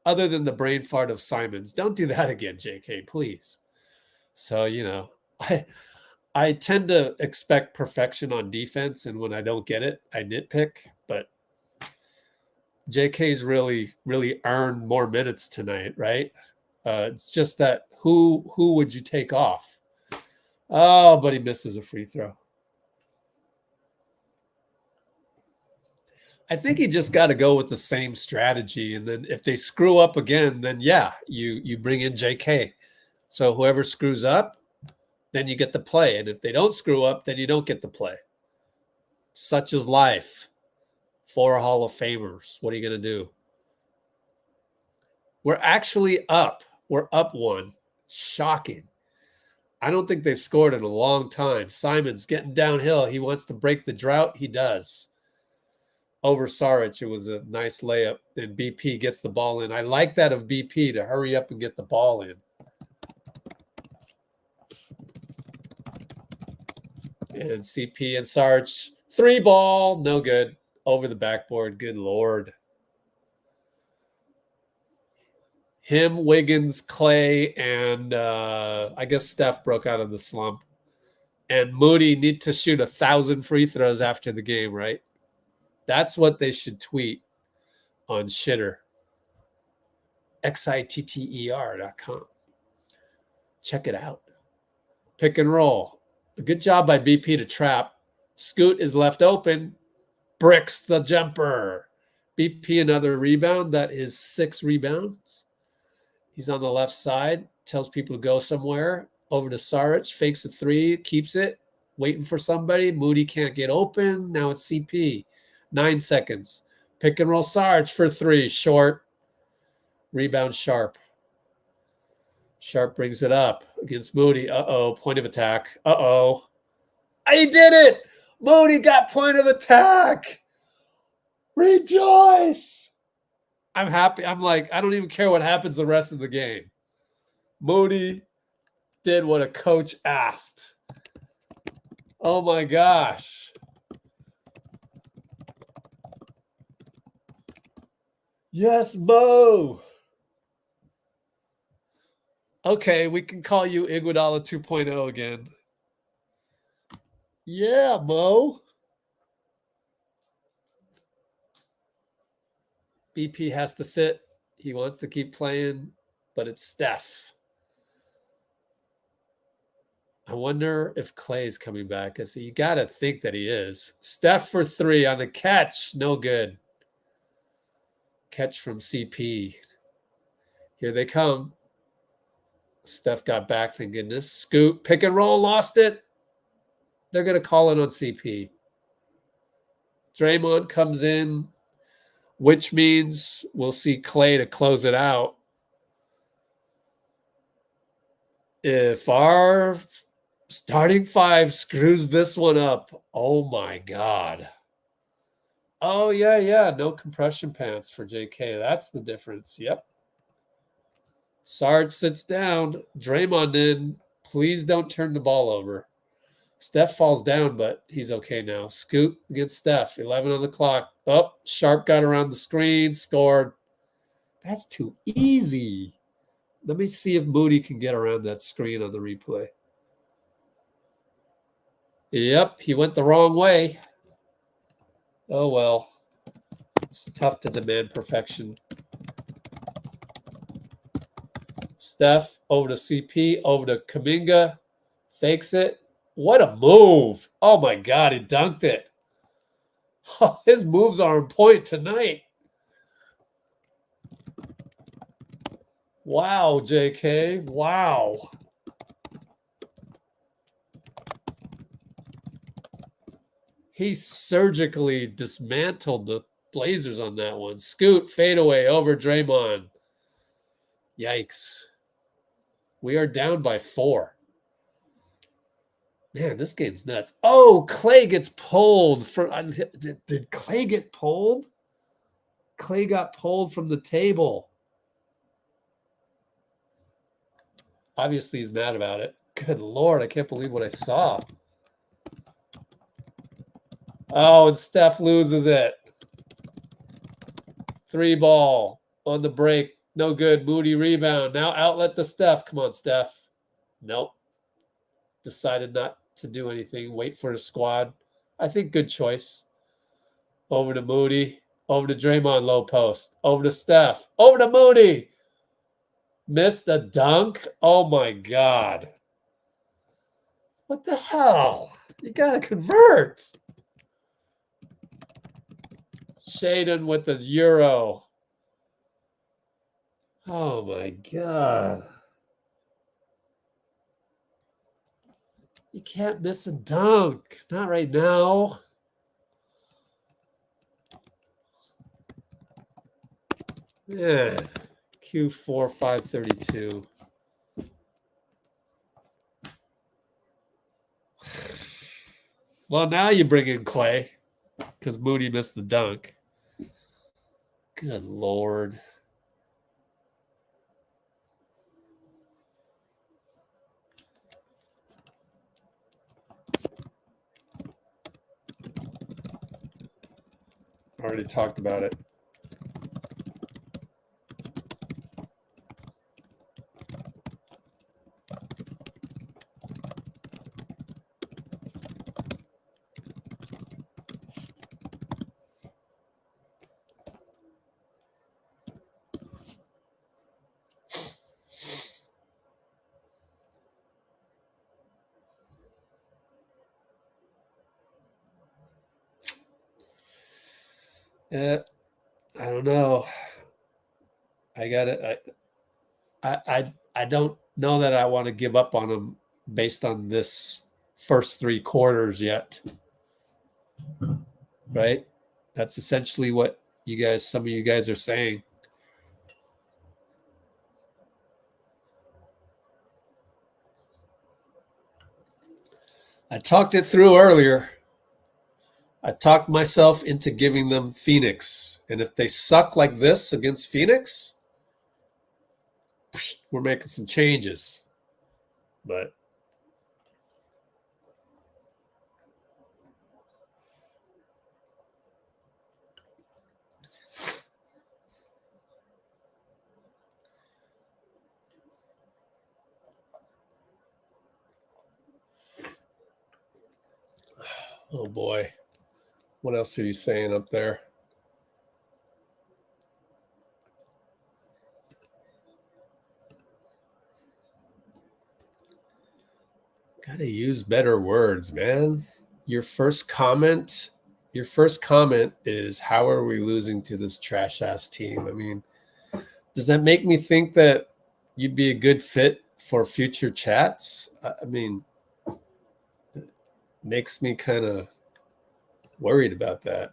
Other than the brain fart of Simons. Don't do that again, JK, please. So, I tend to expect perfection on defense, and when I don't get it, I nitpick. But JK's really, really earned more minutes tonight, right? It's just that who would you take off? Oh, but he misses a free throw. I think you just got to go with the same strategy. And then if they screw up again, then yeah, you bring in JK. So whoever screws up, then you get the play. And if they don't screw up, then you don't get the play. Such is life. 4 Hall of Famers. What are you going to do? We're actually up. We're up 1. Shocking. I don't think they've scored in a long time. Simon's getting downhill. He wants to break the drought. He does. over Saric. It was a nice layup, and BP gets the ball in. I like that of BP to hurry up and get the ball in. And CP and Saric, 3-ball, no good. Over the backboard, good Lord. Him, Wiggins, Klay, and I guess Steph broke out of the slump. And Moody need to shoot 1,000 free throws after the game, right? That's what they should tweet on Shitter. Xitter.com. Check it out. Pick and roll. A good job by BP to trap. Scoot is left open. Bricks the jumper. BP another rebound. That is 6 rebounds. He's on the left side. Tells people to go somewhere. Over to Saric. Fakes a 3. Keeps it. Waiting for somebody. Moody can't get open. Now it's CP. 9 seconds. Pick and roll Saric for 3. Short. Rebound Sharpe. Sharpe brings it up against Moody. Uh-oh. Point of attack. Uh-oh. He did it! Moody got point of attack! Rejoice! I'm happy. I'm like, I don't even care what happens the rest of the game. Moody did what a coach asked. Oh my gosh. Yes, Mo. Okay, we can call you Iguodala 2.0 again. Yeah, Mo. BP has to sit. He wants to keep playing, but it's Steph. I wonder if Klay's coming back. Because you got to think that he is. Steph for 3 on the catch. No good. Catch from CP. Here they come. Steph got back, thank goodness. Scoot, pick and roll, lost it. They're going to call it on CP. Draymond comes in, which means we'll see Klay to close it out. If our starting 5 screws this one up, oh my God. Oh, yeah. No compression pants for JK. That's the difference. Yep. Sarge sits down. Draymond in. Please don't turn the ball over. Steph falls down, but he's okay now. Scoot against Steph. 11 on the clock. Oh, Sharpe got around the screen. Scored. That's too easy. Let me see if Moody can get around that screen on the replay. Yep, he went the wrong way. Oh, well. It's tough to demand perfection. Steph over to CP, over to Kuminga. Fakes it. What a move. Oh, my God, he dunked it. Oh, his moves are on point tonight. Wow, JK. Wow. He surgically dismantled the Blazers on that one. Scoot, fadeaway over Draymond. Yikes. We are down by 4. Man, this game's nuts. Oh, Klay gets pulled. Did Klay get pulled? Klay got pulled from the table. Obviously, he's mad about it. Good Lord, I can't believe what I saw. Oh, and Steph loses it. 3-ball on the break. No good. Moody rebound. Now outlet to Steph. Come on, Steph. Nope. Decided not to do anything. Wait for the squad. I think good choice. Over to Moody. Over to Draymond, low post. Over to Steph. Over to Moody. Missed a dunk. Oh, my God. What the hell? You got to convert. Shaden with the Euro. Oh, my God. You can't miss a dunk. Not right now. Yeah. Q4 532. Well, now you bring in Klay. because Moody missed the dunk. Good Lord. Already talked about it. Yeah, I don't know. I got it. I don't know that I want to give up on him based on this first 3 quarters yet. Right? That's essentially what some of you guys are saying. I talked it through earlier. I talked myself into giving them Phoenix. And if they suck like this against Phoenix, we're making some changes. But oh boy. What else are you saying up there? Gotta use better words, man. Your first comment is, how are we losing to this trash ass team? I mean, does that make me think that you'd be a good fit for future chats? I mean, it makes me kind of worried about that.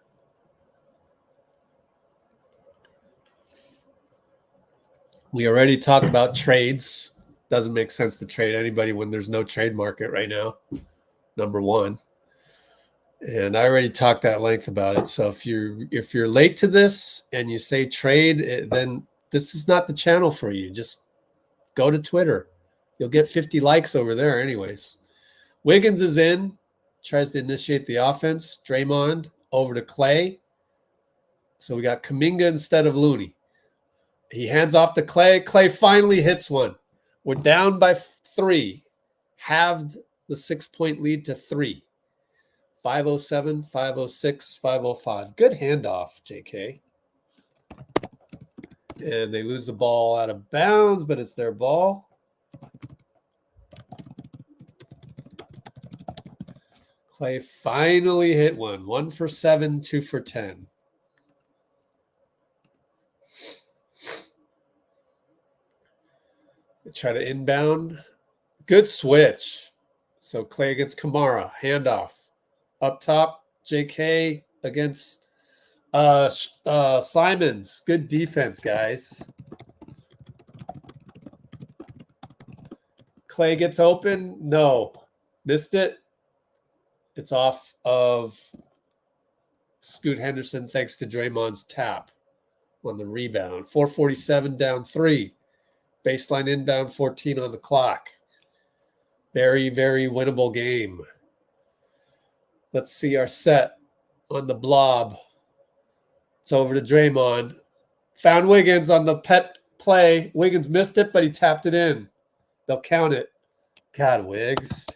We already talked about trades. Doesn't make sense to trade anybody when there's no trade market right now, number one. And I already talked at length about it. So if you're late to this and you say trade, then this is not the channel for you. Just go to Twitter. You'll get 50 likes over there anyways. Wiggins is in, tries to initiate the offense. Draymond over to Klay. So we got Kuminga instead of Looney. He hands off to Klay. Klay finally hits one. We're down by 3. Halved the 6-point lead to 3. 507, 506, 505. Good handoff, JK. And they lose the ball out of bounds, but it's their ball. Klay finally hit one. 1 for 7, 2 for 10. They try to inbound. Good switch. So Klay against Camara. Handoff. Up top, JK against Simons. Good defense, guys. Klay gets open. No. Missed it. It's off of Scoot Henderson thanks to Draymond's tap on the rebound. 4:47 down 3. Baseline inbound, 14 on the clock. Very, very winnable game. Let's see our set on the blob. It's over to Draymond. Found Wiggins on the pet play. Wiggins missed it, but he tapped it in. They'll count it. God, Wiggs.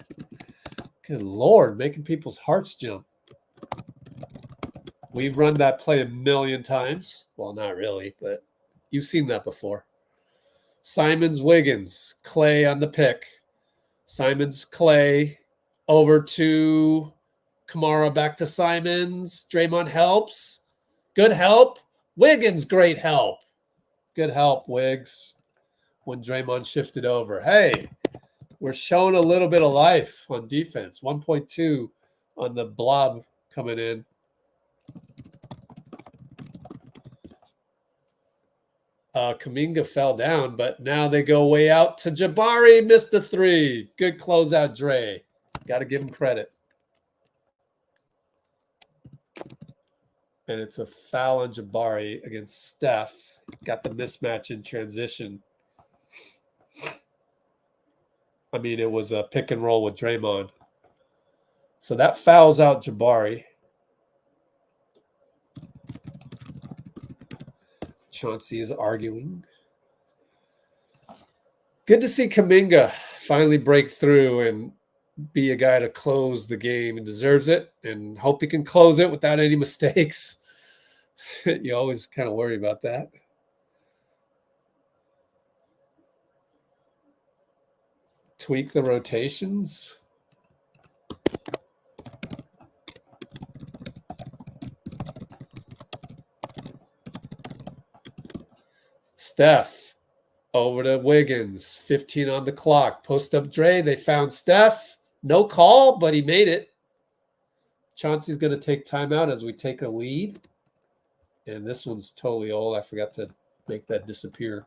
Good Lord, making people's hearts jump. We've run that play a million times. Well, not really, but you've seen that before. Simons, Wiggins, Klay on the pick. Simons, Klay, over to Camara, back to Simons. Draymond helps. Good help. Wiggins, great help. Good help, Wiggs, when Draymond shifted over. Hey, we're showing a little bit of life on defense. 1.2 on the blob coming in. Kuminga fell down, but now they go way out to Jabari. Missed the 3. Good closeout, Dray. Got to give him credit. And it's a foul on Jabari against Steph. Got the mismatch in transition. I mean, it was a pick and roll with Draymond. So that fouls out Jabari. Chauncey is arguing. Good to see Kuminga finally break through and be a guy to close the game. He deserves it, and hope he can close it without any mistakes. You always kind of worry about that. Tweak the rotations. Steph over to Wiggins. 15 on the clock. Post up Dray. They found Steph. No call, but he made it. Chauncey's going to take timeout as we take a lead. And this one's totally old. I forgot to make that disappear.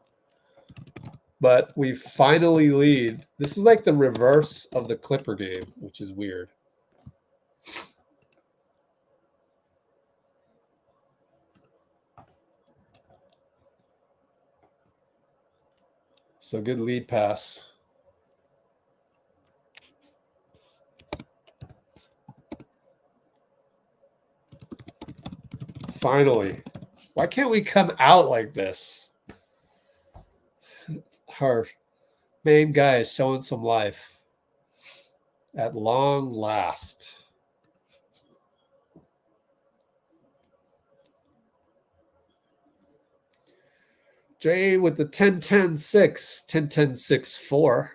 But we finally lead. This is like the reverse of the Clipper game, which is weird. So good lead pass. Finally. Why can't we come out like this? Our main guy is showing some life. At long last. Dray with the 10-10-6. 10-10-6-4.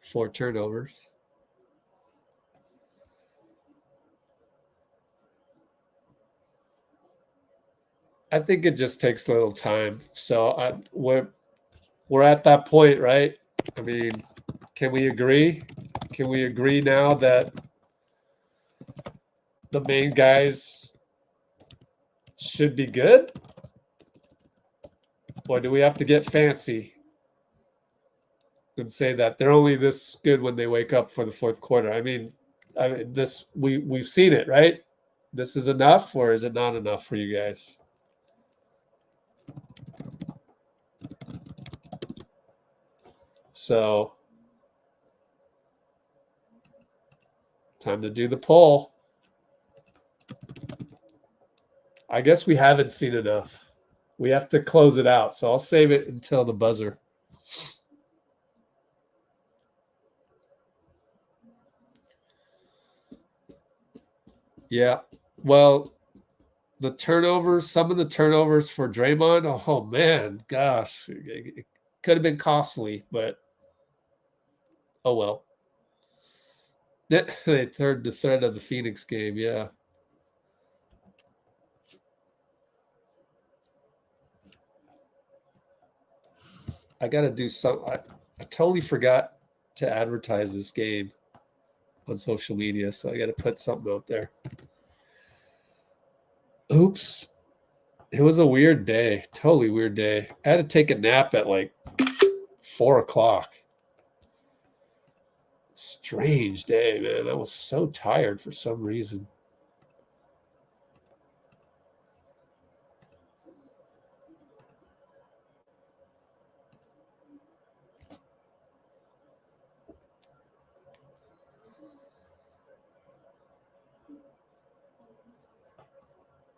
4 turnovers. I think it just takes a little time. So we're at that point, right? I mean, can we agree? Can we agree now that the main guys should be good? Or do we have to get fancy and say that they're only this good when they wake up for the fourth quarter? I mean this we've seen it, right? This is enough, or is it not enough for you guys? So time to do the poll. I guess we haven't seen enough. We have to close it out. So I'll save it until the buzzer. Yeah. Well, the turnovers, some of the turnovers for Draymond, oh man, gosh, it could have been costly, but oh well. They heard the threat of the Phoenix game, yeah. I got to do some. I totally forgot to advertise this game on social media, so I got to put something out there. Oops. It was a weird day. Totally weird day. I had to take a nap at like 4 o'clock. Strange day, man. I was so tired for some reason.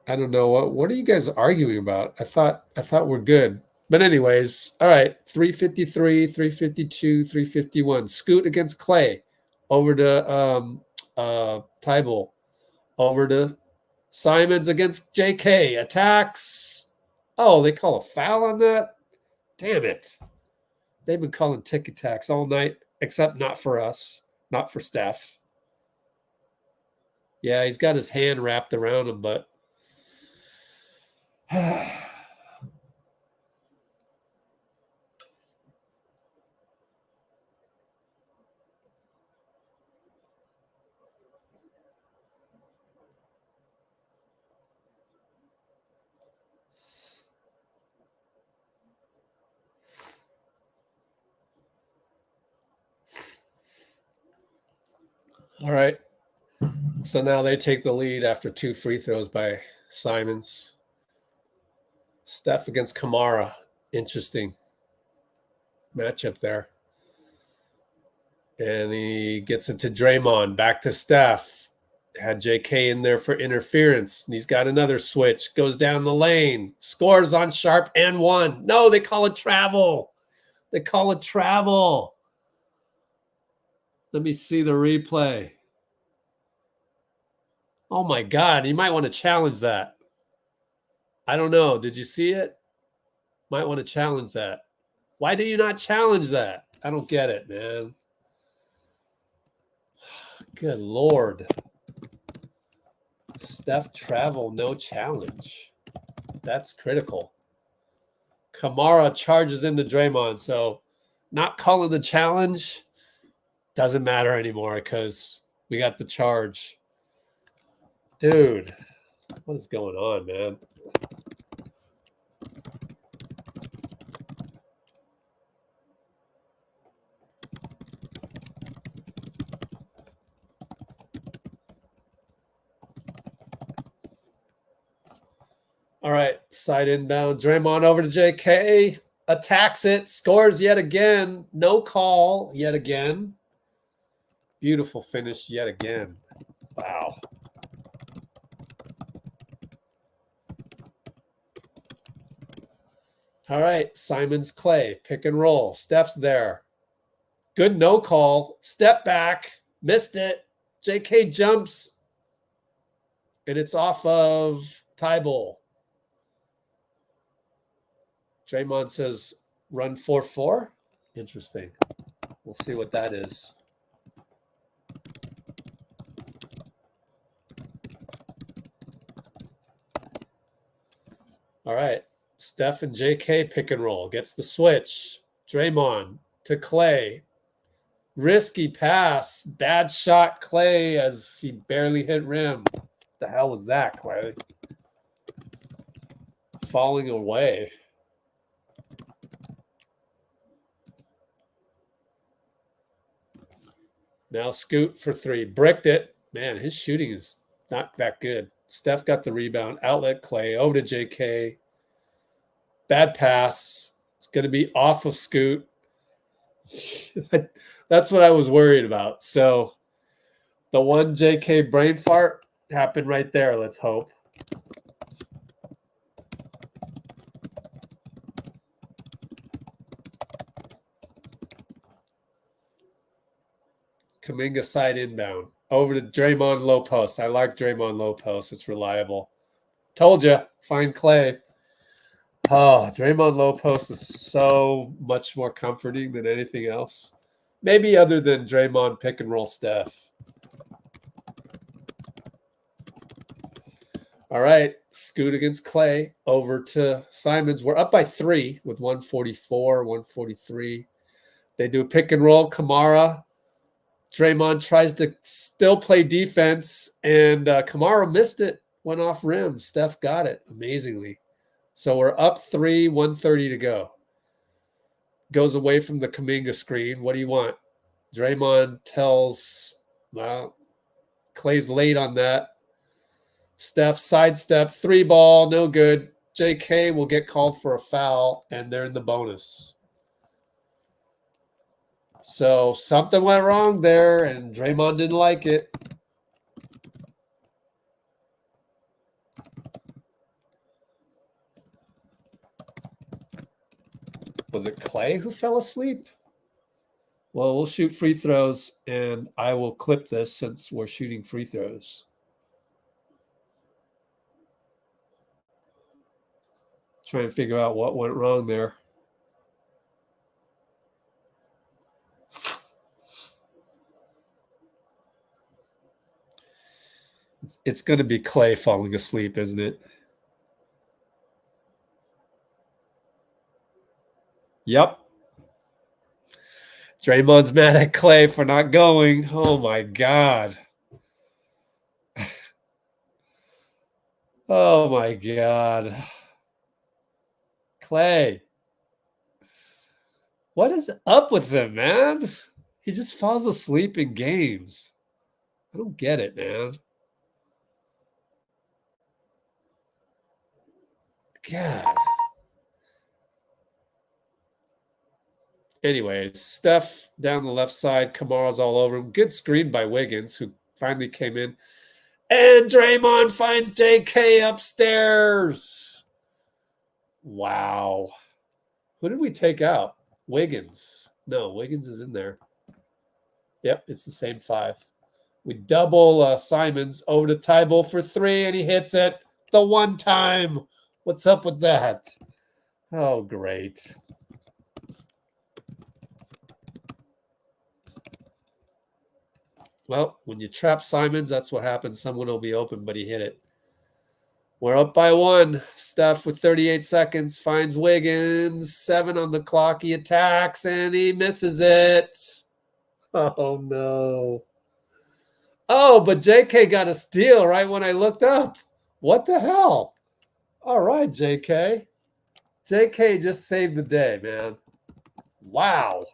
I don't know what are you guys arguing about? I thought we're good. But anyways, all right, 353, 352, 351. Scoot against Klay. Over to Tybal. Over to Simons against JK. Attacks. Oh, they call a foul on that? Damn it. They've been calling tick attacks all night, except not for us, not for Steph. Yeah, he's got his hand wrapped around him, but all right. So now they take the lead after 2 free throws by Simons. Steph against Camara. Interesting matchup there. And he gets it to Draymond. Back to Steph. Had JK in there for interference. And he's got another switch. Goes down the lane. Scores on Sharpe and one. No, they call it travel. They call it travel. Let me see the replay. Oh, my God. You might want to challenge that. I don't know. Did you see it? Might want to challenge that. Why do you not challenge that? I don't get it, man. Good Lord. Steph travel, no challenge. That's critical. Camara charges into Draymond, so not calling the challenge doesn't matter anymore because we got the charge. Dude, what is going on, man? All right, side inbound. Draymond over to JK. Attacks it. Scores yet again. No call yet again. Beautiful finish yet again. Wow. All right, Simons Klay. Pick and roll. Steph's there. Good no call. Step back. Missed it. JK jumps. And it's off of Tybal. Draymond says, run 4-4. Interesting. We'll see what that is. All right. Steph and JK pick and roll. Gets the switch. Draymond to Klay. Risky pass. Bad shot, Klay, as he barely hit rim. What the hell was that, Klay? Falling away. Now Scoot for three. Bricked it. Man, his shooting is not that good. Steph got the rebound. Outlet Klay. Over to JK. Bad pass. It's going to be off of Scoot. That's what I was worried about. So the one JK brain fart happened right there, let's hope. Kuminga side inbound. Over to Draymond low post. I like Draymond low post. It's reliable. Told you. Find Klay. Oh, Draymond low post is so much more comforting than anything else. Maybe other than Draymond pick and roll Steph. All right. Scoot against Klay. Over to Simons. We're up by 3 with 144, 143. They do a pick and roll. Camara. Draymond tries to still play defense, and Camara missed it. Went off rim. Steph got it amazingly. So we're up 3, 130 to go. Goes away from the Kuminga screen. What do you want? Draymond tells, well, Klay's late on that. Steph sidestep, 3 ball, no good. JK will get called for a foul, and they're in the bonus. So something went wrong there, and Draymond didn't like it. Was it Klay who fell asleep? Well, we'll shoot free throws, and I will clip this since we're shooting free throws. Try and figure out what went wrong there. It's going to be Klay falling asleep, isn't it? Yep. Draymond's mad at Klay for not going. Oh, my God. Oh, my God. Klay. What is up with him, man? He just falls asleep in games. I don't get it, man. God. Anyways, Steph down the left side. Camara's all over him. Good screen by Wiggins, who finally came in. And Draymond finds JK upstairs. Wow. Who did we take out? Wiggins. No, Wiggins is in there. Yep, it's the same 5. We double Simons over to Tybalt for 3, and he hits it the one time. What's up with that? Oh, great. Well, when you trap Simons, that's what happens. Someone will be open, but he hit it. We're up by 1. Steph with 38 seconds finds Wiggins. 7 on the clock. He attacks, and he misses it. Oh, no. Oh, but JK got a steal right when I looked up. What the hell? All right, JK. JK just saved the day, man. Wow.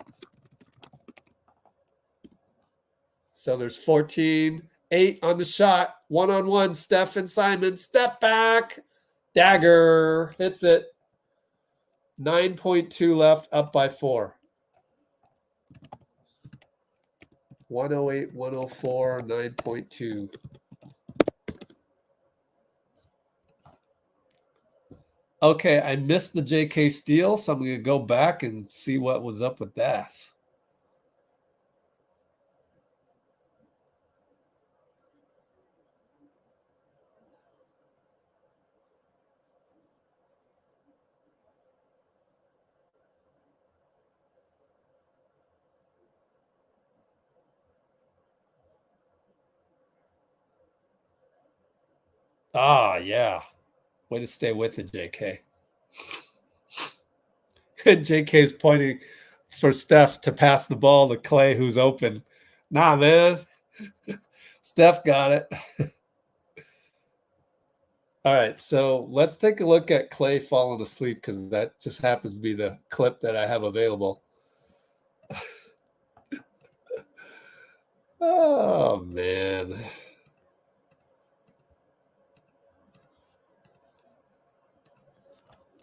So there's 14, 8 on the shot, 1-on-1, Steph and Simon, step back, dagger, hits it. 9.2 left, up by 4. 108, 104, 9.2. Okay, I missed the JK steal, so I'm going to go back and see what was up with that. Ah, yeah. Way to stay with it, JK. JK's pointing for Steph to pass the ball to Klay, who's open. Nah, man. Steph got it. All right, so let's take a look at Klay falling asleep because that just happens to be the clip that I have available. Oh, man.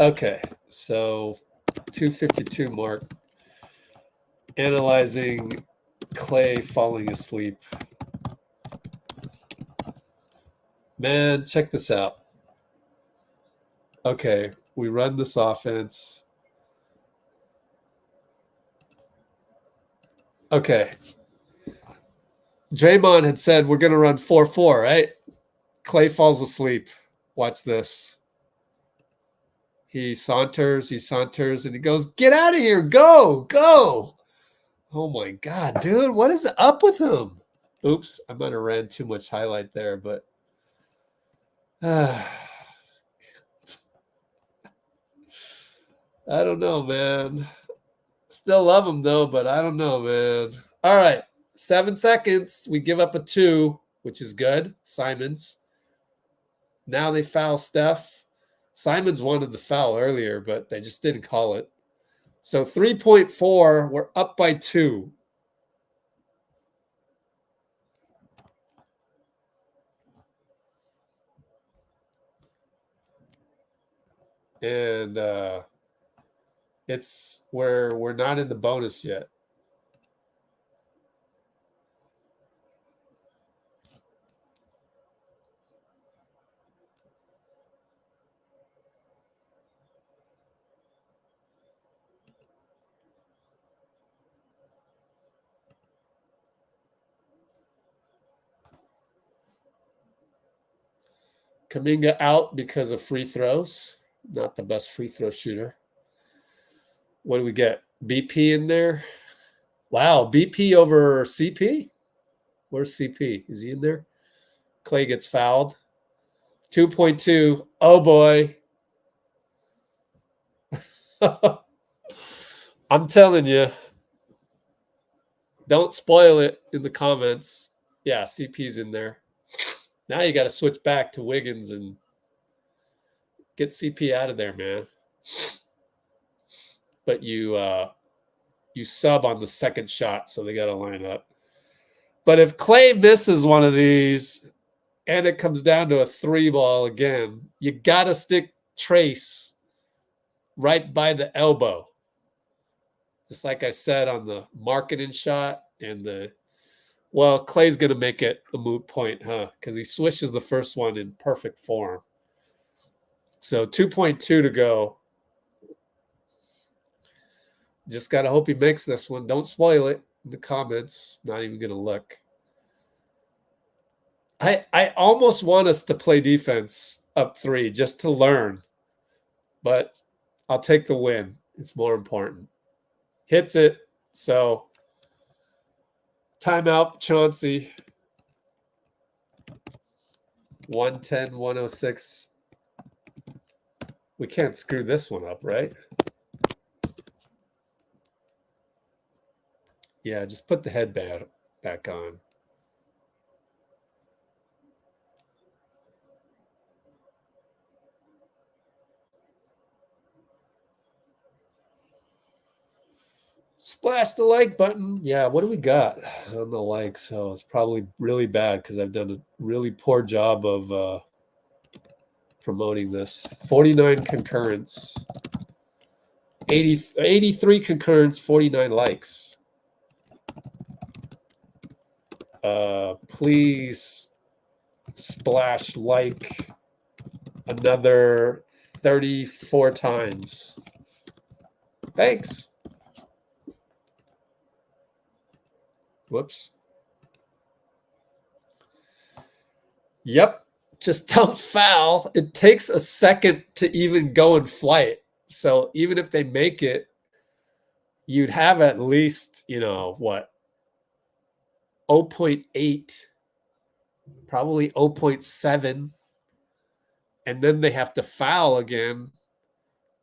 Okay, so 252 mark. Analyzing Klay falling asleep. Man, check this out. Okay, we run this offense. Okay. Draymond had said we're going to run 4-4, right? Klay falls asleep. Watch this. He saunters, and he goes, get out of here. Go, go. Oh, my God, dude. What is up with him? Oops, I might have ran too much highlight there, but I don't know, man. Still love him, though, but I don't know, man. All right, 7 seconds. We give up a 2, which is good. Simons. Now they foul Steph. Simons wanted the foul earlier, but they just didn't call it. So 3.4, we're up by 2. And it's where we're not in the bonus yet. Kuminga out because of free throws. Not the best free throw shooter. What do we get? BP in there? Wow, BP over CP? Where's CP? Is he in there? Klay gets fouled. 2.2. Oh, boy. I'm telling you. Don't spoil it in the comments. Yeah, CP's in there. Now you got to switch back to Wiggins and get CP out of there, man. But you sub on the second shot, so they got to line up. But if Klay misses one of these and it comes down to a 3 ball again, you got to stick trace right by the elbow. Just like I said on the marketing shot and the, well, Klay's going to make it a moot point, huh? Because he swishes the first one in perfect form. So 2.2 to go. Just got to hope he makes this one. Don't spoil it in the comments. Not even going to look. I almost want us to play defense up 3 just to learn. But I'll take the win. It's more important. Hits it. So timeout, Chauncey. 110, 106. We can't screw this one up, right? Yeah, just put the headband back on. Splash the like button. Yeah, what do we got on the like? So it's probably really bad because I've done a really poor job of promoting this. 49 concurrence. 83 concurrence, 49 likes. Please splash like another 34 times. Thanks. Whoops. Yep. Just don't foul. It takes a second to even go in flight. So even if they make it, you'd have at least, you know, what? 0.8, probably 0.7. And then they have to foul again,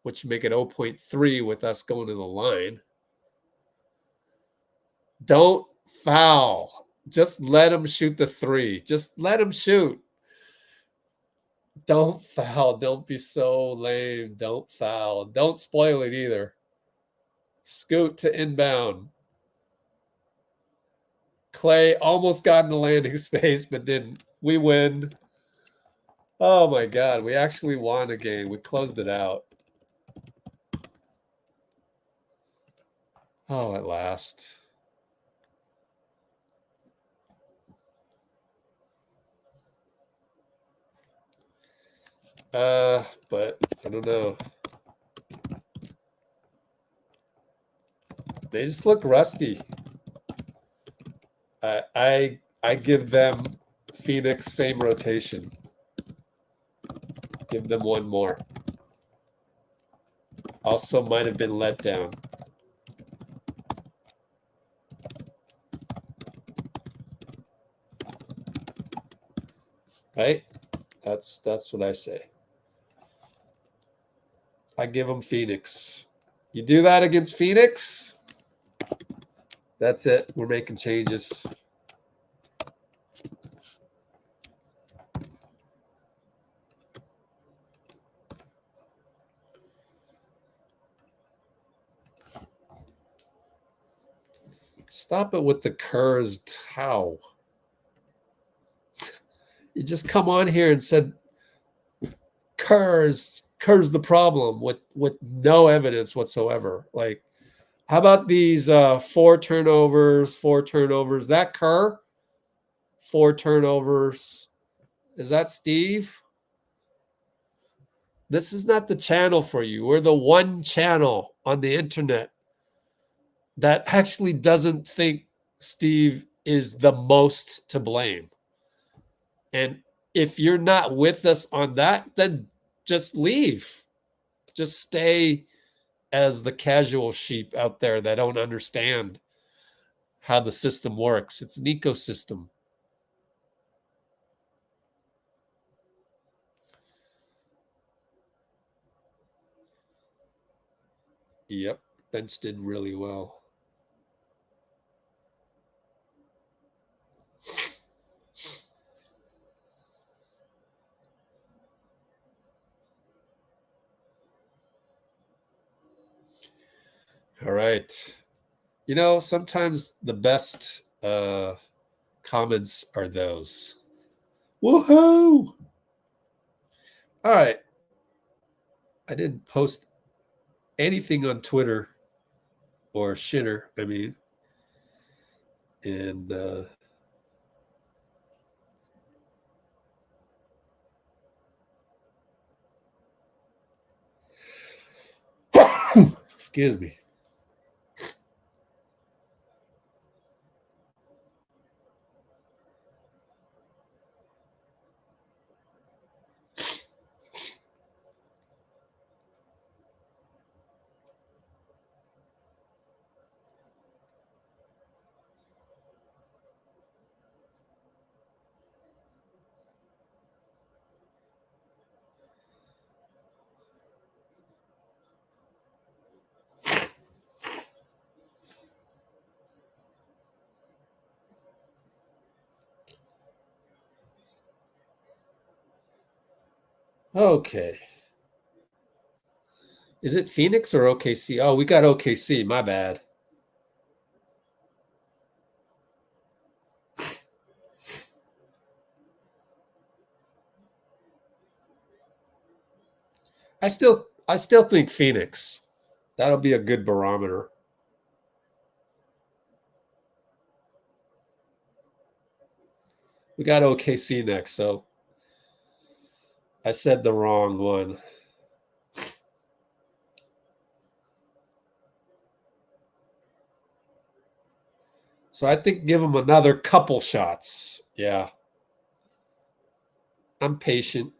which make it 0.3 with us going to the line. Don't foul. Just let them shoot the 3. Just let them shoot. Don't foul. Don't be so lame. Don't foul. Don't spoil it either. Scoot to inbound. Klay almost got in the landing space, but didn't. We win. Oh, my God. We actually won a game. We closed it out. Oh, at last. But I don't know. They just look rusty. I give them Phoenix same rotation. Give them one more. Also might have been let down. Right? That's what I say. I give them Phoenix. You do that against Phoenix? That's it. We're making changes. Stop it with the Kerr's towel. You just come on here and said Kerr's the problem with no evidence whatsoever. Like, how about these 4 turnovers? That Kerr, 4 turnovers. Is that Steve? This is not the channel for you. We're the one channel on the internet that actually doesn't think Steve is the most to blame. And if you're not with us on that, then just leave. Just stay as the casual sheep out there that don't understand how the system works. It's an ecosystem. Yep, bench did really well. All right. You know, sometimes the best comments are those. Woohoo! All right. I didn't post anything on Twitter or Shitter. I mean, and excuse me. Okay. Is it Phoenix or OKC? Oh, we got OKC. My bad. I still think Phoenix. That'll be a good barometer. We got OKC next, so I said the wrong one. So I think give them another couple shots. Yeah. I'm patient.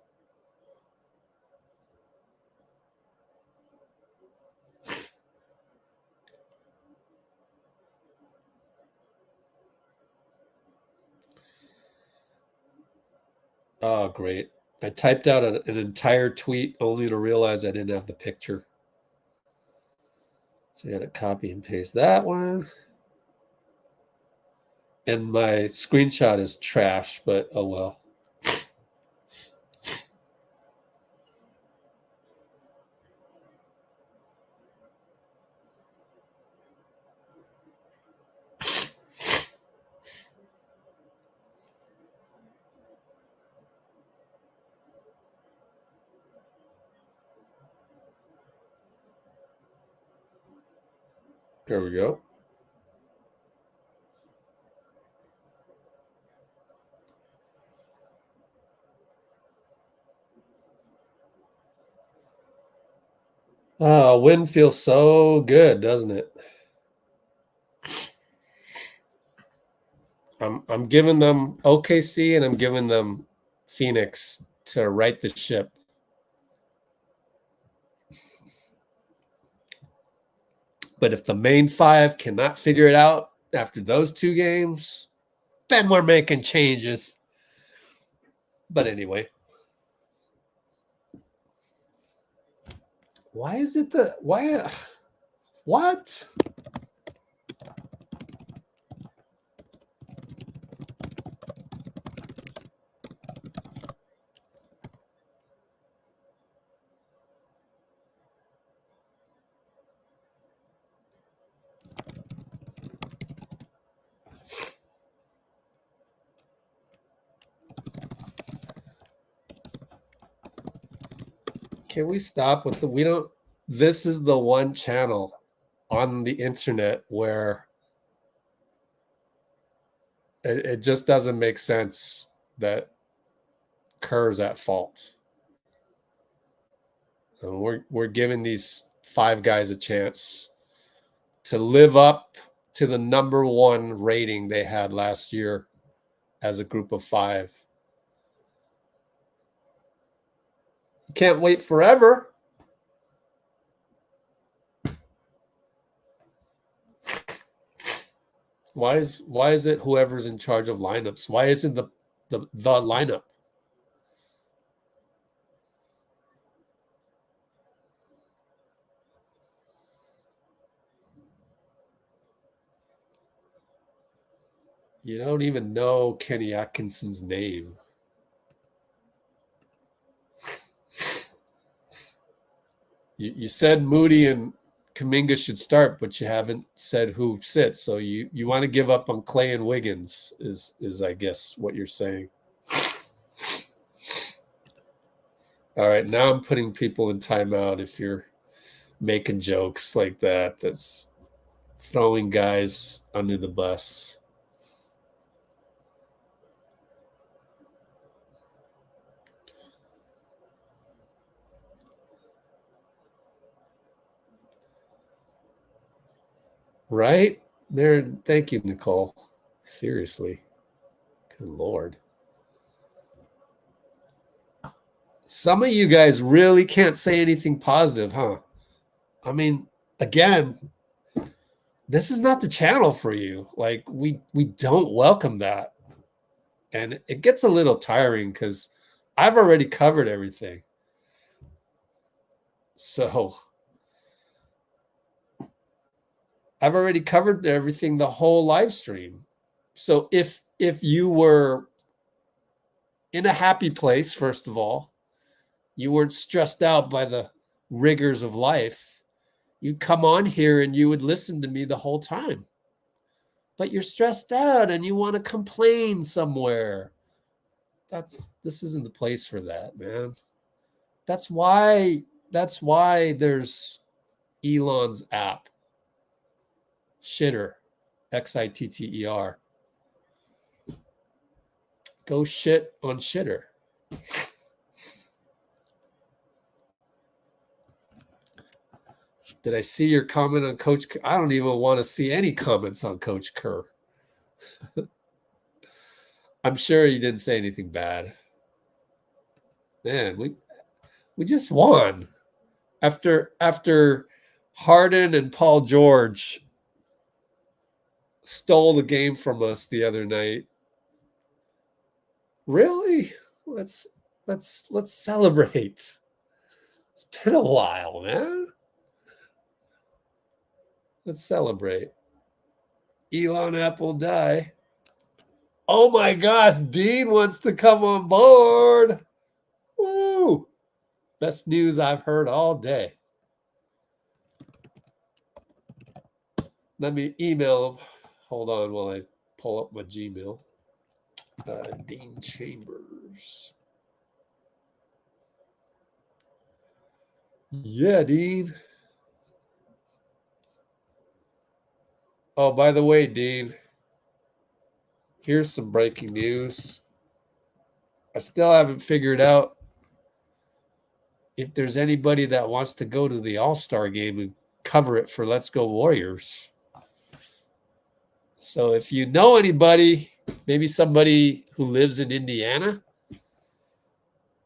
Oh, great. I typed out an entire tweet only to realize I didn't have the picture. So I got to copy and paste that one. And my screenshot is trash, but oh well. There we go. Oh, wind feels so good, doesn't it? I'm giving them OKC and I'm giving them Phoenix to right the ship. But if the main five cannot figure it out after those two games, then we're making changes. But anyway. Why is it what? Can we stop with this is the one channel on the internet where it just doesn't make sense that Kerr's at fault. And we're giving these five guys a chance to live up to the #1 rating they had last year as a group of five. Can't wait forever. Why is it whoever's in charge of lineups? Why isn't the lineup? You don't even know Kenny Atkinson's name. You said Moody and Kuminga should start, but you haven't said who sits. So you want to give up on Klay and Wiggins is I guess what you're saying. All right, now I'm putting people in timeout if you're making jokes like that. That's throwing guys under the bus. Right? There. Thank you, Nicole. Seriously. Good Lord. Some of you guys really can't say anything positive, huh? I mean, again, this is not the channel for you. Like, we don't welcome that. And it gets a little tiring because I've already covered everything. So I've already covered everything, the whole live stream. So if you were in a happy place, first of all, you weren't stressed out by the rigors of life, you'd come on here and you would listen to me the whole time. But you're stressed out and you want to complain somewhere. This isn't the place for that, man. That's why there's Elon's app. Shitter. Xitter. Go shit on Shitter. Did I see your comment on Coach Kerr? I don't even want to see any comments on Coach Kerr. I'm sure you didn't say anything bad. Man, we just won. After Harden and Paul George stole the game from us the other night. Really? Let's celebrate. It's been a while, man. Let's celebrate. Elon Apple die. Oh my gosh, Dean wants to come on board. Woo! Best news I've heard all day. Let me email him. Hold on while I pull up my Gmail. Dean Chambers. Yeah, Dean. Oh, by the way, Dean, here's some breaking news. I still haven't figured out if there's anybody that wants to go to the All-Star game and cover it for Let's Go Warriors. So if you know anybody, maybe somebody who lives in Indiana,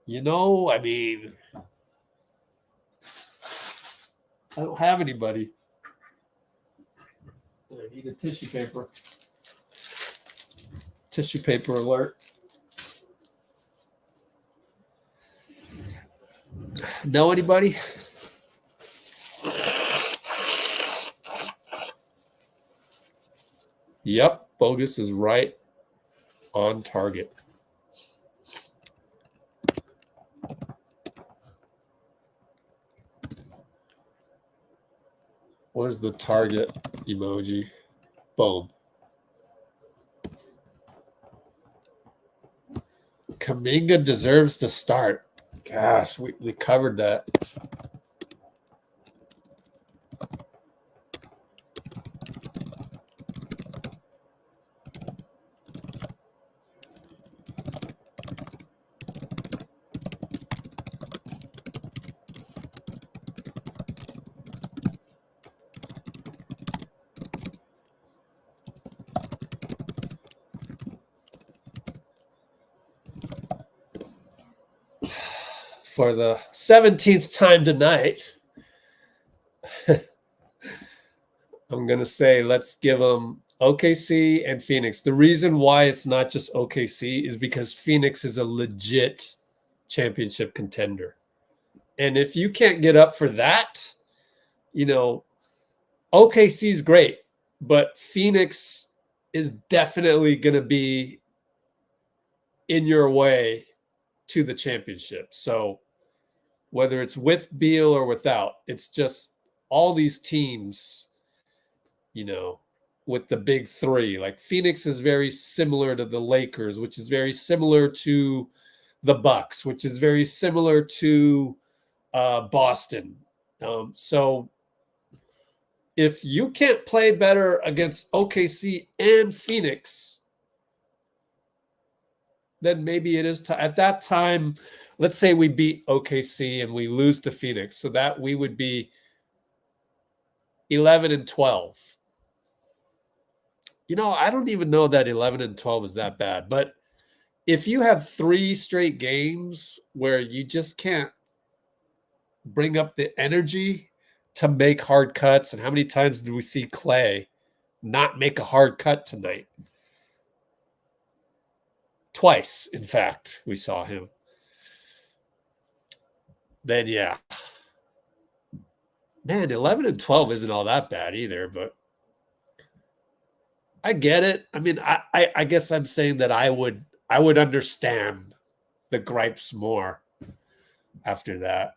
I mean, I don't have anybody. I need a tissue paper. Tissue paper alert. Know anybody? Yep, Bogus is right on target. Where's the target emoji? Boom. Kuminga deserves to start. Gosh, we covered that. For the 17th time tonight, I'm going to say let's give them OKC and Phoenix. The reason why it's not just OKC is because Phoenix is a legit championship contender. And if you can't get up for that, OKC is great, but Phoenix is definitely going to be in your way to the championship. So whether it's with Beal or without, it's just all these teams, with the big three. Like Phoenix is very similar to the Lakers, which is very similar to the Bucks, which is very similar to Boston. So if you can't play better against OKC and Phoenix, then maybe it is at that time. Let's say we beat OKC and we lose to Phoenix, so that we would be 11-12. I don't even know that 11-12 is that bad, but if you have 3 straight games where you just can't bring up the energy to make hard cuts, and how many times did we see Klay not make a hard cut tonight? Twice, in fact, we saw him. Then, yeah. Man, 11-12 isn't all that bad either, but I get it. I mean, I guess I'm saying that I would understand the gripes more after that.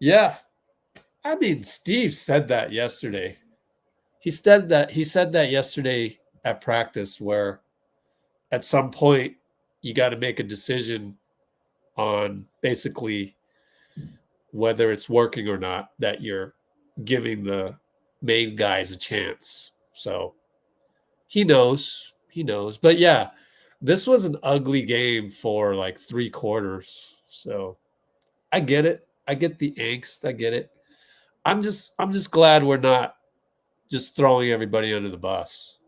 Yeah. I mean, Steve said that yesterday. He said that yesterday at practice, where at some point you got to make a decision on basically whether it's working or not, that you're giving the main guys a chance. So he knows. But yeah, this was an ugly game for like 3 quarters. So I get it. I get the angst. I get it. I'm just glad we're not just throwing everybody under the bus.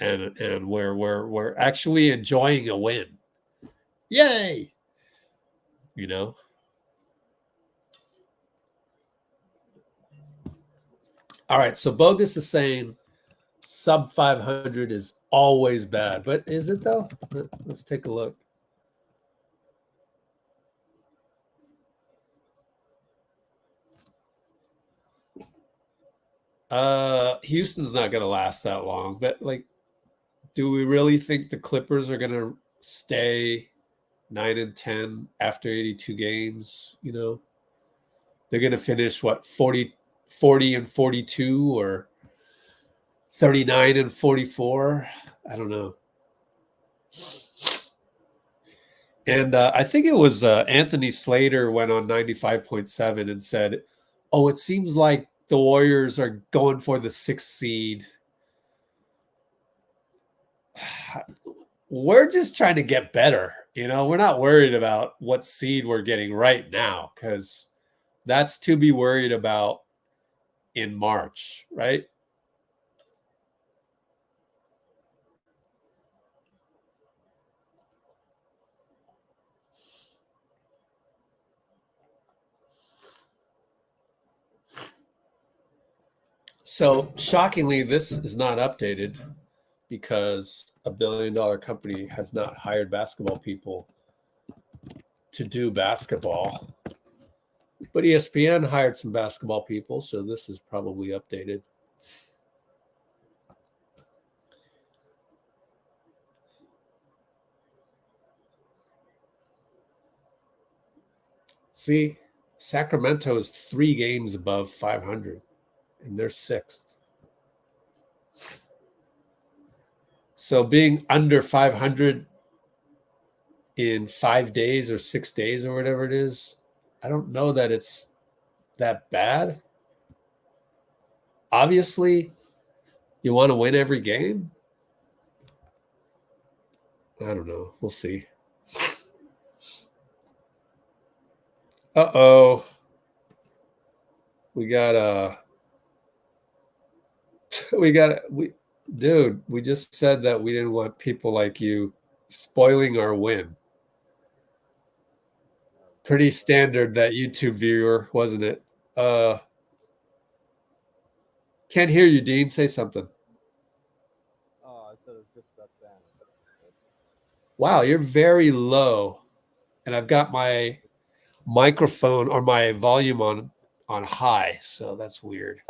And we're actually enjoying a win. Yay! All right, so Bogus is saying sub 500 is always bad, but is it though? Let's take a look. Houston's not going to last that long. But do we really think the Clippers are going to stay 9-10 after 82 games? They're going to finish what, 40-42 or 39-44? I don't know. And I think it was Anthony Slater went on 95.7 and said, "Oh, it seems like the Warriors are going for the 6th seed." We're just trying to get better. We're not worried about what seed we're getting right now, because that's to be worried about in March, right? So shockingly, this is not updated because a billion-dollar company has not hired basketball people to do basketball. But ESPN hired some basketball people, so this is probably updated. See, Sacramento is 3 games above 500, and they're 6th. So being under 500 in 5 days or 6 days or whatever it is, I don't know that it's that bad. Obviously, you want to win every game. I don't know. We'll see. Uh-oh. We dude, we just said that we didn't want people like you spoiling our win. Pretty standard, that YouTube viewer, wasn't it? Can't hear you, Dean. Say something. Oh, I thought it was just that fan. Wow, you're very low. And I've got my microphone or my volume on high, so that's weird.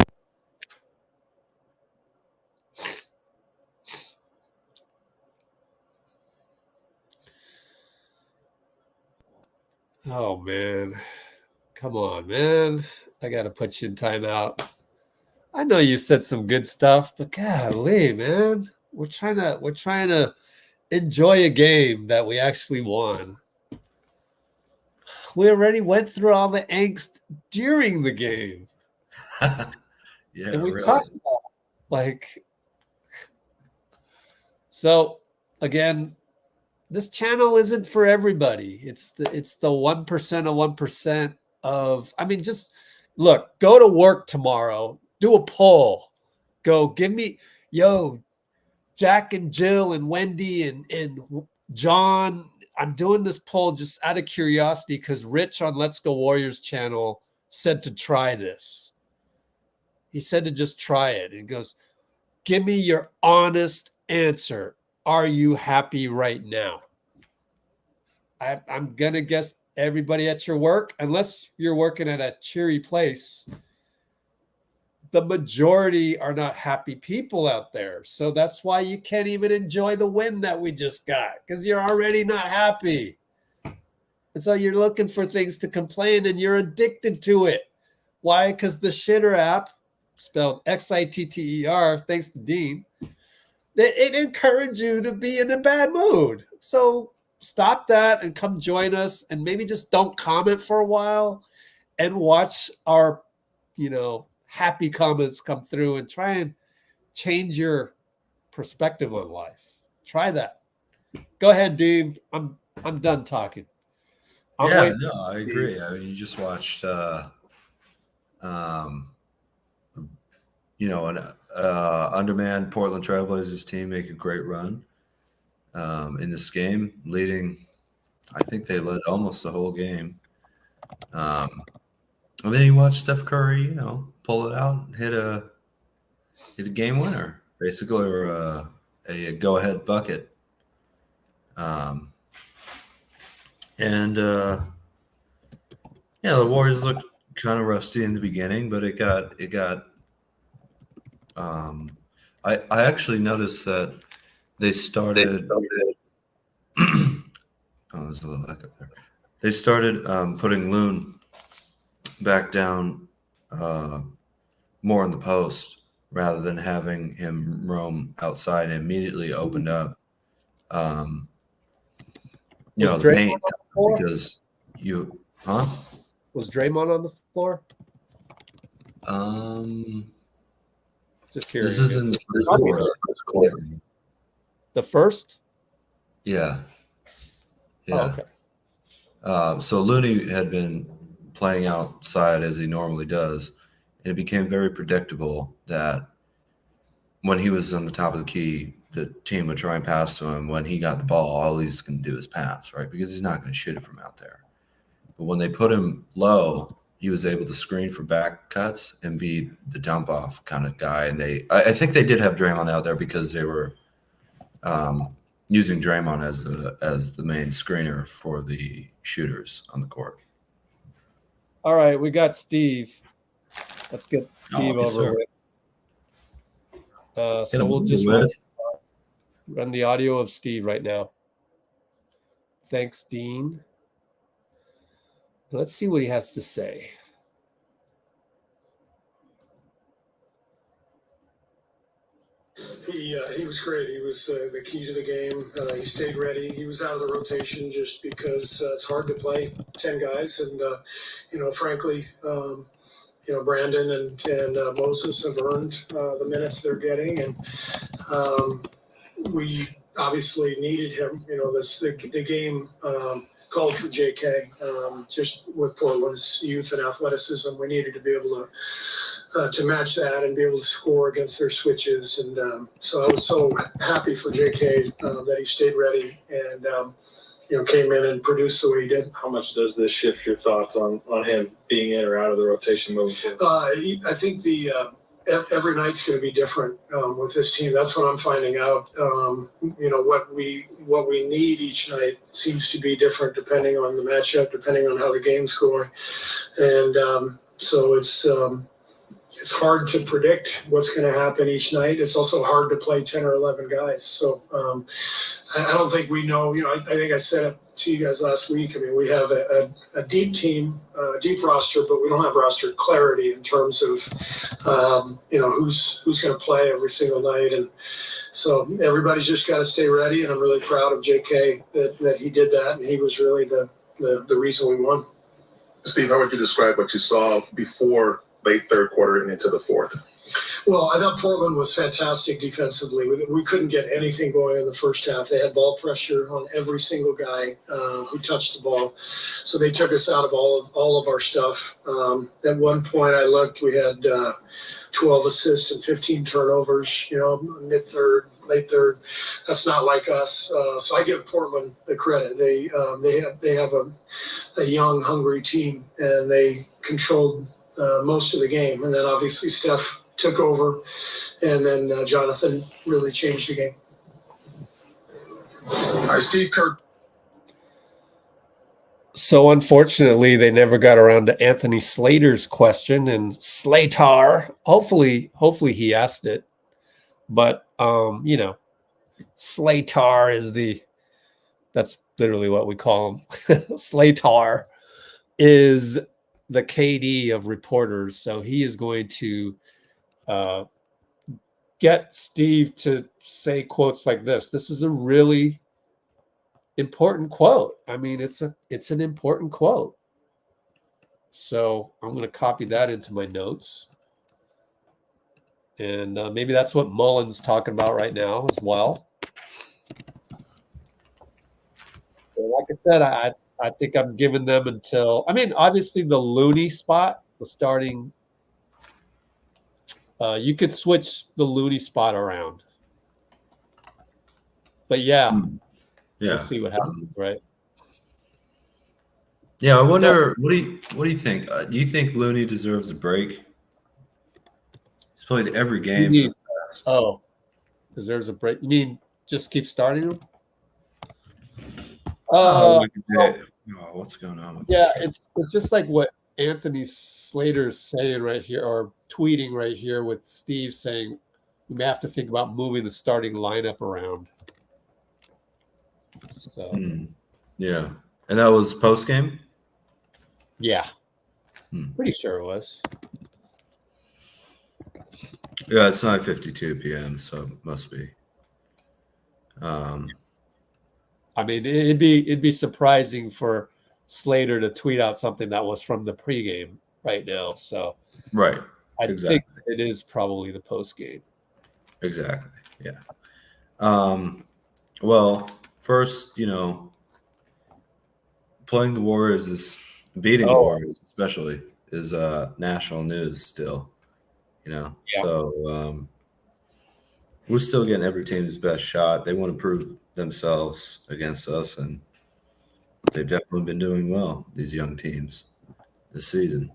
Oh man. Come on, man. I gotta put you in timeout. I know you said some good stuff, but golly, man. We're trying to enjoy a game that we actually won. We already went through all the angst during the game. Yeah, And we really. talked about like, so again, this channel isn't for everybody. It's the 1% of 1% of, I mean, just look, go to work tomorrow, do a poll, go give me, yo, Jack and Jill and Wendy and John, I'm doing this poll just out of curiosity because Rich on Let's Go Warriors channel said to try this. He said to just try it. He goes, give me your honest answer. Are you happy right now? I'm going to guess everybody at your work, unless you're working at a cheery place, the majority are not happy people out there. So that's why you can't even enjoy the win that we just got, because you're already not happy. And so you're looking for things to complain and you're addicted to it. Why? Because the shitter app, spelled Xitter, thanks to Dean, it encourages you to be in a bad mood. So stop that and come join us, and maybe just don't comment for a while and watch our, happy comments come through and try and change your perspective on life. Try that. Go ahead, Dean. I'm done talking. I agree. I mean, you just watched, an undermanned Portland Trailblazers team make a great run in this game, leading. I think they led almost the whole game. And then you watch Steph Curry, pull it out, and hit a game winner, basically, or a go-ahead bucket. The Warriors looked kind of rusty in the beginning, but it got. I actually noticed that they started. Oh, there's a little echo there. They started putting Loon back down more in the post rather than having him roam outside, and immediately opened up the paint, because was Draymond on the floor? Just curious. This is in the first quarter. The first? Yeah. Oh, okay. So Looney had been playing outside as he normally does, and it became very predictable that when he was on the top of the key, the team would try and pass to him. When he got the ball, all he's going to do is pass, right? Because he's not going to shoot it from out there. But when they put him low, he was able to screen for back cuts and be the dump off kind of guy. And I think they did have Draymond out there because they were using Draymond as the main screener for the shooters on the court. All right, we got Steve. Let's get Steve over with. So we'll just run the audio of Steve right now. Thanks, Dean. Let's see what he has to say. He was great. He was the key to the game. He stayed ready. He was out of the rotation just because it's hard to play 10 guys. And, frankly, Brandon and Moses have earned the minutes they're getting. And we obviously needed him. The game called for JK. Just with Portland's youth and athleticism, we needed to be able to match that and be able to score against their switches. And so I was so happy for JK that he stayed ready and, came in and produced the way he did. How much does this shift your thoughts on him being in or out of the rotation moving forward? I think every night's going to be different with this team. That's what I'm finding out. What we need each night seems to be different depending on the matchup, depending on how the game's going. And so it's hard to predict what's going to happen each night. It's also hard to play 10 or 11 guys. So I don't think we know. I think I said it to you guys last week, I mean, we have a deep team, deep roster, but we don't have roster clarity in terms of, who's going to play every single night. And so everybody's just got to stay ready. And I'm really proud of JK that he did that. And he was really the reason we won. Steve, how would you describe what you saw before late third quarter and into the fourth? Well, I thought Portland was fantastic defensively. We couldn't get anything going in the first half. They had ball pressure on every single guy who touched the ball. So they took us out of all of our stuff. At one point, I looked, we had 12 assists and 15 turnovers, mid-third, late third. That's not like us. So I give Portland the credit. They have a young, hungry team, and they controlled most of the game. And then obviously Steph took over, and then Jonathan really changed the game. All right, Steve Kerr. So unfortunately, they never got around to Anthony Slater's question, and Slater, hopefully he asked it, but Slater that's literally what we call him. Slater is the KD of reporters, so he is going to get Steve to say quotes like this. This is a really important quote. I mean, it's an important quote. So I'm going to copy that into my notes. And maybe that's what Mullen's talking about right now as well. So like I said, I think I'm giving them until, obviously the Looney spot, the starting, you could switch the Looney spot around. But yeah. We'll see what happens, right? Yeah, I wonder, what do you think? Do you think Looney deserves a break? He's played every game. Deserves a break. You mean just keep starting him? What's going on? It's just like what Anthony Slater's saying right here, or tweeting right here, with Steve saying we may have to think about moving the starting lineup around. So yeah, and that was post game. Yeah, pretty sure it was. Yeah, it's 9:52 p.m., so it must be. It'd be surprising for Slater to tweet out something that was from the pregame right now. So right, I think it is probably the post game. Exactly. Yeah. Well, first, playing the Warriors beating the Warriors, especially, is national news still. So we're still getting every team's best shot. They want to prove themselves against us, and they've definitely been doing well, these young teams, this season.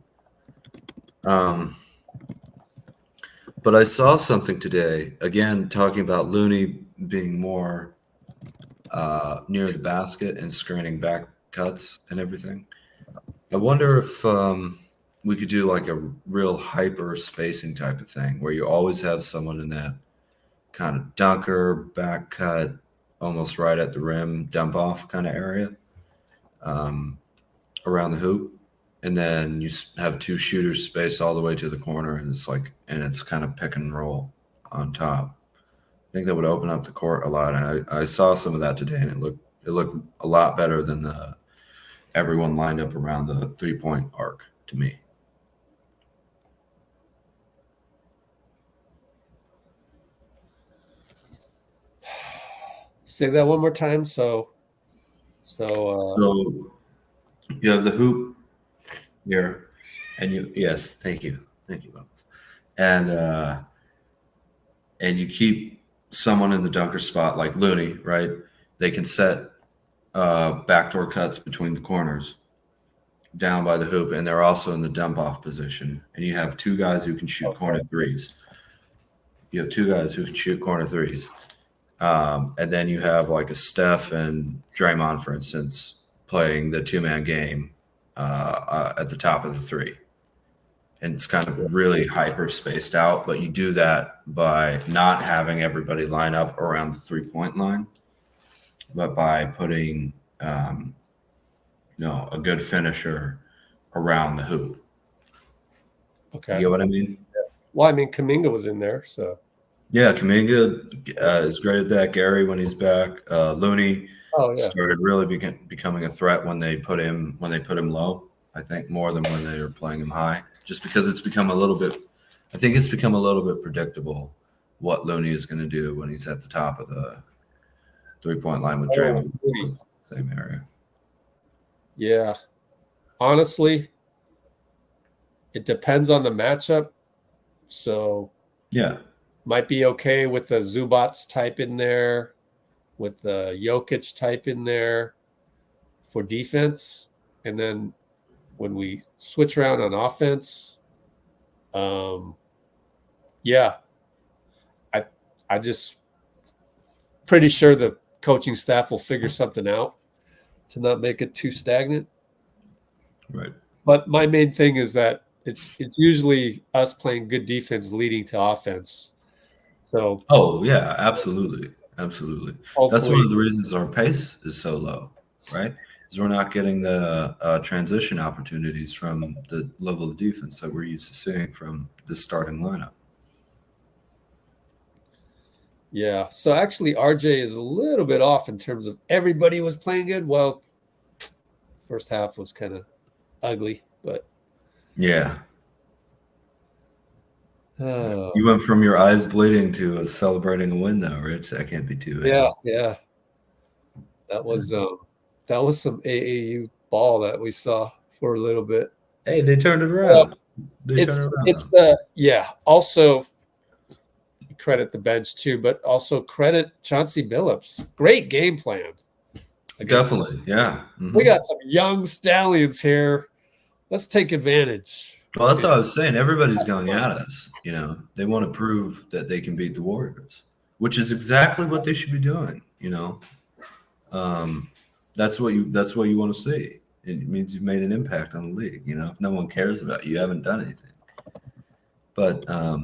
But I saw something today, again, talking about Looney being more near the basket and screening back cuts and everything. I wonder if we could do like a real hyper spacing type of thing where you always have someone in that kind of dunker, back cut, almost right at the rim, dump off kind of area around the hoop. And then you have two shooters spaced all the way to the corner, and it's kind of pick and roll on top. I think that would open up the court a lot. And I saw some of that today, and it looked a lot better than everyone lined up around the 3-point arc to me. Say that one more time. So you have the hoop here, and thank you, and you keep someone in the dunker spot like Looney, right? They can set backdoor cuts between the corners down by the hoop, and they're also in the dump off position. And you have two guys who can shoot corner threes. And then you have like a Steph and Draymond, for instance, playing the two-man game at the top of the three. And it's kind of really hyper spaced out, but you do that by not having everybody line up around the 3-point line, but by putting a good finisher around the hoop. Okay. You get what I mean? Well, I mean, Kuminga was in there, so. Yeah, Kuminga is great at that. Gary, when he's back, Looney started really becoming a threat when they put him low. I think more than when they were playing him high, just because it's become a little bit. I think it's become a little bit predictable what Looney is going to do when he's at the top of the 3-point line with Draymond, same area. Yeah, honestly, it depends on the matchup. So yeah, might be okay with the Zubats type in there, with the Jokic type in there for defense, and then when we switch around on offense, I just pretty sure the coaching staff will figure something out to not make it too stagnant. Right. But my main thing is that it's usually us playing good defense leading to offense. So. Oh yeah, absolutely. That's one of the reasons our pace is so low, right? Is we're not getting the transition opportunities from the level of defense that we're used to seeing from the starting lineup. Yeah. So actually, RJ is a little bit off in terms of everybody was playing good. Well, first half was kind of ugly, but yeah. You went from your eyes bleeding to celebrating a win, though, Rich. That can't be too bad. Yeah. That was some AAU ball that we saw for a little bit. Hey, they turned it around. Also, credit the bench too, but also credit Chauncey Billups. Great game plan. Definitely, yeah. Mm-hmm. We got some young stallions here. Let's take advantage. Well, that's what I was saying. Everybody's going at us. They want to prove that they can beat the Warriors, which is exactly what they should be doing. That's what you want to see. It means you've made an impact on the league. If no one cares about you, you haven't done anything. But I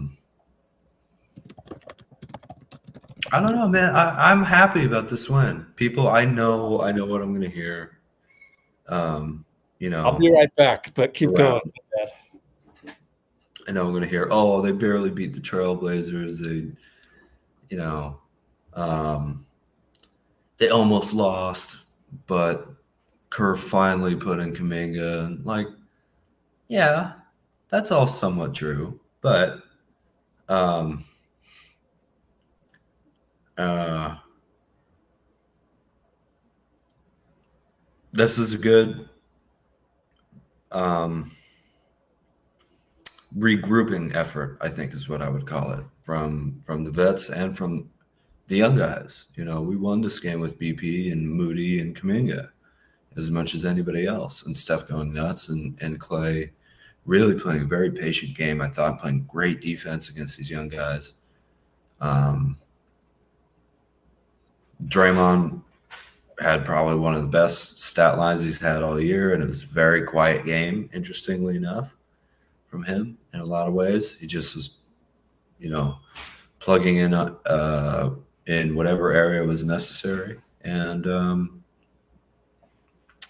don't know, man. I'm happy about this win. People, I know what I'm going to hear. I'll be right back, but keep going. I know I'm going to hear, oh, they barely beat the Trailblazers. They almost lost, but Kerr finally put in Kuminga. Like, yeah, that's all somewhat true. But this is a good regrouping effort, I think is what I would call it, from the vets and from the young guys. We won this game with BP and Moody and Kuminga as much as anybody else, and Steph going nuts and Klay really playing a very patient game. I thought playing great defense against these young guys. Draymond had probably one of the best stat lines he's had all year, and it was a very quiet game, interestingly enough, from him in a lot of ways. He just was, plugging in whatever area was necessary. And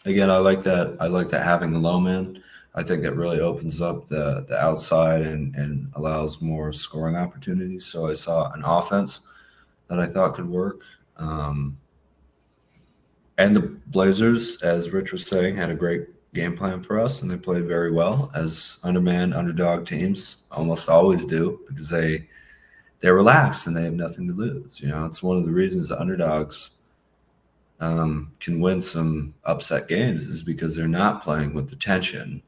again, I like that. I like that having the low man. I think that really opens up the outside and allows more scoring opportunities. So I saw an offense that I thought could work. And the Blazers, as Rich was saying, had a great game plan for us, and they played very well, as underdog teams almost always do, because they're relaxed and they have nothing to lose. It's one of the reasons the underdogs can win some upset games is because they're not playing with the tension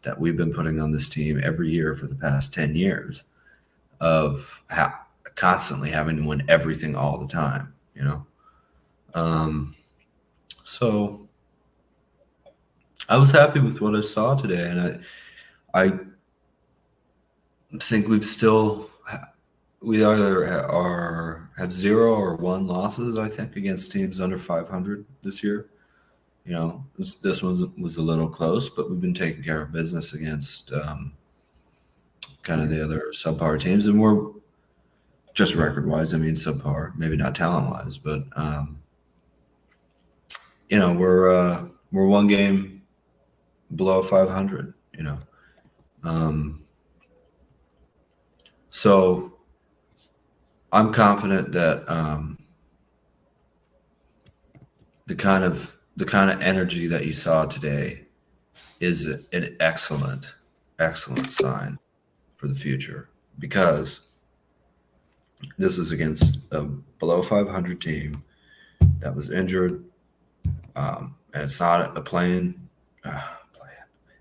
that we've been putting on this team every year for the past 10 years of constantly having to win everything all the time, So I was happy with what I saw today, and I think we either have 0 or 1 losses, I think, against teams under 500 this year. This one was a little close, but we've been taking care of business against kind of the other subpar teams, and we're just record-wise. I mean, subpar, maybe not talent-wise, but we're one game below 500. So I'm confident that the kind of energy that you saw today is an excellent sign for the future, because this is against a below 500 team that was injured, and it's not a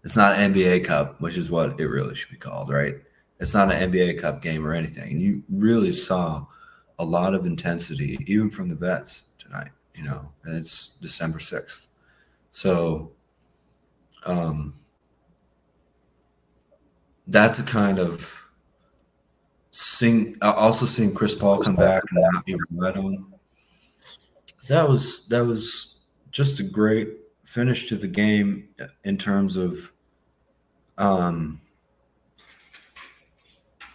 it's not an NBA Cup, which is what it really should be called, right? It's not an NBA Cup game or anything. And you really saw a lot of intensity, even from the vets tonight, and it's December 6th. So that's a kind of also seeing Chris Paul come back and not be relied on. That was just a great finish to the game in terms of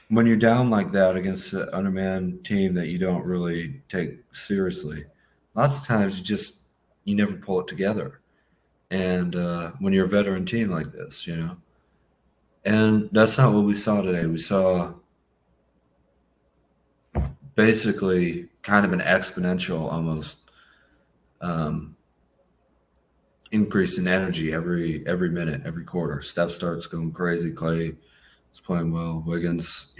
when you're down like that against an undermanned team that you don't really take seriously, lots of times you never pull it together. And when you're a veteran team like this, and that's not what we saw today. We saw basically kind of an exponential almost increase in energy every minute, every quarter. Steph starts going crazy. Klay is playing well. Wiggins,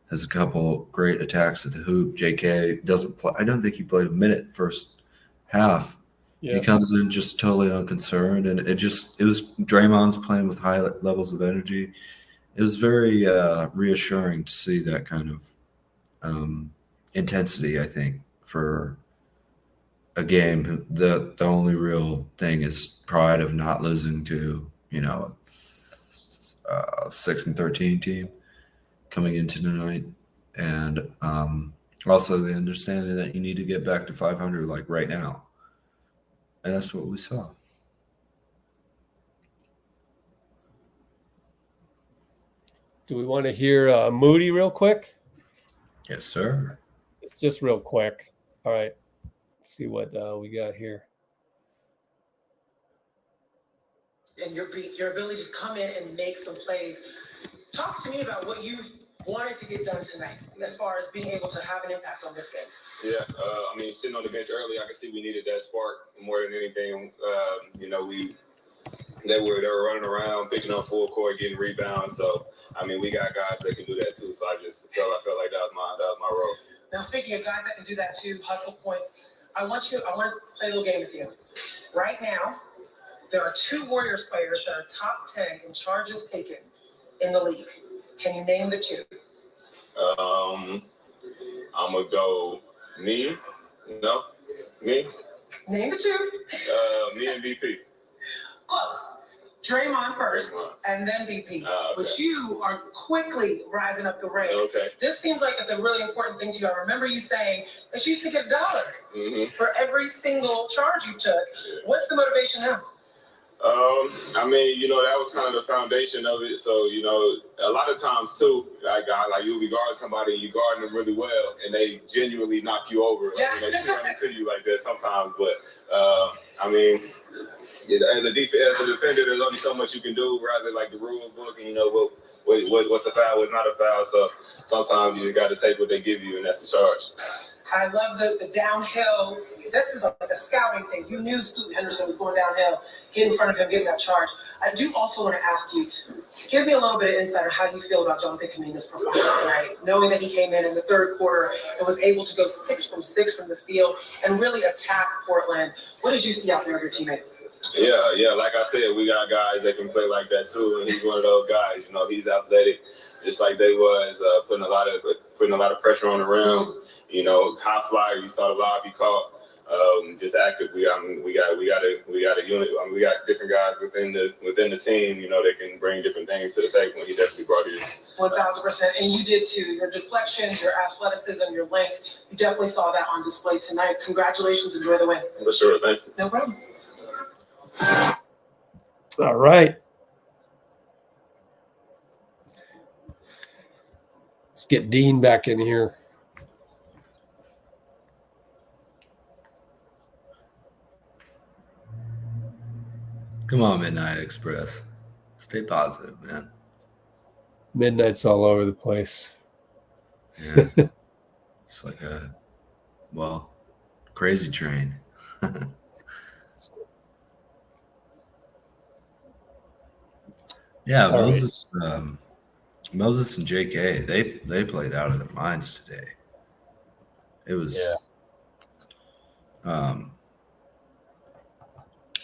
has a couple great attacks at the hoop. JK doesn't play. I don't think he played a minute first half. Yeah. He comes in just totally unconcerned, and it was Draymond's playing with high levels of energy. It was very reassuring to see that kind of intensity, I think, for a game. The only real thing is pride of not losing to, a 6-13 team coming into tonight, and also the understanding that you need to get back to 500 like right now. And that's what we saw. Do we want to hear Moody real quick? Yes, sir. It's just real quick. All right. Let's see what we got here. And your ability to come in and make some plays. Talk to me about what you wanted to get done tonight as far as being able to have an impact on this game. Yeah, sitting on the bench early, I could see we needed that spark more than anything. They were running around, picking up full court, getting rebounds. So, we got guys that can do that too. So I felt like that was my role. Now, speaking of guys that can do that too, hustle points, I want to play a little game with you. Right now, there are 2 Warriors players that are top 10 in charges taken in the league. Can you name the 2? I'm going to go me. No? Me? Name the 2. Me and BP. Close. Draymond first, and then BP. Okay. But you are quickly rising up the ranks. Okay. This seems like it's a really important thing to you. I remember you saying that you used to get $1 for every single charge you took. Yeah. What's the motivation now? That was kind of the foundation of it. So, a lot of times too, you'll be guarding somebody and you guard them really well, and they genuinely knock you over. They run into you like that sometimes. But, as a defender, there's only so much you can do, rather like the rule book, and what's a foul, what's not a foul. So sometimes you just got to take what they give you, and that's the charge. I love the downhill. This is like a scouting thing. You knew Scoot Henderson was going downhill. Get in front of him, getting that charge. I do also want to ask you, give me a little bit of insight on how you feel about Jonathan Kuminga's performance tonight, knowing that he came in the third quarter and was able to go 6 from 6 from the field and really attack Portland. What did you see out there of your teammate? Yeah. Like I said, we got guys that can play like that too, and he's one of those guys. He's athletic, just like they was, putting a lot of pressure on the rim. High flyer. You saw the lob he caught. Just active. We got a unit. We got different guys within the team. That can bring different things to the table. And he definitely brought his 1,000%, and you did too. Your deflections, your athleticism, your length. You definitely saw that on display tonight. Congratulations. Enjoy the win. For sure. Thank you. No problem. All right. Let's get Dean back in here. Come on, Midnight Express. Stay positive, man. Midnight's all over the place. Yeah. It's like a, crazy train. Yeah, All Moses and JK, they played out of their minds today. It was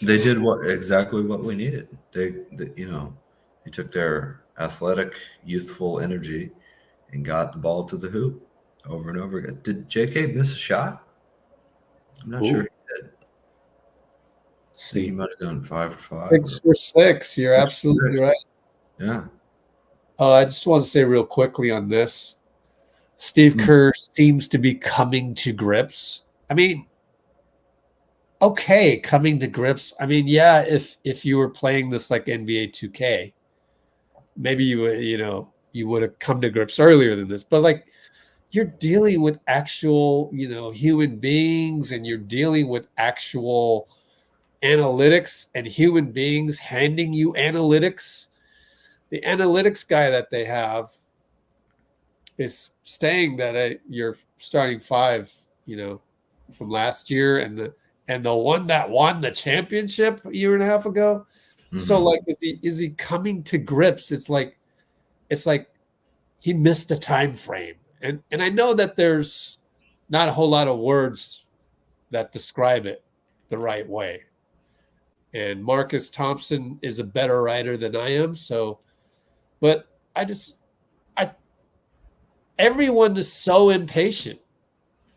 they did exactly what we needed. They took their athletic, youthful energy and got the ball to the hoop over and over again. Did JK miss a shot? I'm not sure he did. See, He might have gone 5 for 5. 6 for 6. You're 6 for absolutely 6. right. Yeah. I just want to say real quickly on this. Steve Kerr seems to be coming to grips. I mean, okay, coming to grips. I mean, yeah, if you were playing this like NBA 2K, maybe you would have come to grips earlier than this. But like, you're dealing with actual, human beings, and you're dealing with actual analytics and human beings handing you analytics. The analytics guy that they have is saying that you're starting 5, from last year, and the one that won the championship a year and a half ago. Mm-hmm. So like, is he coming to grips? It's like he missed the time frame. And I know that there's not a whole lot of words that describe it the right way. And Marcus Thompson is a better writer than I am. So, but everyone is so impatient.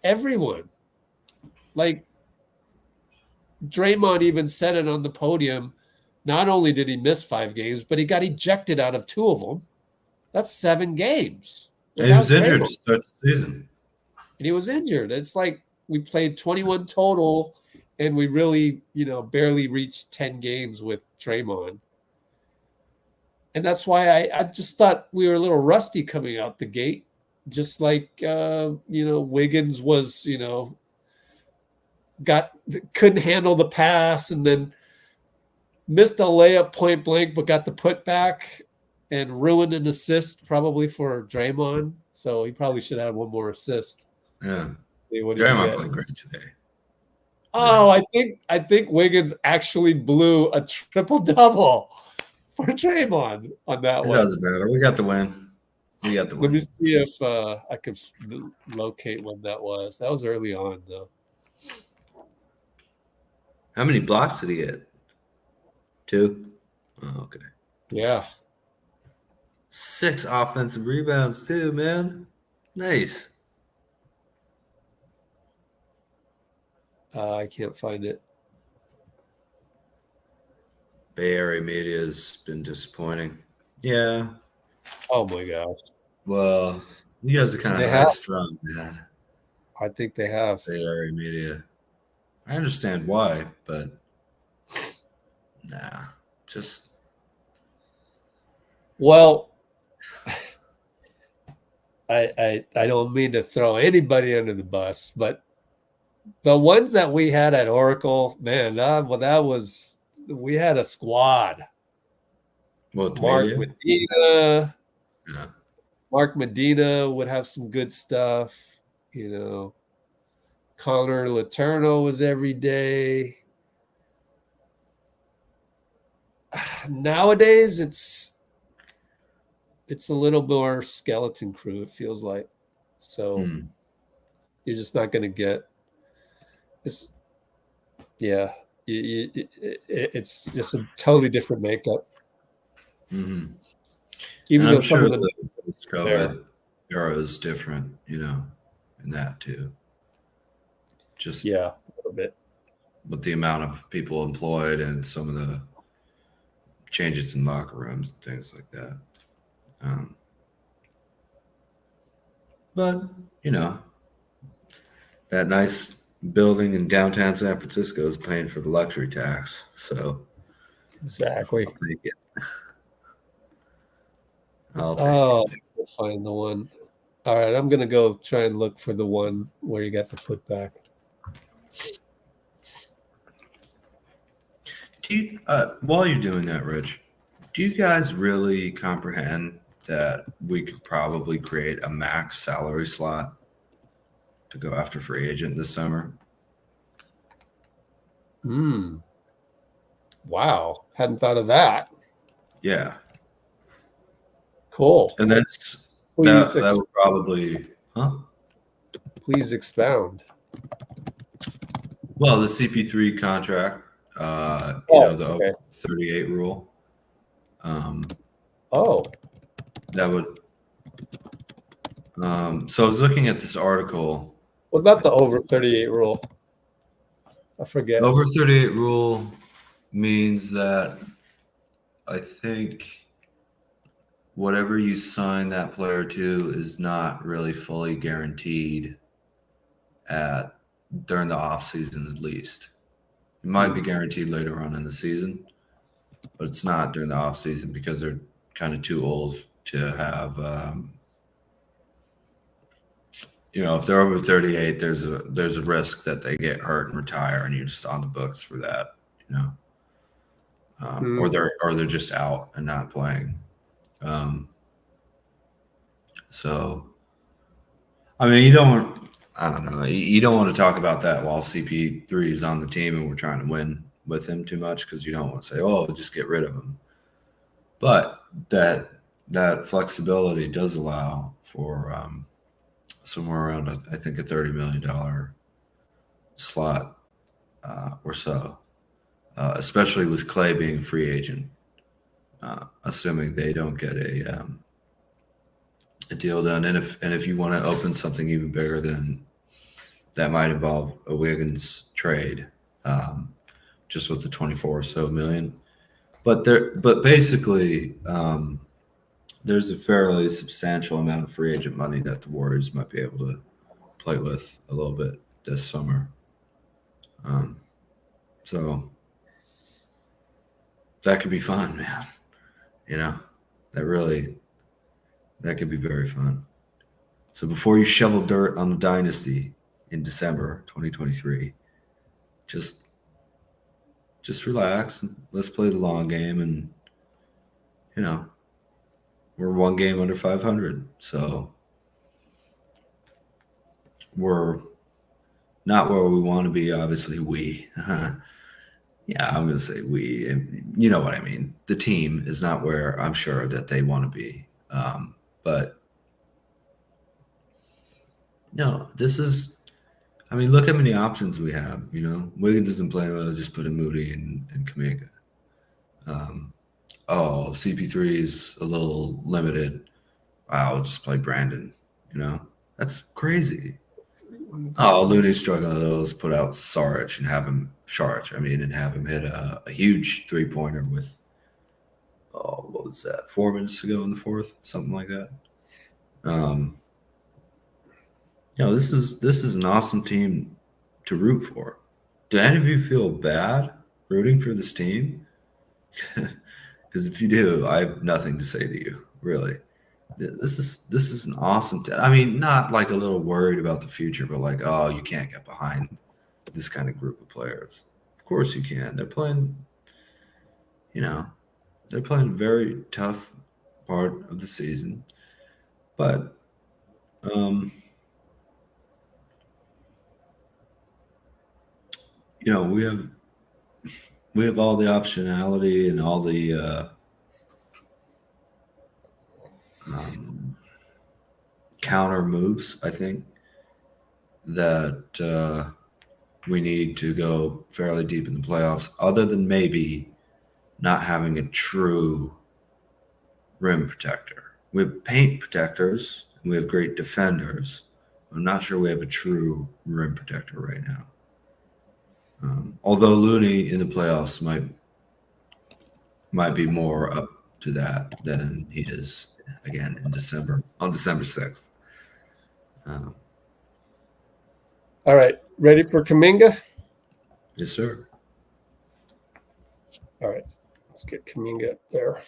Everyone. Like, Draymond even said it on the podium. Not only did he miss 5 games, but he got ejected out of 2 of them. That's 7 games. And he was injured to start the season. And he was injured. It's like we played 21 total, and we really, barely reached 10 games with Draymond. And that's why I just thought we were a little rusty coming out the gate. Just like, Wiggins was, couldn't handle the pass, and then missed a layup point blank, but got the putback and ruined an assist probably for Draymond. So he probably should have one more assist. Yeah. Draymond played great today. Oh, yeah. I think Wiggins actually blew a triple-double for Draymond on that one. It doesn't matter. We got the win. Let me see if I can locate when that was. That was early on, though. How many blocks did he get? 2? Oh, okay. Yeah. 6 offensive rebounds, too, man. Nice. I can't find it. Bay Area media has been disappointing. Yeah. Oh, my gosh. Well, you guys are kind of high-strung, man. I think they have. Bay Area media. I understand why, but nah, just. Well, I don't mean to throw anybody under the bus, but the ones that we had at Oracle, man, we had a squad. What, Mark Medina. Yeah. Mark Medina would have some good stuff, Connor Letourneau was every day. Nowadays, it's a little more skeleton crew, it feels like. So you're just not going to get this. Yeah, it's just a totally different makeup. Mm-hmm. Even though I'm some sure of the COVID era is different, in that too. Just a little bit. With the amount of people employed and some of the changes in locker rooms and things like that. But, that nice building in downtown San Francisco is paying for the luxury tax. So exactly. I'll take it. I'll find the one. All right, I'm going to go try and look for the one where you got the putback. Do you, while you're doing that, Rich, do you guys really comprehend that we could probably create a max salary slot to go after free agent this summer? Wow. Hadn't thought of that. Yeah. Cool. And that's Please, that would probably please expound. Well, the CP3 contract, the okay. over 38 rule. That would. So I was looking at this article. What about the over 38 rule? I forget. Over 38 rule means that I think whatever you sign that player to is not really fully guaranteed during the off season, at least. It might be guaranteed later on in the season, but it's not during the off season because they're kind of too old to have. If they're over 38, there's a risk that they get hurt and retire, and you're just on the books for that. Or they're just out and not playing. So, I mean, you don't want to talk about that while CP3 is on the team and we're trying to win with him too much, because you don't want to say, "Oh, just get rid of him." But that flexibility does allow for somewhere around, I think, a $30 million slot or so, especially with Klay being a free agent, assuming they don't get a deal done. And if you want to open something even bigger, then that might involve a Wiggins trade, just with the 24 or so million. But basically, there's a fairly substantial amount of free agent money that the Warriors might be able to play with a little bit this summer. So that could be fun, man. That could be very fun. So before you shovel dirt on the dynasty in December 2023, just relax and let's play the long game. And we're one game under 500, so we're not where we want to be. Obviously, yeah, I'm going to say we, and you know what I mean. The team is not where I'm sure that they want to be. But this is, look how many options we have. Wiggins isn't playing well, just put in Moody and Kuminga. CP3 is a little limited. I'll just play Brandon. That's crazy. Looney's struggling. Let's put out Saric and have him and have him hit a huge 3-pointer with, what was that? 4 minutes to go in the fourth, something like that. This is an awesome team to root for. Do any of you feel bad rooting for this team? Because if you do, I have nothing to say to you, really. This is an awesome team. Not like a little worried about the future, but like, you can't get behind this kind of group of players. Of course you can. They're playing, they're playing a very tough part of the season. But we have all the optionality and all the counter moves, I think, that we need to go fairly deep in the playoffs, other than maybe not having a true rim protector. We have paint protectors and we have great defenders. I'm not sure we have a true rim protector right now. Although Looney in the playoffs might be more up to that than he is again on December 6th. All right. Ready for Kuminga? Yes, sir. All right. Let's get Kuminga up there.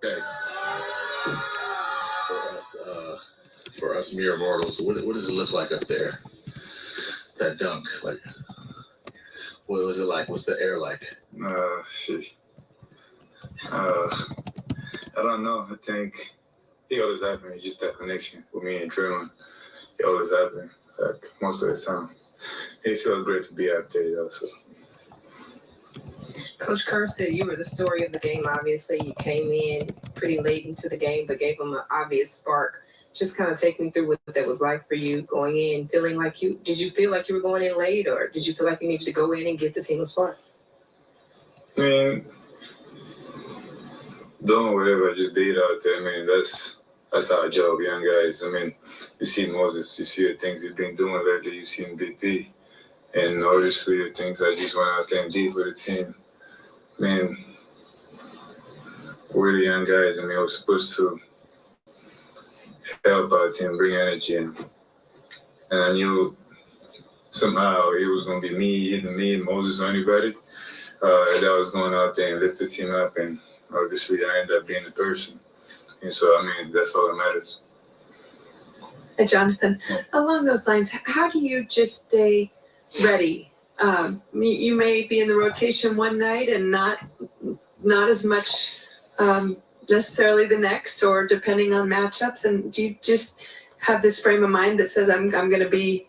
Okay. For us, for us mere mortals, what does it look like up there? That dunk, like, what was it like? What's the air like? Shit. I don't know. I think it always happens. Just that connection with me and Draymond. It always happens. Like most of the time. It feels great to be out there also. Coach Kerr said you were the story of the game. Obviously, you came in pretty late into the game, but gave them an obvious spark. Just kind of take me through what that was like for you going in, feeling like did you feel like you were going in late, or did you feel like you needed to go in and get the team a spark? I mean, doing whatever I just did out there, I mean, that's our job, young guys. I mean, you see Moses, you see the things he's been doing lately, you see BP, and obviously the things I just went out there and did for the team. I mean, we're the young guys. I mean, we're supposed to help our team, bring energy in. And I knew somehow it was going to be me, hitting me, Moses, or anybody that was going out there and lift the team up. And obviously I ended up being the person. And so, I mean, that's all that matters. Hey, Jonathan, along those lines, how do you just stay ready? You may be in the rotation one night and not as much necessarily the next, or depending on matchups. And do you just have this frame of mind that says I'm going to be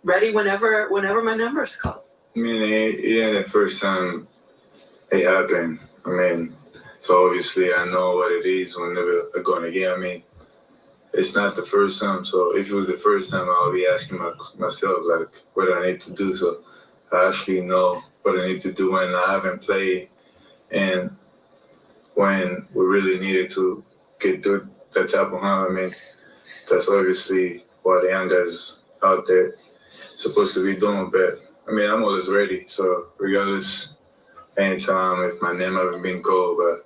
ready whenever my number is called? I mean, it ain't the first time it happened. I mean, so obviously I know what it is whenever I go in a game. I mean, it's not the first time. So if it was the first time, I'll be asking myself, like, what do I need to do? So I actually know what I need to do when I haven't played and when we really needed to get through that type of hunt. I mean, that's obviously what the young guys out there supposed to be doing. But, I mean, I'm always ready. So regardless, anytime if my name haven't been called, but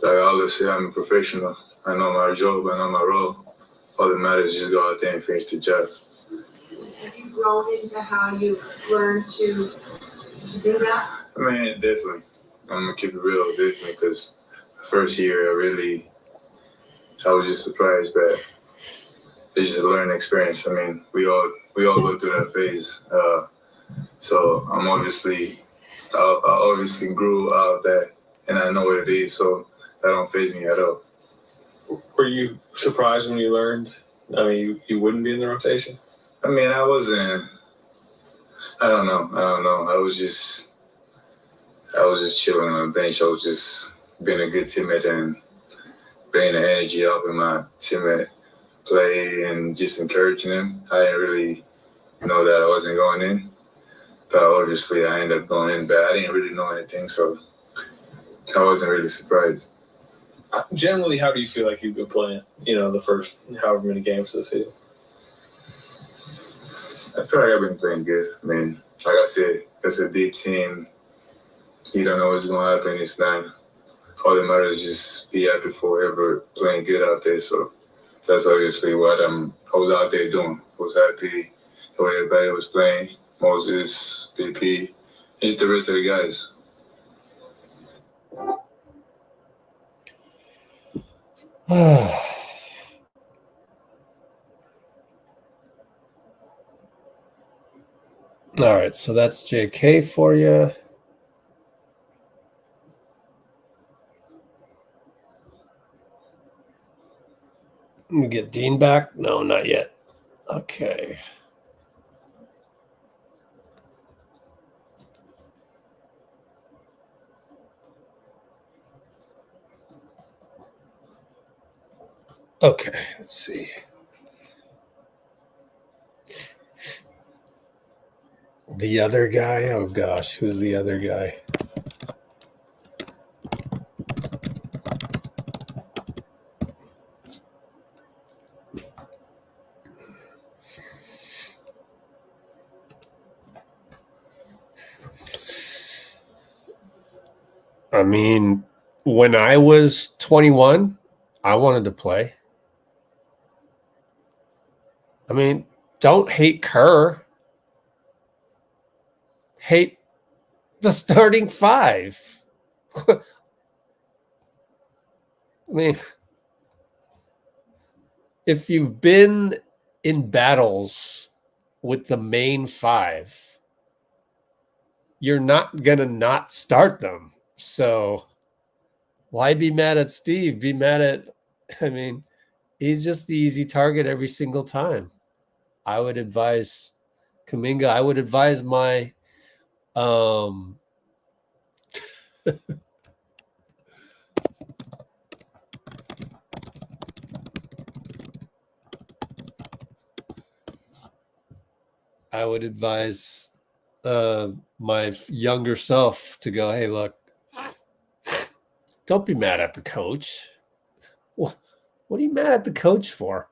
like I always say, I'm a professional. I know my job, I know my role. All that matters is just go out there and finish the job. Have you grown into how you learned to do that? I mean, definitely. I'm going to keep it real, definitely, because the first year I was just surprised, but it's just a learning experience. I mean, we all go through that phase. So I obviously grew out of that, and I know what it is, so that don't faze me at all. Were you surprised when you learned? I mean, you wouldn't be in the rotation? I mean, I don't know. I was just chilling on the bench. I was just being a good teammate and bringing the energy up in my teammate play and just encouraging them. I didn't really know that I wasn't going in. But obviously I ended up going in, but I didn't really know anything, so I wasn't really surprised. Generally, how do you feel like you've been playing, the first however many games this season? I feel like I've been playing good. I mean, like I said, it's a deep team. You don't know what's going to happen. It's not. All that matters is just be happy for ever playing good out there. So that's obviously what I was out there doing. I was happy the way everybody was playing. Moses, BP, and just the rest of the guys. All right, so that's JK for you. Let me get Dean back. No, not yet. Okay. Okay, let's see. The other guy? Oh, gosh. Who's the other guy? I mean, when I was 21, I wanted to play. I mean, don't hate Kerr. Hate the starting five. I mean, if you've been in battles with the main five, you're not going to not start them. So why be mad at Steve? Be mad at, I mean, he's just the easy target every single time. I would advise Kuminga. I would advise my I would advise my younger self to go, hey, look, don't be mad at the coach. What are you mad at the coach for?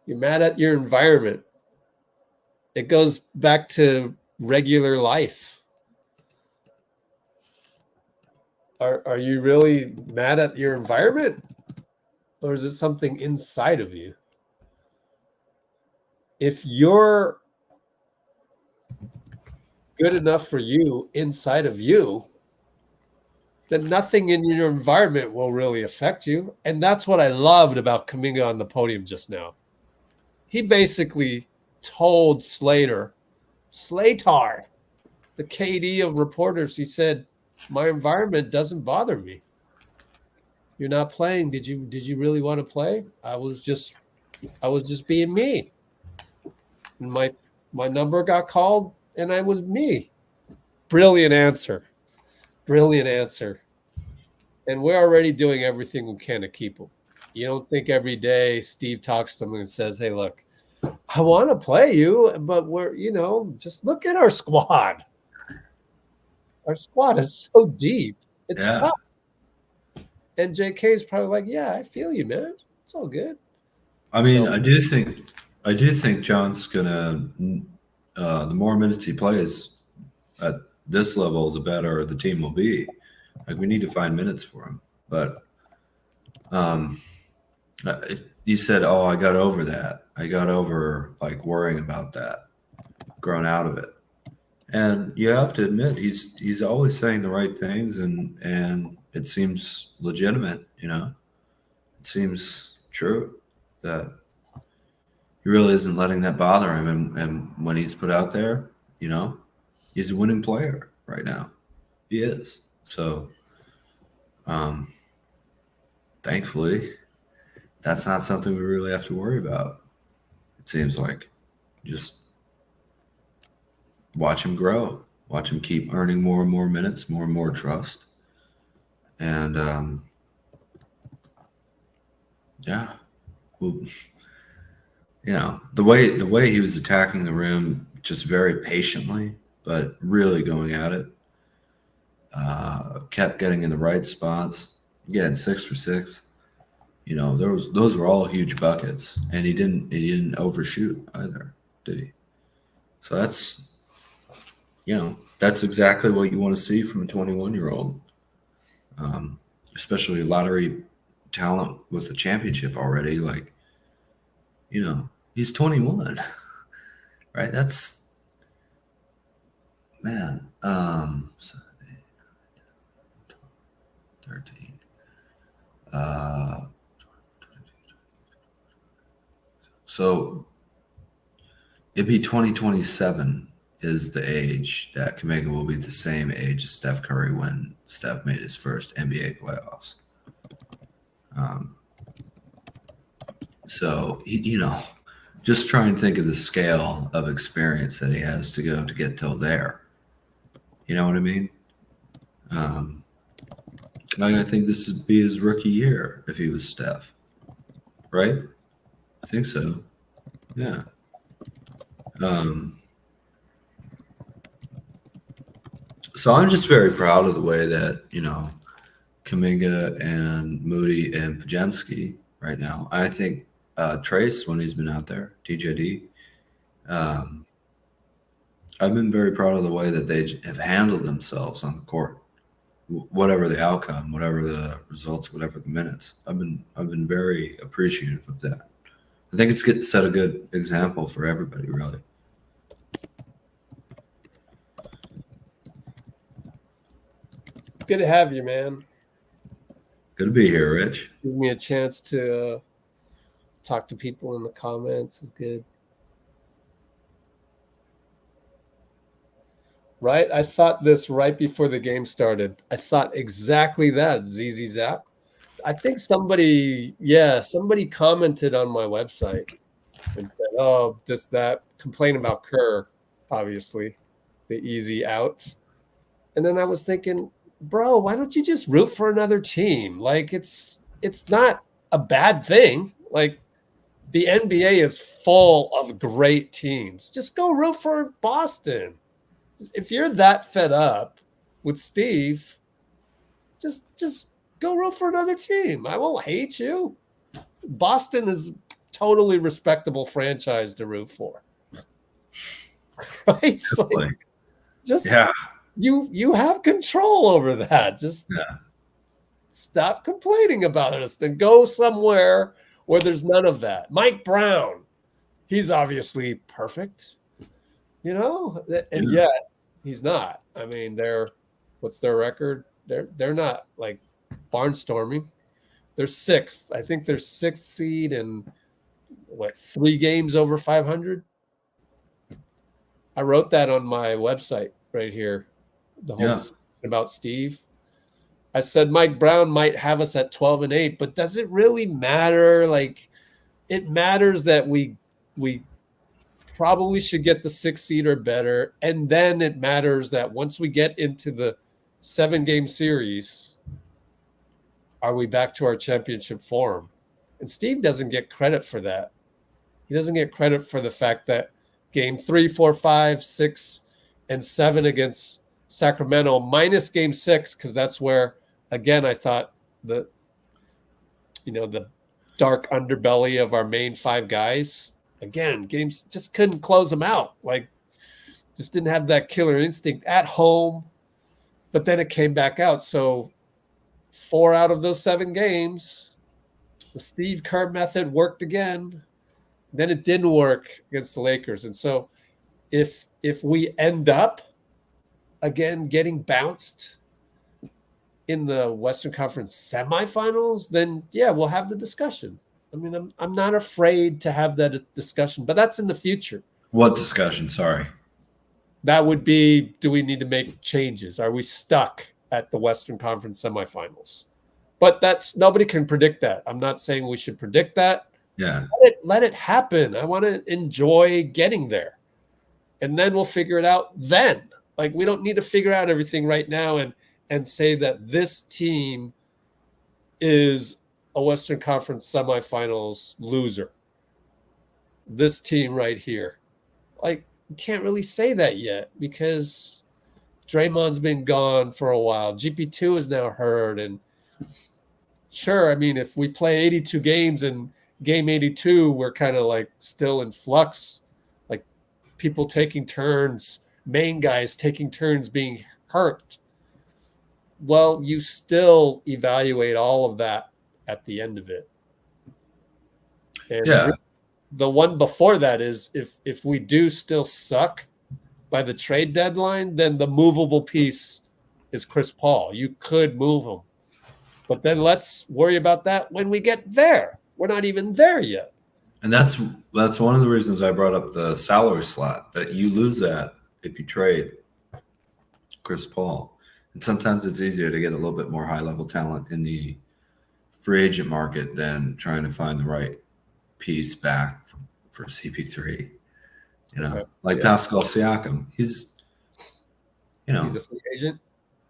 You're mad at your environment. It goes back to regular life. Are you really mad at your environment? Or is it something inside of you? If you're good enough for you inside of you, then nothing in your environment will really affect you. And that's what I loved about Kuminga on the podium just now. He basically told Slater, the KD of reporters, he said, my environment doesn't bother me. You're not playing. Did you really want to play? I was just being me. And my number got called and I was me. Brilliant answer. And we're already doing everything we can to keep him. You don't think every day Steve talks to him and says, hey, look, I want to play you, but just look at our squad. Our squad is so deep. It's tough. And JK is probably like, yeah, I feel you, man. It's all good. I mean, I do think John's gonna the more minutes he plays at this level, the better the team will be. Like, we need to find minutes for him. But you said, oh, I got over that. I got over like worrying about that, grown out of it. And you have to admit, he's always saying the right things, and it seems legitimate, It seems true that he really isn't letting that bother him. And when he's put out there, he's a winning player right now. He is. So, thankfully, that's not something we really have to worry about. It seems like just watch him grow, watch him keep earning more and more minutes, more and more trust. And, the way he was attacking the rim, just very patiently, but really going at it, kept getting in the right spots, getting 6 for 6. Those were all huge buckets, and he didn't overshoot either, did he? So that's exactly what you want to see from a 21-year-old, especially lottery talent with a championship already. Like, he's 21, right? That's, man, 13. So it'd be 2027 is the age that Kuminga will be the same age as Steph Curry when Steph made his first NBA playoffs. So, just try and think of the scale of experience that he has to go to get till there. You know what I mean? I think this would be his rookie year if he was Steph, right? I think so. Yeah. So I'm just very proud of the way that, Kuminga and Moody and Podziemski right now. I think Trace, when he's been out there, TJD, I've been very proud of the way that they have handled themselves on the court. Whatever the outcome, whatever the results, whatever the minutes, I've been very appreciative of that. I think it's set a good example for everybody, really. Good to have you, man. Good to be here, Rich. Give me a chance to talk to people in the comments is good. Right? I thought this right before the game started. I thought exactly that, ZZ Zap. I think somebody commented on my website and said, oh, that, complain about Kerr, obviously, the easy out. And then I was thinking, bro, why don't you just root for another team? Like, it's not a bad thing. Like, the NBA is full of great teams. Just go root for Boston. If you're that fed up with Steve, just go root for another team. I won't hate you. Boston is totally respectable franchise to root for. Right? Like, you have control over that. Just stop complaining about it. Then go somewhere where there's none of that. Mike Brown, he's obviously perfect, and yet he's not. I mean, what's their record? They're not like barnstorming. They're sixth. I think they're sixth seed and 3 games over 500. I wrote that on my website right here. The whole about Steve. I said Mike Brown might have us at 12-8, but does it really matter? Like, it matters that we probably should get the 6th seed or better, and then it matters that once we get into the 7-game series, are we back to our championship form? And Steve doesn't get credit for that. He doesn't get credit for the fact that game 3, 4, 5, 6, and 7 against Sacramento, minus game 6, because that's where, again, I thought the dark underbelly of our main 5 guys, again, games just couldn't close them out. Like, just didn't have that killer instinct at home, but then it came back out. So 4 out of those 7 games, the Steve Kerr method worked again. Then it didn't work against the Lakers. And so if we end up, again, getting bounced in the Western Conference semifinals, then, we'll have the discussion. I mean, I'm not afraid to have that discussion, but that's in the future. What discussion? Sorry. That would be, do we need to make changes? Are we stuck at the Western Conference semifinals? But nobody can predict that. I'm not saying we should predict that. Yeah. Let it happen. I want to enjoy getting there. And then we'll figure it out then. Like, we don't need to figure out everything right now and say that this team is a Western Conference semifinals loser. This team right here. Like, you can't really say that yet because Draymond's been gone for a while. GP2 is now hurt. And sure, I mean, if we play 82 games and game 82, we're kind of like still in flux, like people taking turns, main guys taking turns being hurt. Well, you still evaluate all of that at the end of it. And the one before that is if we do still suck by the trade deadline, then the movable piece is Chris Paul. You could move him. But then let's worry about that when we get there. We're not even there yet. And that's one of the reasons I brought up the salary slot, that you lose that if you trade Chris Paul. And sometimes it's easier to get a little bit more high-level talent in the free agent market than trying to find the right piece back for CP3. Pascal Siakam. He's a free agent.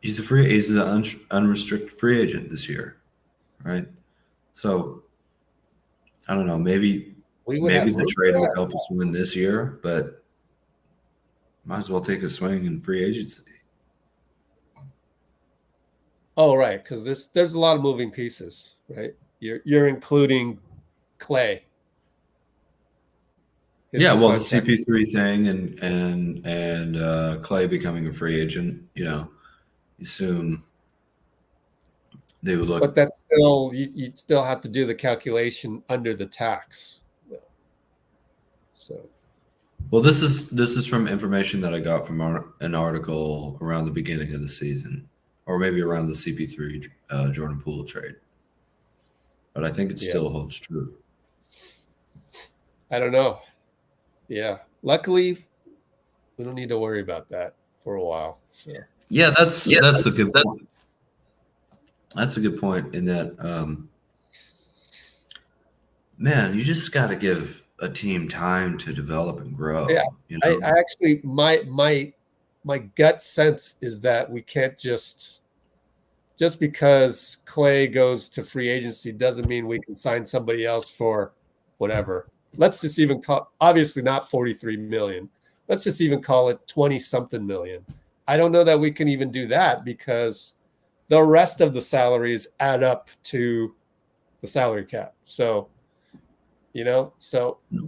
He's an unrestricted free agent this year, right? So I don't know. Maybe the trade would help us win this year, but might as well take a swing in free agency. Oh, right, because there's a lot of moving pieces, right? You're including Klay. The CP3 thing and Klay becoming a free agent. You assume they would look. But that's still you'd still have to do the calculation under the tax. So. Well, this is from information that I got from an article around the beginning of the season, or maybe around the CP3 Jordan Poole trade. but I think it Yeah. still holds true. I don't know. Yeah. Luckily, we don't need to worry about that for a while. So Yeah, that's a good point. That's a good point in that, man, you just got to give a team time to develop and grow. yeah, You know? I actually my gut sense is that we can't just because Klay goes to free agency doesn't mean we can sign somebody else for whatever. Let's just even call, obviously not 43 million. Let's just even call it 20 something million. I don't know that we can even do that because the rest of the salaries add up to the salary cap. So,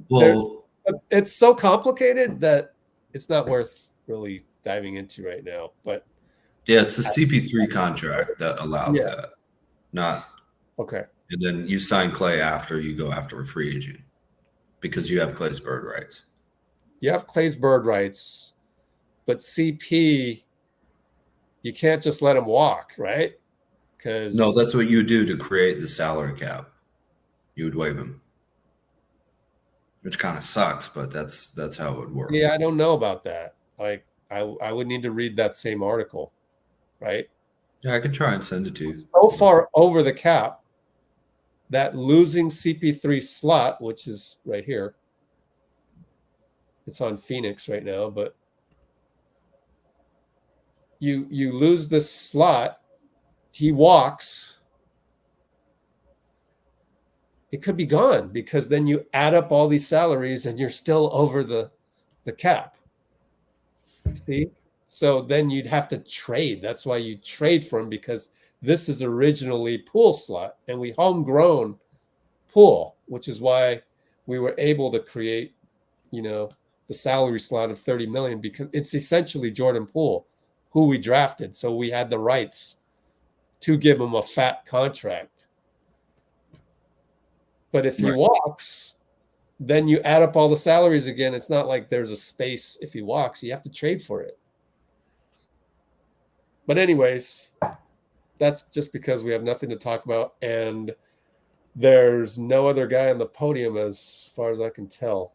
Well, it's so complicated that it's not worth really diving into right now. But yeah, it's the CP3 contract that allows that. Not okay. And then you sign Klay after you go after a free agent because you have Klay's bird rights. You have Klay's bird rights, but CP, you can't just let him walk, right? Because no, that's what you do to create the salary cap. You would waive him, which kind of sucks, but that's how it would work. Yeah, I don't know about that. Like, I would need to read that same article, right? Yeah, I could try and send it to you. So far over the cap that losing CP3 slot, which is right here, it's on Phoenix right now, but you lose this slot, he walks, it could be gone because then you add up all these salaries and you're still over the cap. See? So then you'd have to trade. That's why you trade for him, because this is originally Poole slot and we homegrown Poole, which is why we were able to create, the salary slot of 30 million, because it's essentially Jordan Poole, who we drafted. So we had the rights to give him a fat contract. But if he walks, then you add up all the salaries again. It's not like there's a space if he walks. You have to trade for it. But anyways, that's just because we have nothing to talk about. And there's no other guy on the podium as far as I can tell.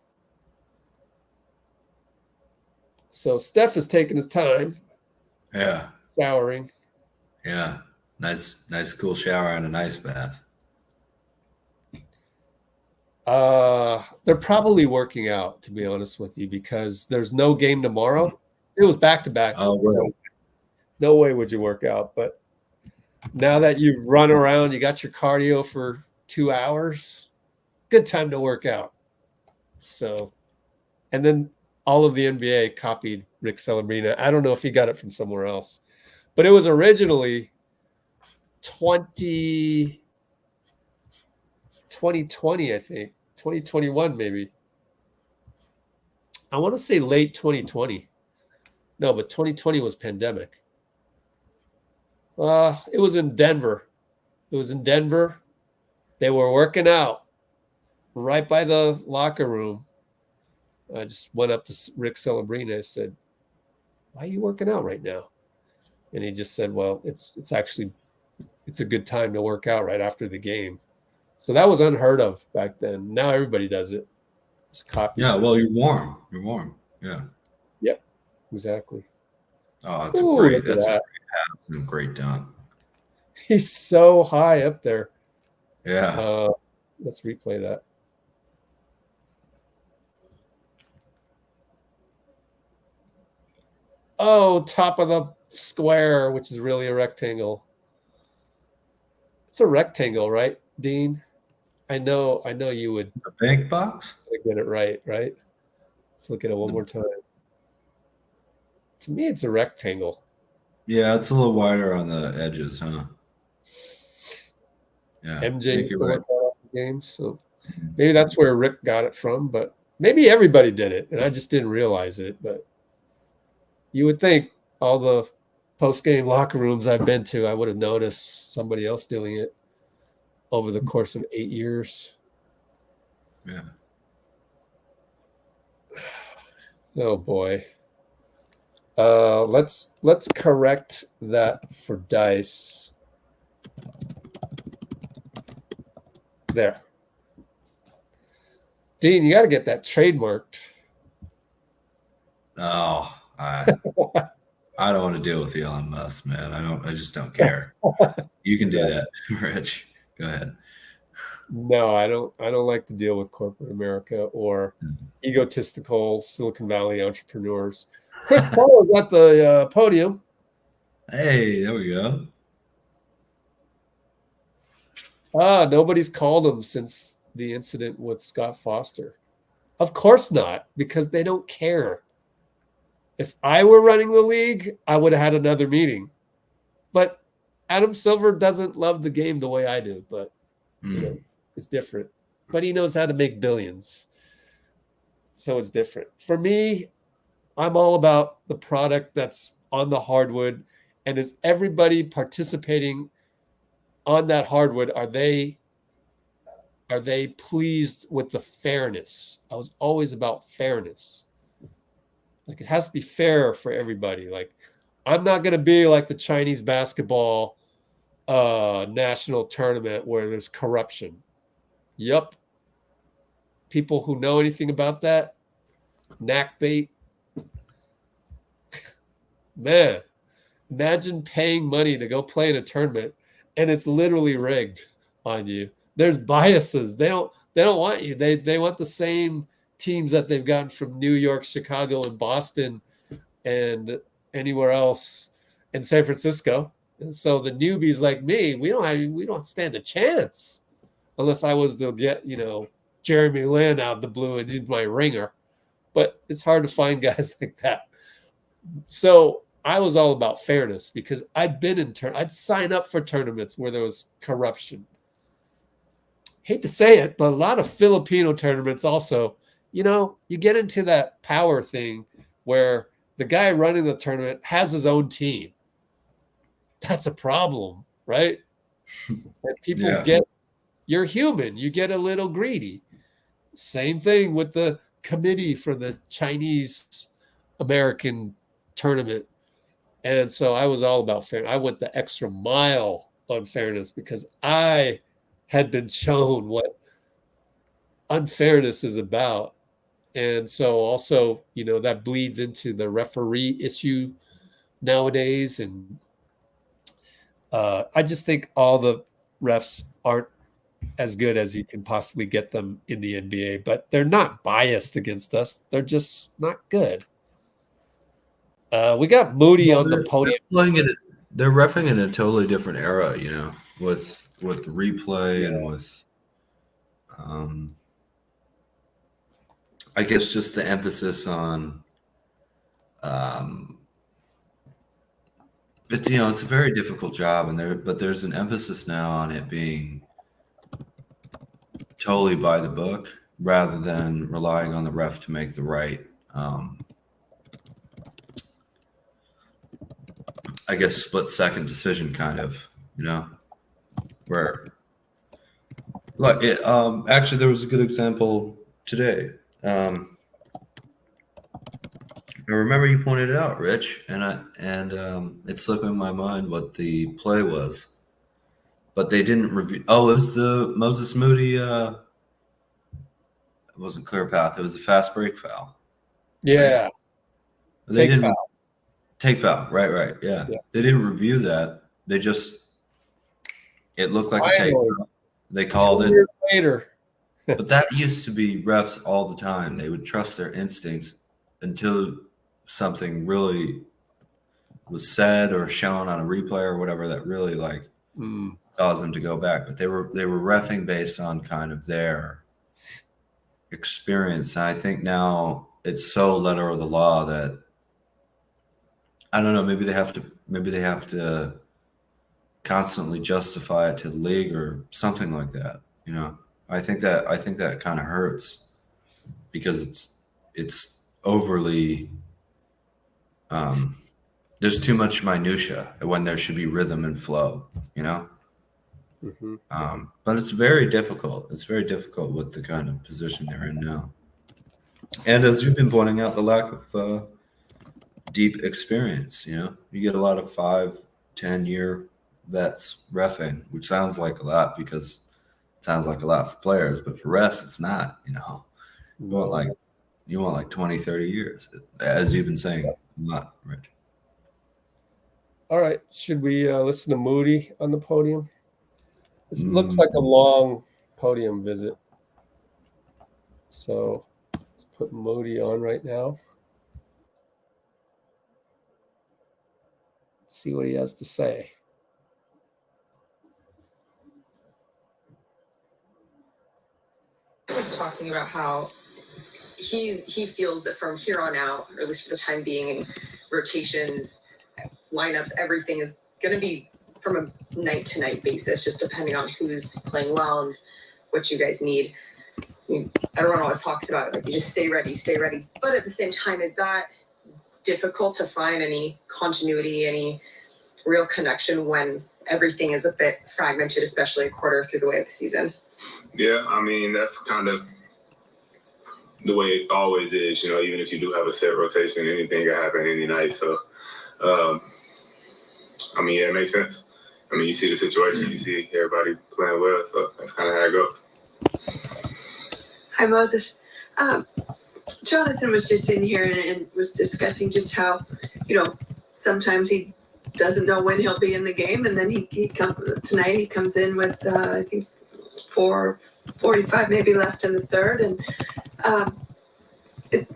So Steph is taking his time. Yeah. Showering. Yeah. Nice, cool shower and an ice bath. They're probably working out, to be honest with you, because there's no game tomorrow. It was back-to-back. Oh, really? No way would you work out. But now that you run around, you got your cardio for 2 hours, good time to work out. So, and then all of the NBA copied Rick Cellerina. I don't know if he got it from somewhere else, but it was originally 2020, I think. 2021, maybe. I want to say late 2020. No, but 2020 was pandemic. It was in Denver. They were working out right by the locker room. I just went up to Rick Cellerina and said, "Why are you working out right now?" And he just said, "Well, it's a good time to work out right after the game." So that was unheard of back then. Now everybody does it. It's copy. Yeah, well, you're warm. Yeah. Yep, exactly. Oh, that's a great pass and a great dunk. He's so high up there. Yeah. Let's replay that. Oh, top of the square, which is really a rectangle. It's a rectangle, right, Dean? I know you would. The bank box? Get it right? Let's look at it one more time. To me, it's a rectangle. Yeah, it's a little wider on the edges, huh? Yeah. MJ right. Games, so maybe that's where Rick got it from, but maybe everybody did it, and I just didn't realize it. But you would think all the post-game locker rooms I've been to, I would have noticed somebody else doing it over the course of 8 years. Yeah. Oh boy. Let's correct that for Dice. There. Dean, you got to get that trademarked. Oh, I don't want to deal with Elon Musk, man. I just don't care. You can do that, Rich. Go ahead. No, I don't like to deal with corporate America or egotistical Silicon Valley entrepreneurs. Chris Paul is at the podium. Hey, there we go. Nobody's called him since the incident with Scott Foster. Of course not, because they don't care. If I were running the league, I would have had another meeting. But Adam Silver doesn't love the game the way I do, but you know, it's different. But he knows how to make billions. So it's different. For me, I'm all about the product that's on the hardwood. And is everybody participating on that hardwood? Are they pleased with the fairness? I was always about fairness. Like, it has to be fair for everybody. Like, I'm not going to be like the Chinese basketball national tournament where there's corruption. Yup. People who know anything about that, knack bait. Man, imagine paying money to go play in a tournament and it's literally rigged on you. There's biases. They don't want you. They want the same teams that they've gotten from New York, Chicago, and Boston and anywhere else in San Francisco. And so the newbies like me, we don't stand a chance unless I was to get, Jeremy Lin out of the blue and he's my ringer. But it's hard to find guys like that. So I was all about fairness because I'd been in I'd sign up for tournaments where there was corruption. Hate to say it, but a lot of Filipino tournaments also, you get into that power thing where the guy running the tournament has his own team. That's a problem, right? And people you're human. You get a little greedy. Same thing with the committee for the Chinese American tournament. And so I was all about fair. I went the extra mile on fairness because I had been shown what unfairness is about. And so also, that bleeds into the referee issue nowadays. And I just think all the refs aren't as good as you can possibly get them in the NBA, but they're not biased against us. They're just not good. We got Moody on the podium. They're reffing in a totally different era, with the replay and with, I guess, just the emphasis on, it's a very difficult job, but there's an emphasis now on it being totally by the book rather than relying on the ref to make the right, I guess, split-second decision, kind of, where, look, actually, there was a good example today. I remember you pointed it out, Rich, and it slipped in my mind what the play was, but they didn't review. Oh, it was the Moses Moody. It wasn't clear path. It was a fast break foul. Yeah, right? They didn't take foul. Right. Yeah, they didn't review that. They just it looked like a take foul. They called it later. But that used to be refs all the time. They would trust their instincts until something really was said or shown on a replay or whatever that really caused them to go back. But they were reffing based on kind of their experience. And I think now it's so letter of the law that I don't know, maybe they have to constantly justify it to the league or something like that, I think that kind of hurts because it's overly there's too much minutia when there should be rhythm and flow, Mm-hmm. But it's very difficult. It's very difficult with the kind of position they're in now. And as you've been pointing out, the lack of deep experience, you get a lot of 5-10 year vets reffing, which sounds like a lot because sounds like a lot for players, but for refs, it's not. You know, you want like 20, 30 years, as you've been saying a lot, Rich. All right. Should we listen to Moody on the podium? This looks like a long podium visit. So let's put Moody on right now. See what he has to say. I was talking about how he feels that from here on out, or at least for the time being, rotations, lineups, everything is going to be from a night-to-night basis, just depending on who's playing well and what you guys need. I mean, everyone always talks about it, like you just stay ready. But at the same time, is that difficult to find any continuity, any real connection when everything is a bit fragmented, especially a quarter through the way of the season? Yeah, I mean, that's kind of the way it always is, you know, even if you do have a set rotation, anything can happen any night. So, I mean, yeah, it makes sense. I mean, you see the situation, you see everybody playing well, so that's kind of how it goes. Hi, Moses. Jonathan was just in here and was discussing just how, you know, sometimes he doesn't know when he'll be in the game, and then tonight he comes in with I think 4:45 maybe left in the third, and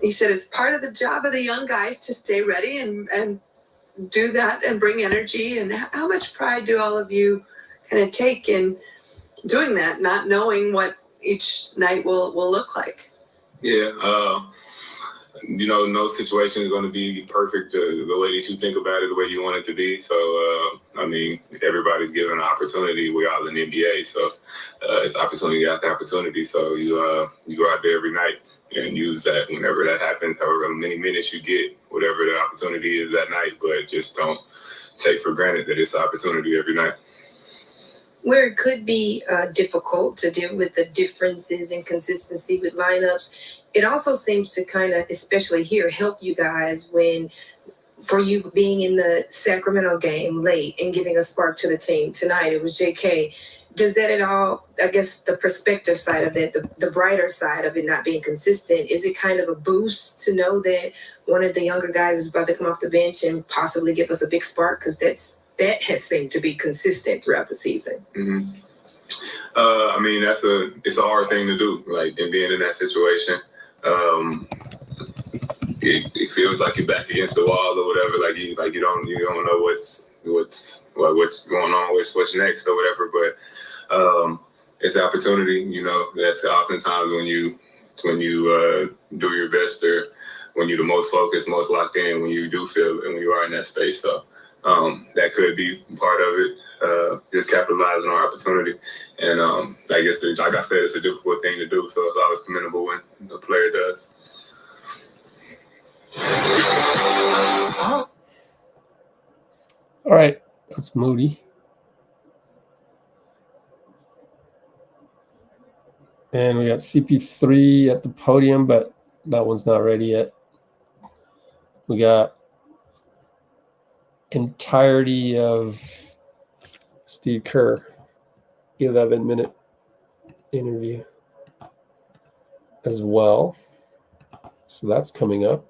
he said it's part of the job of the young guys to stay ready and do that and bring energy. And how much pride do all of you kind of take in doing that, not knowing what each night will look like? Yeah, you know, no situation is going to be perfect the way that you think about it, the way you want it to be. So, I mean, everybody's given an opportunity. We're out in the NBA, so it's opportunity after opportunity. So you go out there every night and use that whenever that happens, however many minutes you get, whatever the opportunity is that night. But just don't take for granted that it's an opportunity every night. Where it could be difficult to deal with the differences in consistency with lineups, it also seems to kind of, especially here, help you guys when, for you being in the Sacramento game late and giving a spark to the team. Tonight, it was JK. Does that at all, I guess the perspective side of that, the brighter side of it not being consistent, is it kind of a boost to know that one of the younger guys is about to come off the bench and possibly give us a big spark? Because that has seemed to be consistent throughout the season. Mm-hmm. I mean, it's a hard thing to do, like, in being in that situation. It feels like you're back against the wall or whatever. Like you don't know what's going on, what's next or whatever. But it's an opportunity. You know, that's oftentimes when you do your best, or when you're the most focused, most locked in, when you do feel and when you are in that space. So that could be part of it. Just capitalizing on opportunity. And I guess, like I said, it's a difficult thing to do. So it's always commendable when the player does. All right, that's Moody. And we got CP3 at the podium, but that one's not ready yet. We got entirety of Steve Kerr, 11-minute interview as well. So that's coming up.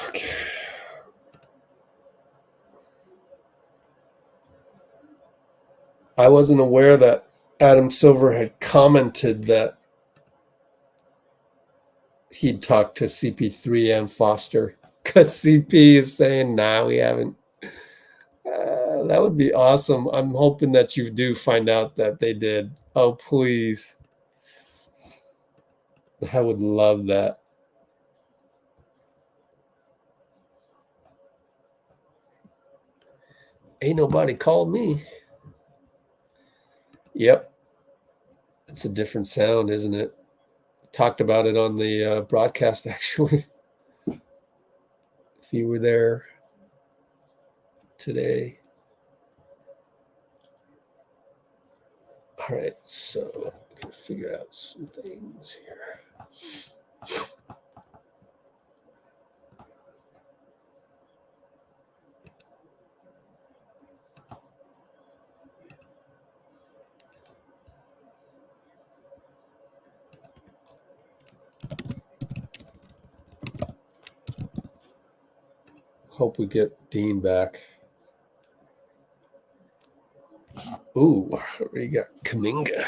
Okay. I wasn't aware that Adam Silver had commented that he'd talked to CP3 and Foster, because CP is saying, nah, we haven't. That would be awesome. I'm hoping that you do find out that they did. Oh, please. I would love that. Ain't nobody called me. Yep. It's a different sound, isn't it? Talked about it on the broadcast, actually. If you were there today. All right, so I can figure out some things here. Hope we get Dean back. Ooh, already got Kuminga.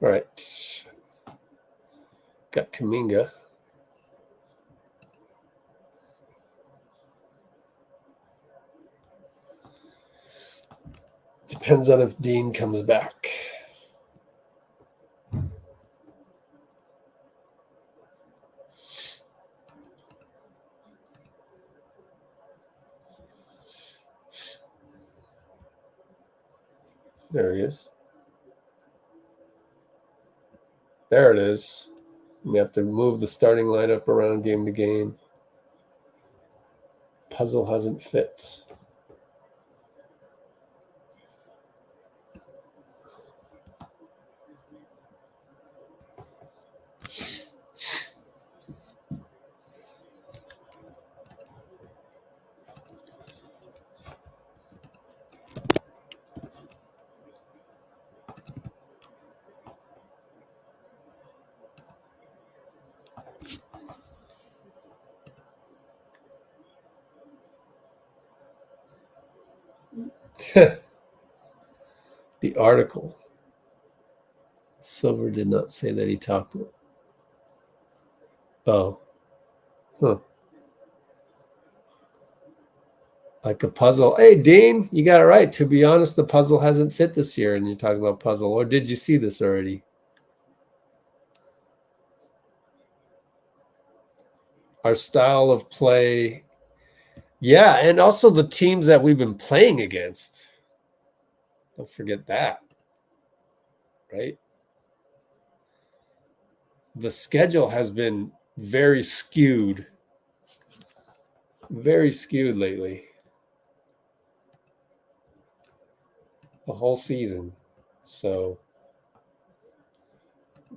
All right. Got Kuminga. Depends on if Dean comes back. There he is. There it is. We have to move the starting lineup around game to game. Puzzle hasn't fit. The article. Silver did not say that he talked to. Oh. Huh. Like a puzzle. Hey, Dean, you got it right. To be honest, the puzzle hasn't fit this year, and you're talking about puzzle. Or did you see this already? Our style of play. Yeah, and also the teams that we've been playing against. Don't forget that. Right? The schedule has been very skewed. Very skewed lately. The whole season. So,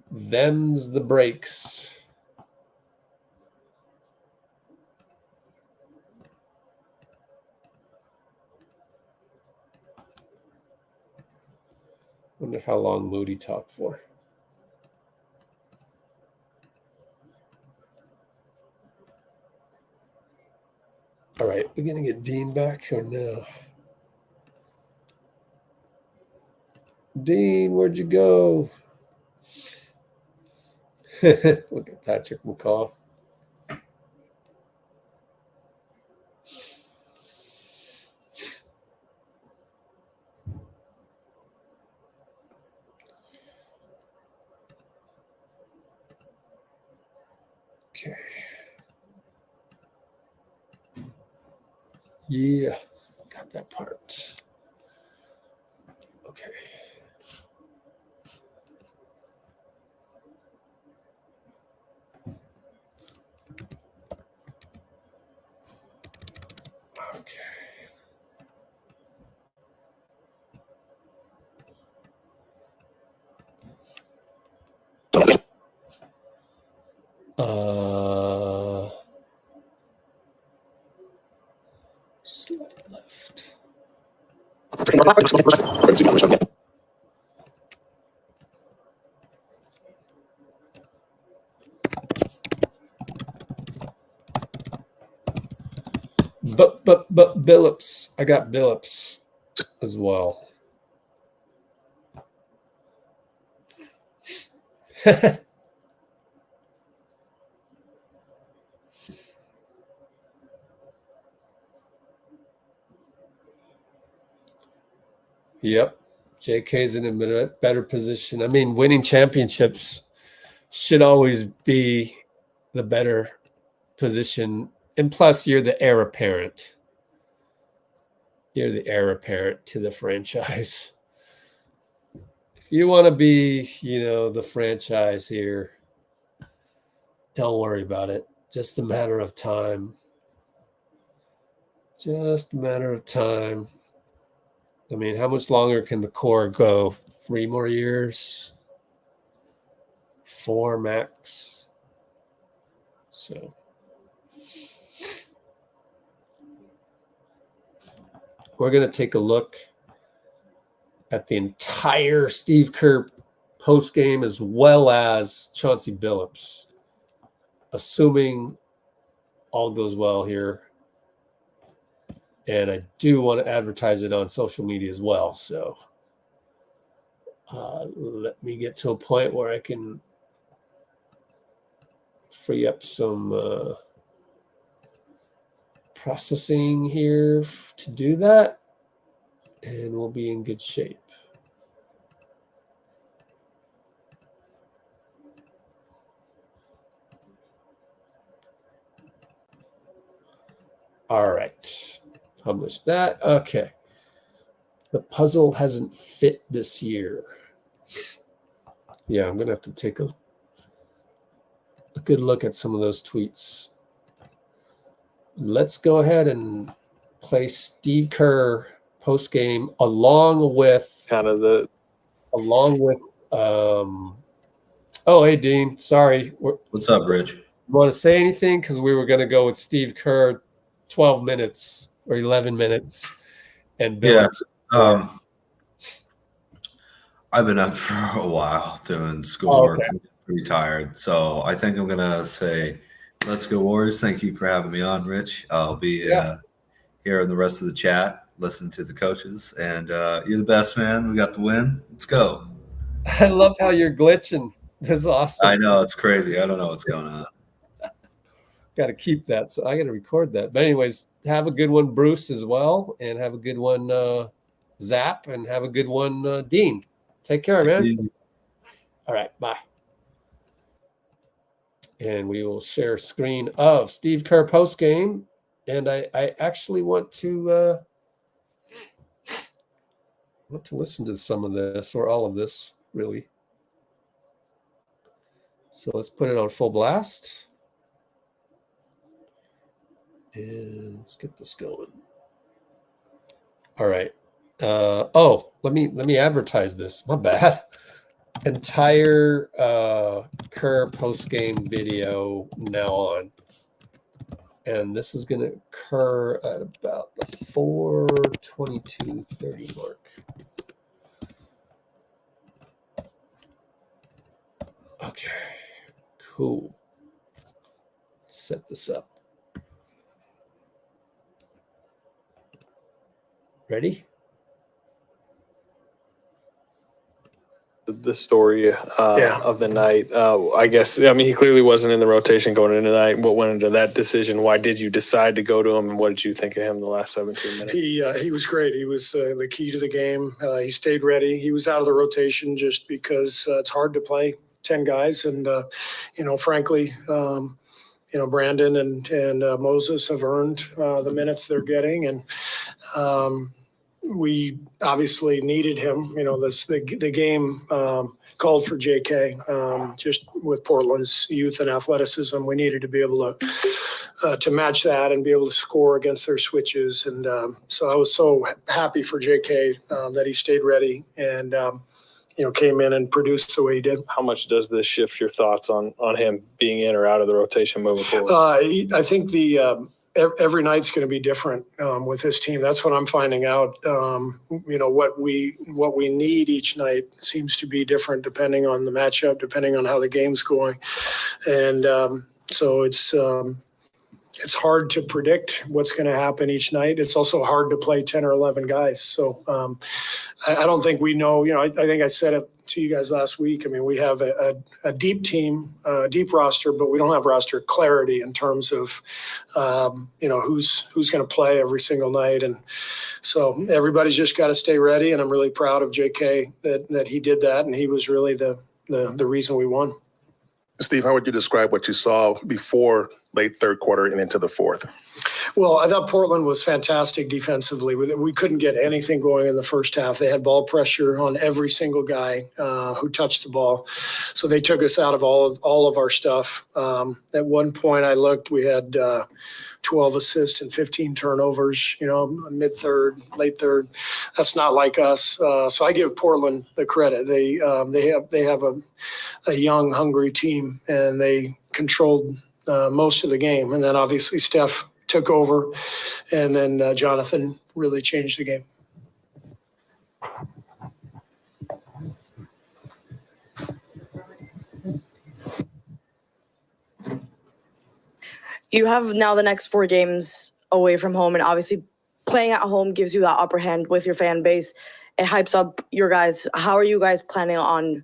them's the breaks. Wonder how long Moody talked for. All right, we're going to get Dean back or no? Dean, where'd you go? Look at Patrick McCaw. Okay. Yeah, got that part. Okay. Okay. Slide left. But Billups. I got Billups as well. Yep. JK's in a better position. I mean, winning championships should always be the better position. And plus, you're the heir apparent. You're the heir apparent to the franchise. If you want to be, the franchise here, don't worry about it. Just a matter of time. Just a matter of time. I mean, how much longer can the core go? 3 more years? 4 max? So we're going to take a look at the entire Steve Kerr post game as well as Chauncey Billups, assuming all goes well here. And I do want to advertise it on social media as well. So let me get to a point where I can free up some processing here to do that. And we'll be in good shape. All right. Publish that. Okay. The puzzle hasn't fit this year. Yeah, I'm going to have to take a good look at some of those tweets. Let's go ahead and play Steve Kerr post game along with oh, hey Dean, sorry. What's up, Rich? You want to say anything? Because we were going to go with Steve Kerr 12 minutes or 11 minutes. And Billups. Yeah. I've been up for a while doing schoolwork. Okay. I'm pretty tired. So I think I'm going to say, let's go Warriors. Thank you for having me on, Rich. I'll be here in the rest of the chat, listening to the coaches. And you're the best, man. We got the win. Let's go. I love how you're glitching. That's awesome. I know. It's crazy. I don't know what's going on. Got to keep that. So I got to record that. But anyways, have a good one, Bruce, as well. And have a good one, Zap. And have a good one, Dean. Take care, man. Easy. All right. Bye. And we will share a screen of Steve Kerr post game. And I actually want to listen to some of this or all of this, really. So let's put it on full blast. And let's get this going. All right. Let me advertise this. My bad. Entire Kerr post game video now on. And this is going to occur at about the 4:22:30 mark. Okay, cool. Let's set this up. Ready? The story of the night. I guess, I mean, he clearly wasn't in the rotation going into the night. What went into that decision? Why did you decide to go to him, and what did you think of him the last 17 minutes? He was great. He was the key to the game. He stayed ready. He was out of the rotation just because it's hard to play 10 guys. And, frankly, Brandon and Moses have earned the minutes they're getting. And we obviously needed him. The game called for JK. Just with Portland's youth and athleticism, we needed to be able to match that and be able to score against their switches. And so I was so happy for JK that he stayed ready and came in and produced the way he did. How much does this shift your thoughts on him being in or out of the rotation moving forward? I think every night's going to be different with this team. That's what I'm finding out. What we need each night seems to be different depending on the matchup, depending on how the game's going, and so it's hard to predict what's going to happen each night. It's also hard to play 10 or 11 guys. So I don't think we know. I think I said it to you guys last week. I mean, we have a deep team, deep roster, but we don't have roster clarity in terms of, who's going to play every single night. And so everybody's just got to stay ready. And I'm really proud of JK that he did that. And he was really the reason we won. Steve, how would you describe what you saw before late third quarter and into the fourth? Well, I thought Portland was fantastic defensively. We couldn't get anything going in the first half. They had ball pressure on every single guy who touched the ball. So they took us out of all of our stuff. At one point I looked, we had 12 assists and 15 turnovers, mid-third, late third. That's not like us. So I give Portland the credit. They have a young, hungry team, and they controlled most of the game. And then obviously Steph took over, and then Jonathan really changed the game. You have now the next 4 games away from home, and obviously playing at home gives you that upper hand with your fan base. It hypes up your guys. How are you guys planning on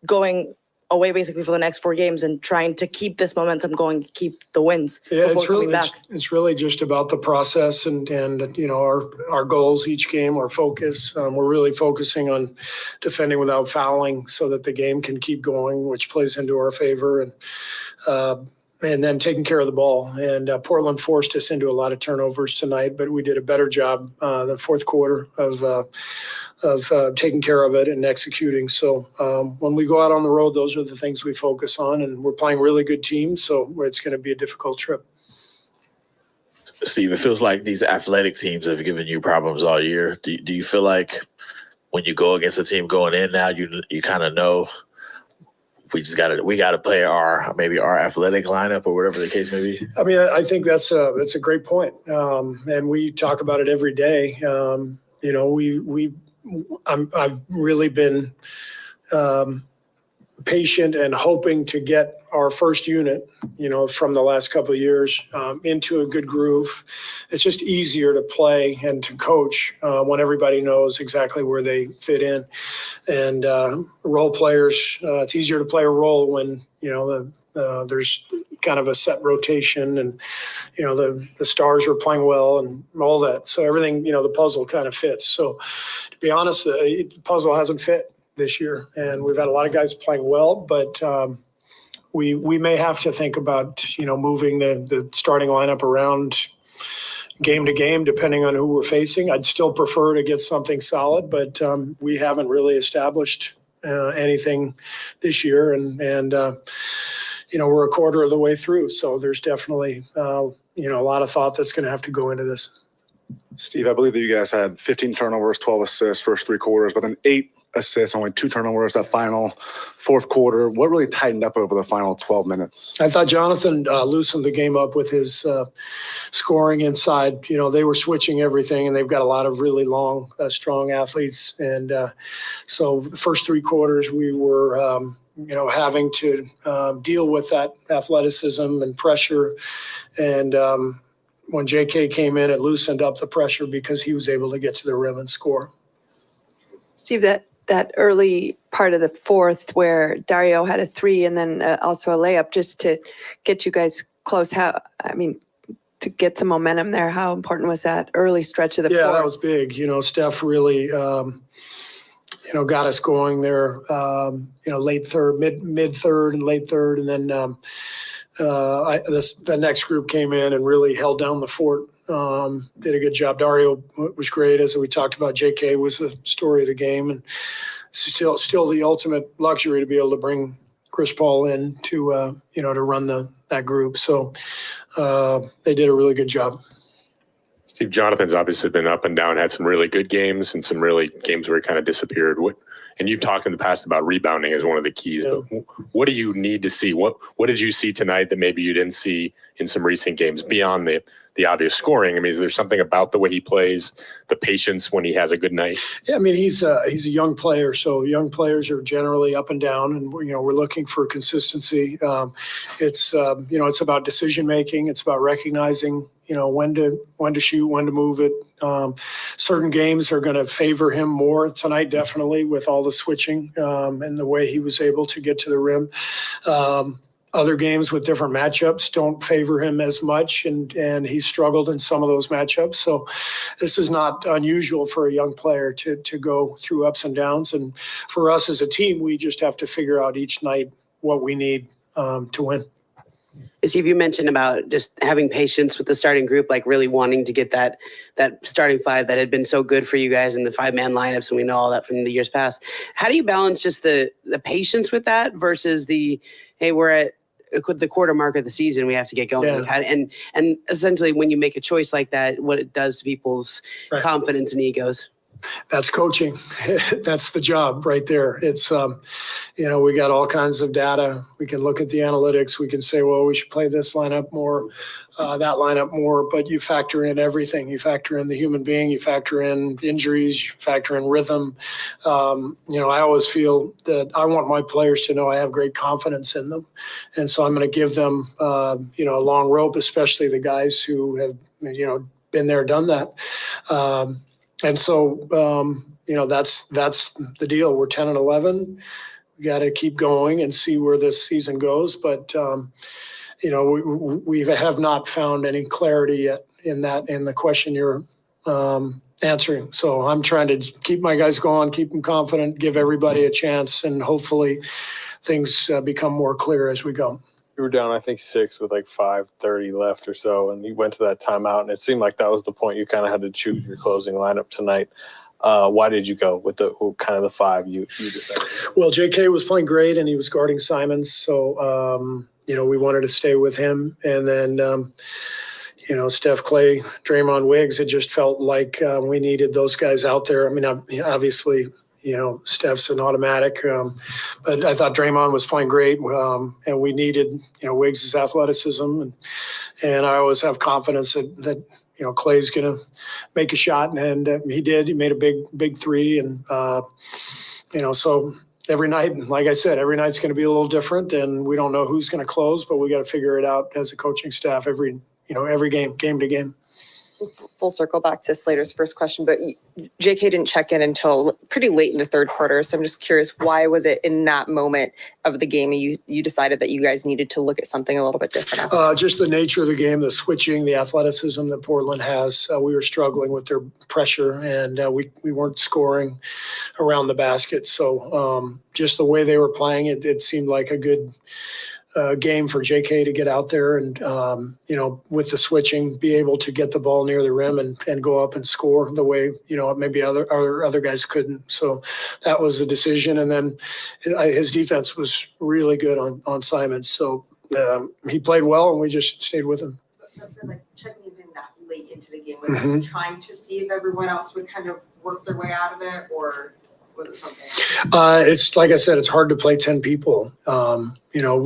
going away basically for the next 4 games and trying to keep this momentum going, keep the wins before coming back? It's really just about the process and our goals each game, our focus. We're really focusing on defending without fouling so that the game can keep going, which plays into our favor, and then taking care of the ball. And Portland forced us into a lot of turnovers tonight, but we did a better job the fourth quarter of taking care of it and executing. So when we go out on the road, those are the things we focus on, and we're playing really good teams, so it's going to be a difficult trip. Steve, it feels like these athletic teams have given you problems all year. Do you feel like when you go against a team going in now, you kind of know we got to play our athletic lineup or whatever the case may be? I mean, I think that's a great point, and we talk about it every day. I've really been patient and hoping to get our first unit, from the last couple of years into a good groove. It's just easier to play and to coach when everybody knows exactly where they fit in. And role players, it's easier to play a role when, there's kind of a set rotation and, the stars are playing well and all that. So everything, the puzzle kind of fits. So to be honest, the puzzle hasn't fit this year, and we've had a lot of guys playing well, but we may have to think about, moving the starting lineup around game to game, depending on who we're facing. I'd still prefer to get something solid, but we haven't really established anything this year, and we're a quarter of the way through. So there's definitely, a lot of thought that's going to have to go into this. Steve, I believe that you guys had 15 turnovers, 12 assists, first 3 quarters, but then 8 assists, only 2 turnovers that final fourth quarter. What really tightened up over the final 12 minutes? I thought Jonathan loosened the game up with his scoring inside. They were switching everything, and they've got a lot of really long, strong athletes. And so the first 3 quarters we were having to deal with that athleticism and pressure. And when JK came in, it loosened up the pressure because he was able to get to the rim and score. Steve, that early part of the fourth where Dario had a 3 and then also a layup just to get you guys close, to get some momentum there, how important was that early stretch of the fourth? Yeah, that was big. Steph really got us going there, late third, mid third and late third. And then the next group came in and really held down the fort. Did a good job. Dario was great, as we talked about. JK was the story of the game, and still the ultimate luxury to be able to bring Chris Paul in to to run that group. So they did a really good job. Steve, Jonathan's obviously been up and down, had some really good games and some really games where he kind of disappeared. And you've talked in the past about rebounding as one of the keys. Yeah. But what do you need to see? What did you see tonight that maybe you didn't see in some recent games beyond the obvious scoring? I mean, is there something about the way he plays, the patience when he has a good night? Yeah, I mean, he's a young player, so young players are generally up and down, and we're looking for consistency. It's about decision making. It's about recognizing when to shoot, when to move it. Certain games are going to favor him more tonight, definitely, with all the switching and the way he was able to get to the rim. Other games with different matchups don't favor him as much, and he struggled in some of those matchups. So this is not unusual for a young player to go through ups and downs. And for us as a team, we just have to figure out each night what we need to win. Steve, you mentioned about just having patience with the starting group, like really wanting to get that starting five that had been so good for you guys in the 5-man lineups, and we know all that from the years past. How do you balance just the patience with that versus the, hey, we're at the quarter mark of the season, we have to get going. Yeah. And essentially when you make a choice like that, what it does to people's confidence and egos. That's coaching. That's the job right there. It's, we got all kinds of data. We can look at the analytics. We can say, well, we should play this lineup more, that lineup more, but you factor in everything. You factor in the human being, you factor in injuries, you factor in rhythm. I always feel that I want my players to know I have great confidence in them. And so I'm going to give them, a long rope, especially the guys who have, been there, done that. And so, that's the deal. We're 10-11. We got to keep going and see where this season goes. But, we have not found any clarity yet in the question you're answering. So I'm trying to keep my guys going, keep them confident, give everybody a chance, and hopefully things become more clear as we go. You were down, I think, 6 with like 5:30 left or so, and you went to that timeout, and it seemed like that was the point you kind of had to choose your closing lineup tonight. Why did you go with the kind of the 5 you decided? Well, JK was playing great, and he was guarding Simons, so we wanted to stay with him, and then Steph, Klay, Draymond, Wiggs. It just felt like we needed those guys out there. I mean, obviously. Steph's an automatic, but I thought Draymond was playing great, and we needed, Wiggs' athleticism, and I always have confidence that Klay's going to make a shot, and he did. He made a big 3, and so every night, like I said, every night's going to be a little different, and we don't know who's going to close, but we got to figure it out as a coaching staff every game to game. Full circle back to Slater's first question, but JK didn't check in until pretty late in the third quarter. So I'm just curious, why was it in that moment of the game you decided that you guys needed to look at something a little bit different? Just the nature of the game, the switching, the athleticism that Portland has. We were struggling with their pressure, and we weren't scoring around the basket. So just the way they were playing, it seemed like a good game for JK to get out there and, with the switching, be able to get the ball near the rim and go up and score the way, maybe other guys couldn't. So that was the decision. And then his defense was really good on Simons. So he played well, and we just stayed with him. Like checking in that late into the game, was trying to see if everyone else would kind of work their way out of it, or was it something? It's like I said, it's hard to play 10 people. When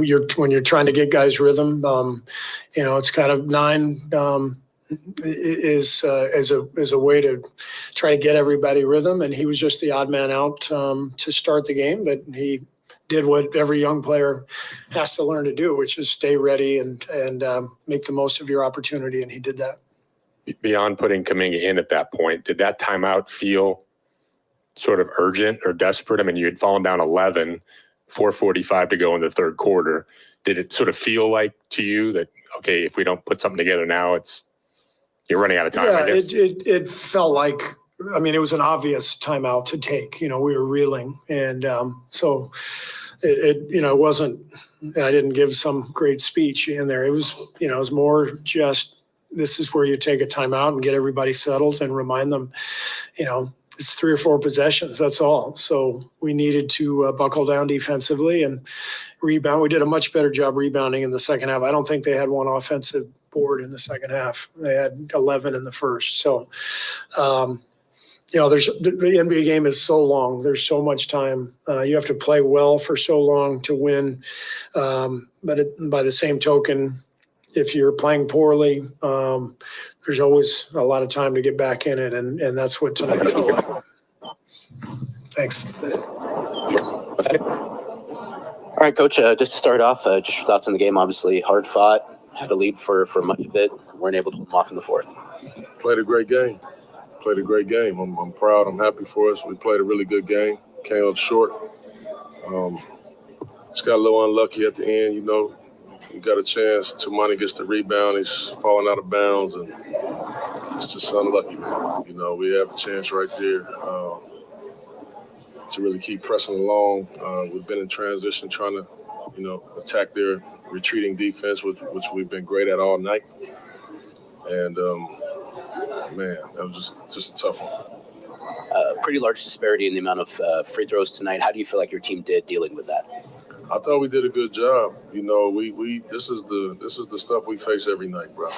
you're trying to get guys rhythm, it's kind of 9 is a way to try to get everybody rhythm. And he was just the odd man out to start the game, but he did what every young player has to learn to do, which is stay ready and make the most of your opportunity. And he did that. Beyond putting Kuminga in at that point, did that timeout feel sort of urgent or desperate? I mean, you had fallen down 11, 4:45 to go in the third quarter. Did it sort of feel like to you that, okay, if we don't put something together now, you're running out of time? Yeah, I guess? It felt like, it was an obvious timeout to take. We were reeling. And so it wasn't, I didn't give some great speech in there. It was, it was more just, this is where you take a timeout and get everybody settled and remind them, it's 3 or 4 possessions. That's all. So we needed to buckle down defensively and rebound. We did a much better job rebounding in the second half. I don't think they had one offensive board in the second half. They had 11 in the first. So, the NBA game is so long. There's so much time. You have to play well for so long to win. But by the same token, if you're playing poorly, there's always a lot of time to get back in it, and that's what tonight felt like. Thanks. All right, Coach, just to start off, just your thoughts on the game. Obviously, hard fought, had a lead for much of it. Weren't able to hold them off in the fourth. Played a great game. I'm proud. I'm happy for us. We played a really good game. Came up short. Just got a little unlucky at the end, We got a chance. Tumani gets the rebound. He's falling out of bounds, and it's just unlucky, man. We have a chance right there to really keep pressing along. We've been in transition trying to attack their retreating defense, which we've been great at all night. And, man, that was just a tough one. Pretty large disparity in the amount of free throws tonight. How do you feel like your team did dealing with that? I thought we did a good job. This is the stuff we face every night, bro.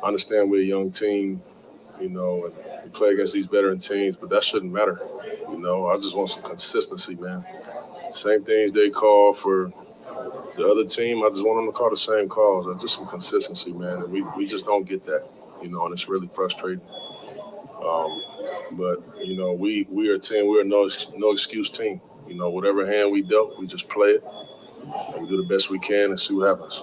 I understand we're a young team, and we play against these veteran teams, but that shouldn't matter. I just want some consistency, man. Same things they call for the other team, I just want them to call the same calls. Just some consistency, man. And we just don't get that, and it's really frustrating. But we are a team. We're a no excuse team. Whatever hand we dealt, we just play it and we do the best we can and see what happens.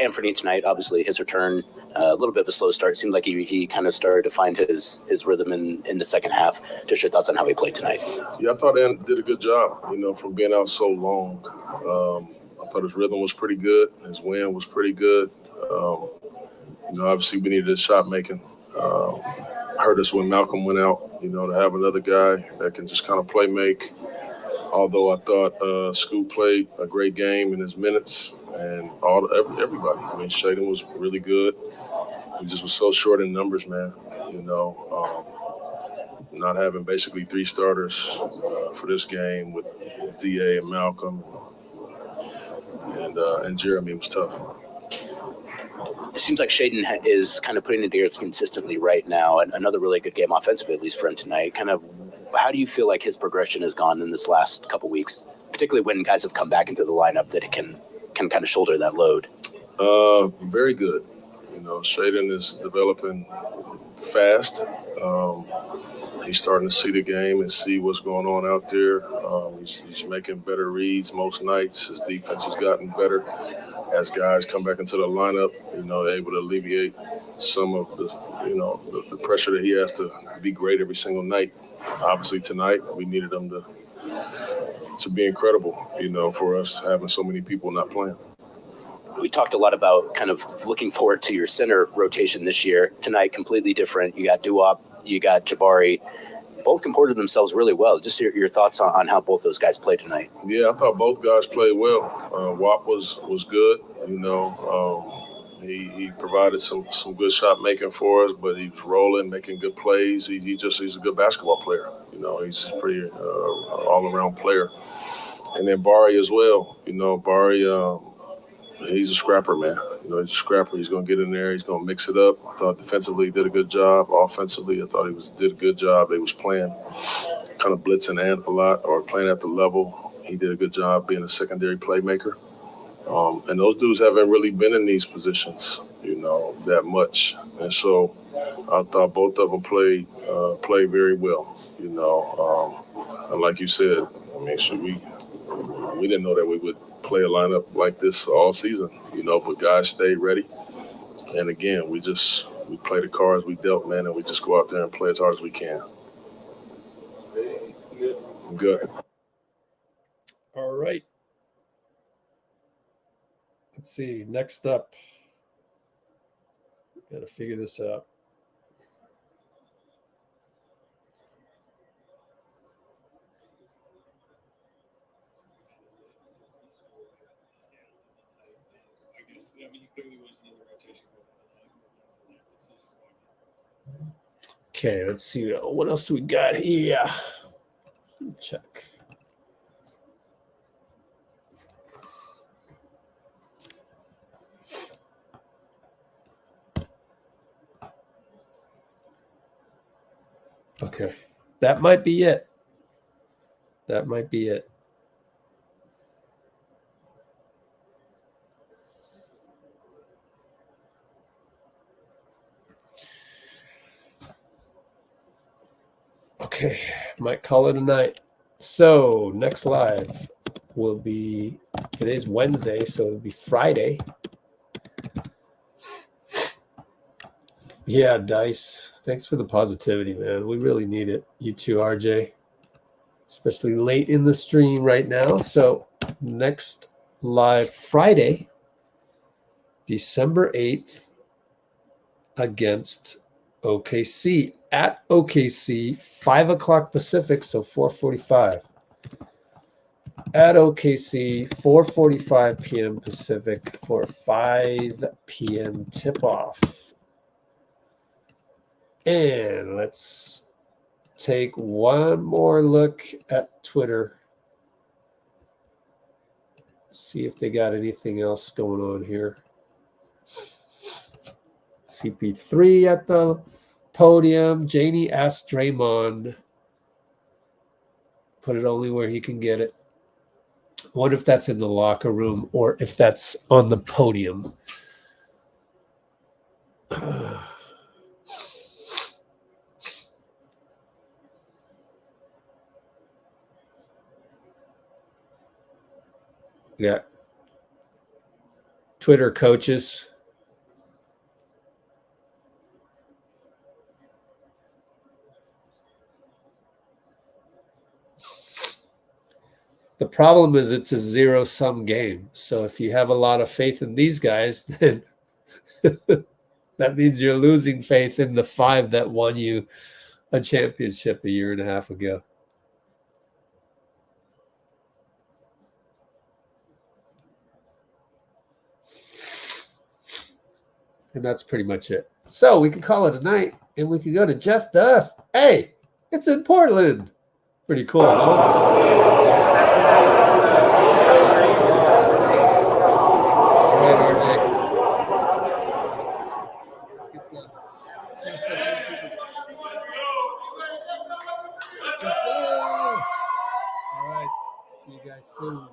Anthony tonight, obviously his return, a little bit of a slow start. It seemed like he kind of started to find his rhythm in the second half. Just your thoughts on how he played tonight? Yeah, I thought Ant did a good job, from being out so long. I thought his rhythm was pretty good. His wind was pretty good. Obviously we needed his shot making. Hurt us when Malcolm went out, to have another guy that can just kind of play make. Although I thought Scoot played a great game in his minutes and everybody. Shaden was really good. He just was so short in numbers, man. Not having basically three starters for this game with DA and Malcolm and Jeremy was tough. It seems like Shaden is kind of putting it together consistently right now, and another really good game offensively, at least for him tonight. Kind of, how do you feel like his progression has gone in this last couple weeks, particularly when guys have come back into the lineup that it can kind of shoulder that load? Very good. Shaden is developing fast. He's starting to see the game and see what's going on out there. He's making better reads most nights. His defense has gotten better. As guys come back into the lineup, they're able to alleviate some of the pressure that he has to be great every single night. Obviously tonight we needed him to be incredible, for us having so many people not playing. We talked a lot about kind of looking forward to your center rotation this year. Tonight, completely different. You got Duop, you got Jabari. Both comported themselves really well. Just your thoughts on how both those guys played tonight. Yeah, I thought both guys played well. Wap was good. He provided some good shot making for us, but he was rolling, making good plays. He's a good basketball player. He's a pretty all around player. And then Bari as well. Bari, he's a scrapper, man. He's a scrapper. He's going to get in there. He's going to mix it up. I thought defensively he did a good job. Offensively, I thought he did a good job. They was playing kind of blitzing Ant a lot or playing at the level. He did a good job being a secondary playmaker. And those dudes haven't really been in these positions, that much. And so I thought both of them played very well, And like you said, we didn't know that we would play a lineup like this all season, but guys stayed ready. And again, we play the cards we dealt, man, and we just go out there and play as hard as we can. Good. All right. Let's see. Next up, got to figure this out. Okay, let's see. What else do we got here? Check. Okay, that might be it. That might be it. Okay, might call it a night. So next live will be, today's Wednesday, so it'll be Friday. Yeah, Dice. Thanks for the positivity, man. We really need it. You too, RJ. Especially late in the stream right now. So next live Friday, December 8th, against OKC at OKC, 5 o'clock Pacific, so 4:45. at OKC, 4:45 p.m. Pacific for 5 p.m. tip-off. And let's take one more look at Twitter. See if they got anything else going on here. CP3 at the podium. Janie asked Draymond, put it only where he can get it. Wonder if that's in the locker room or if that's on the podium. Yeah. Twitter coaches. The problem is it's a zero-sum game. So if you have a lot of faith in these guys, then that means you're losing faith in the 5 that won you a championship a year and a half ago. And that's pretty much it. So we can call it a night, and we can go to Just Us. Hey, it's in Portland. Pretty cool, huh? All right, RJ. Let's get the Just Us YouTuber. Just Us. All right. See you guys soon.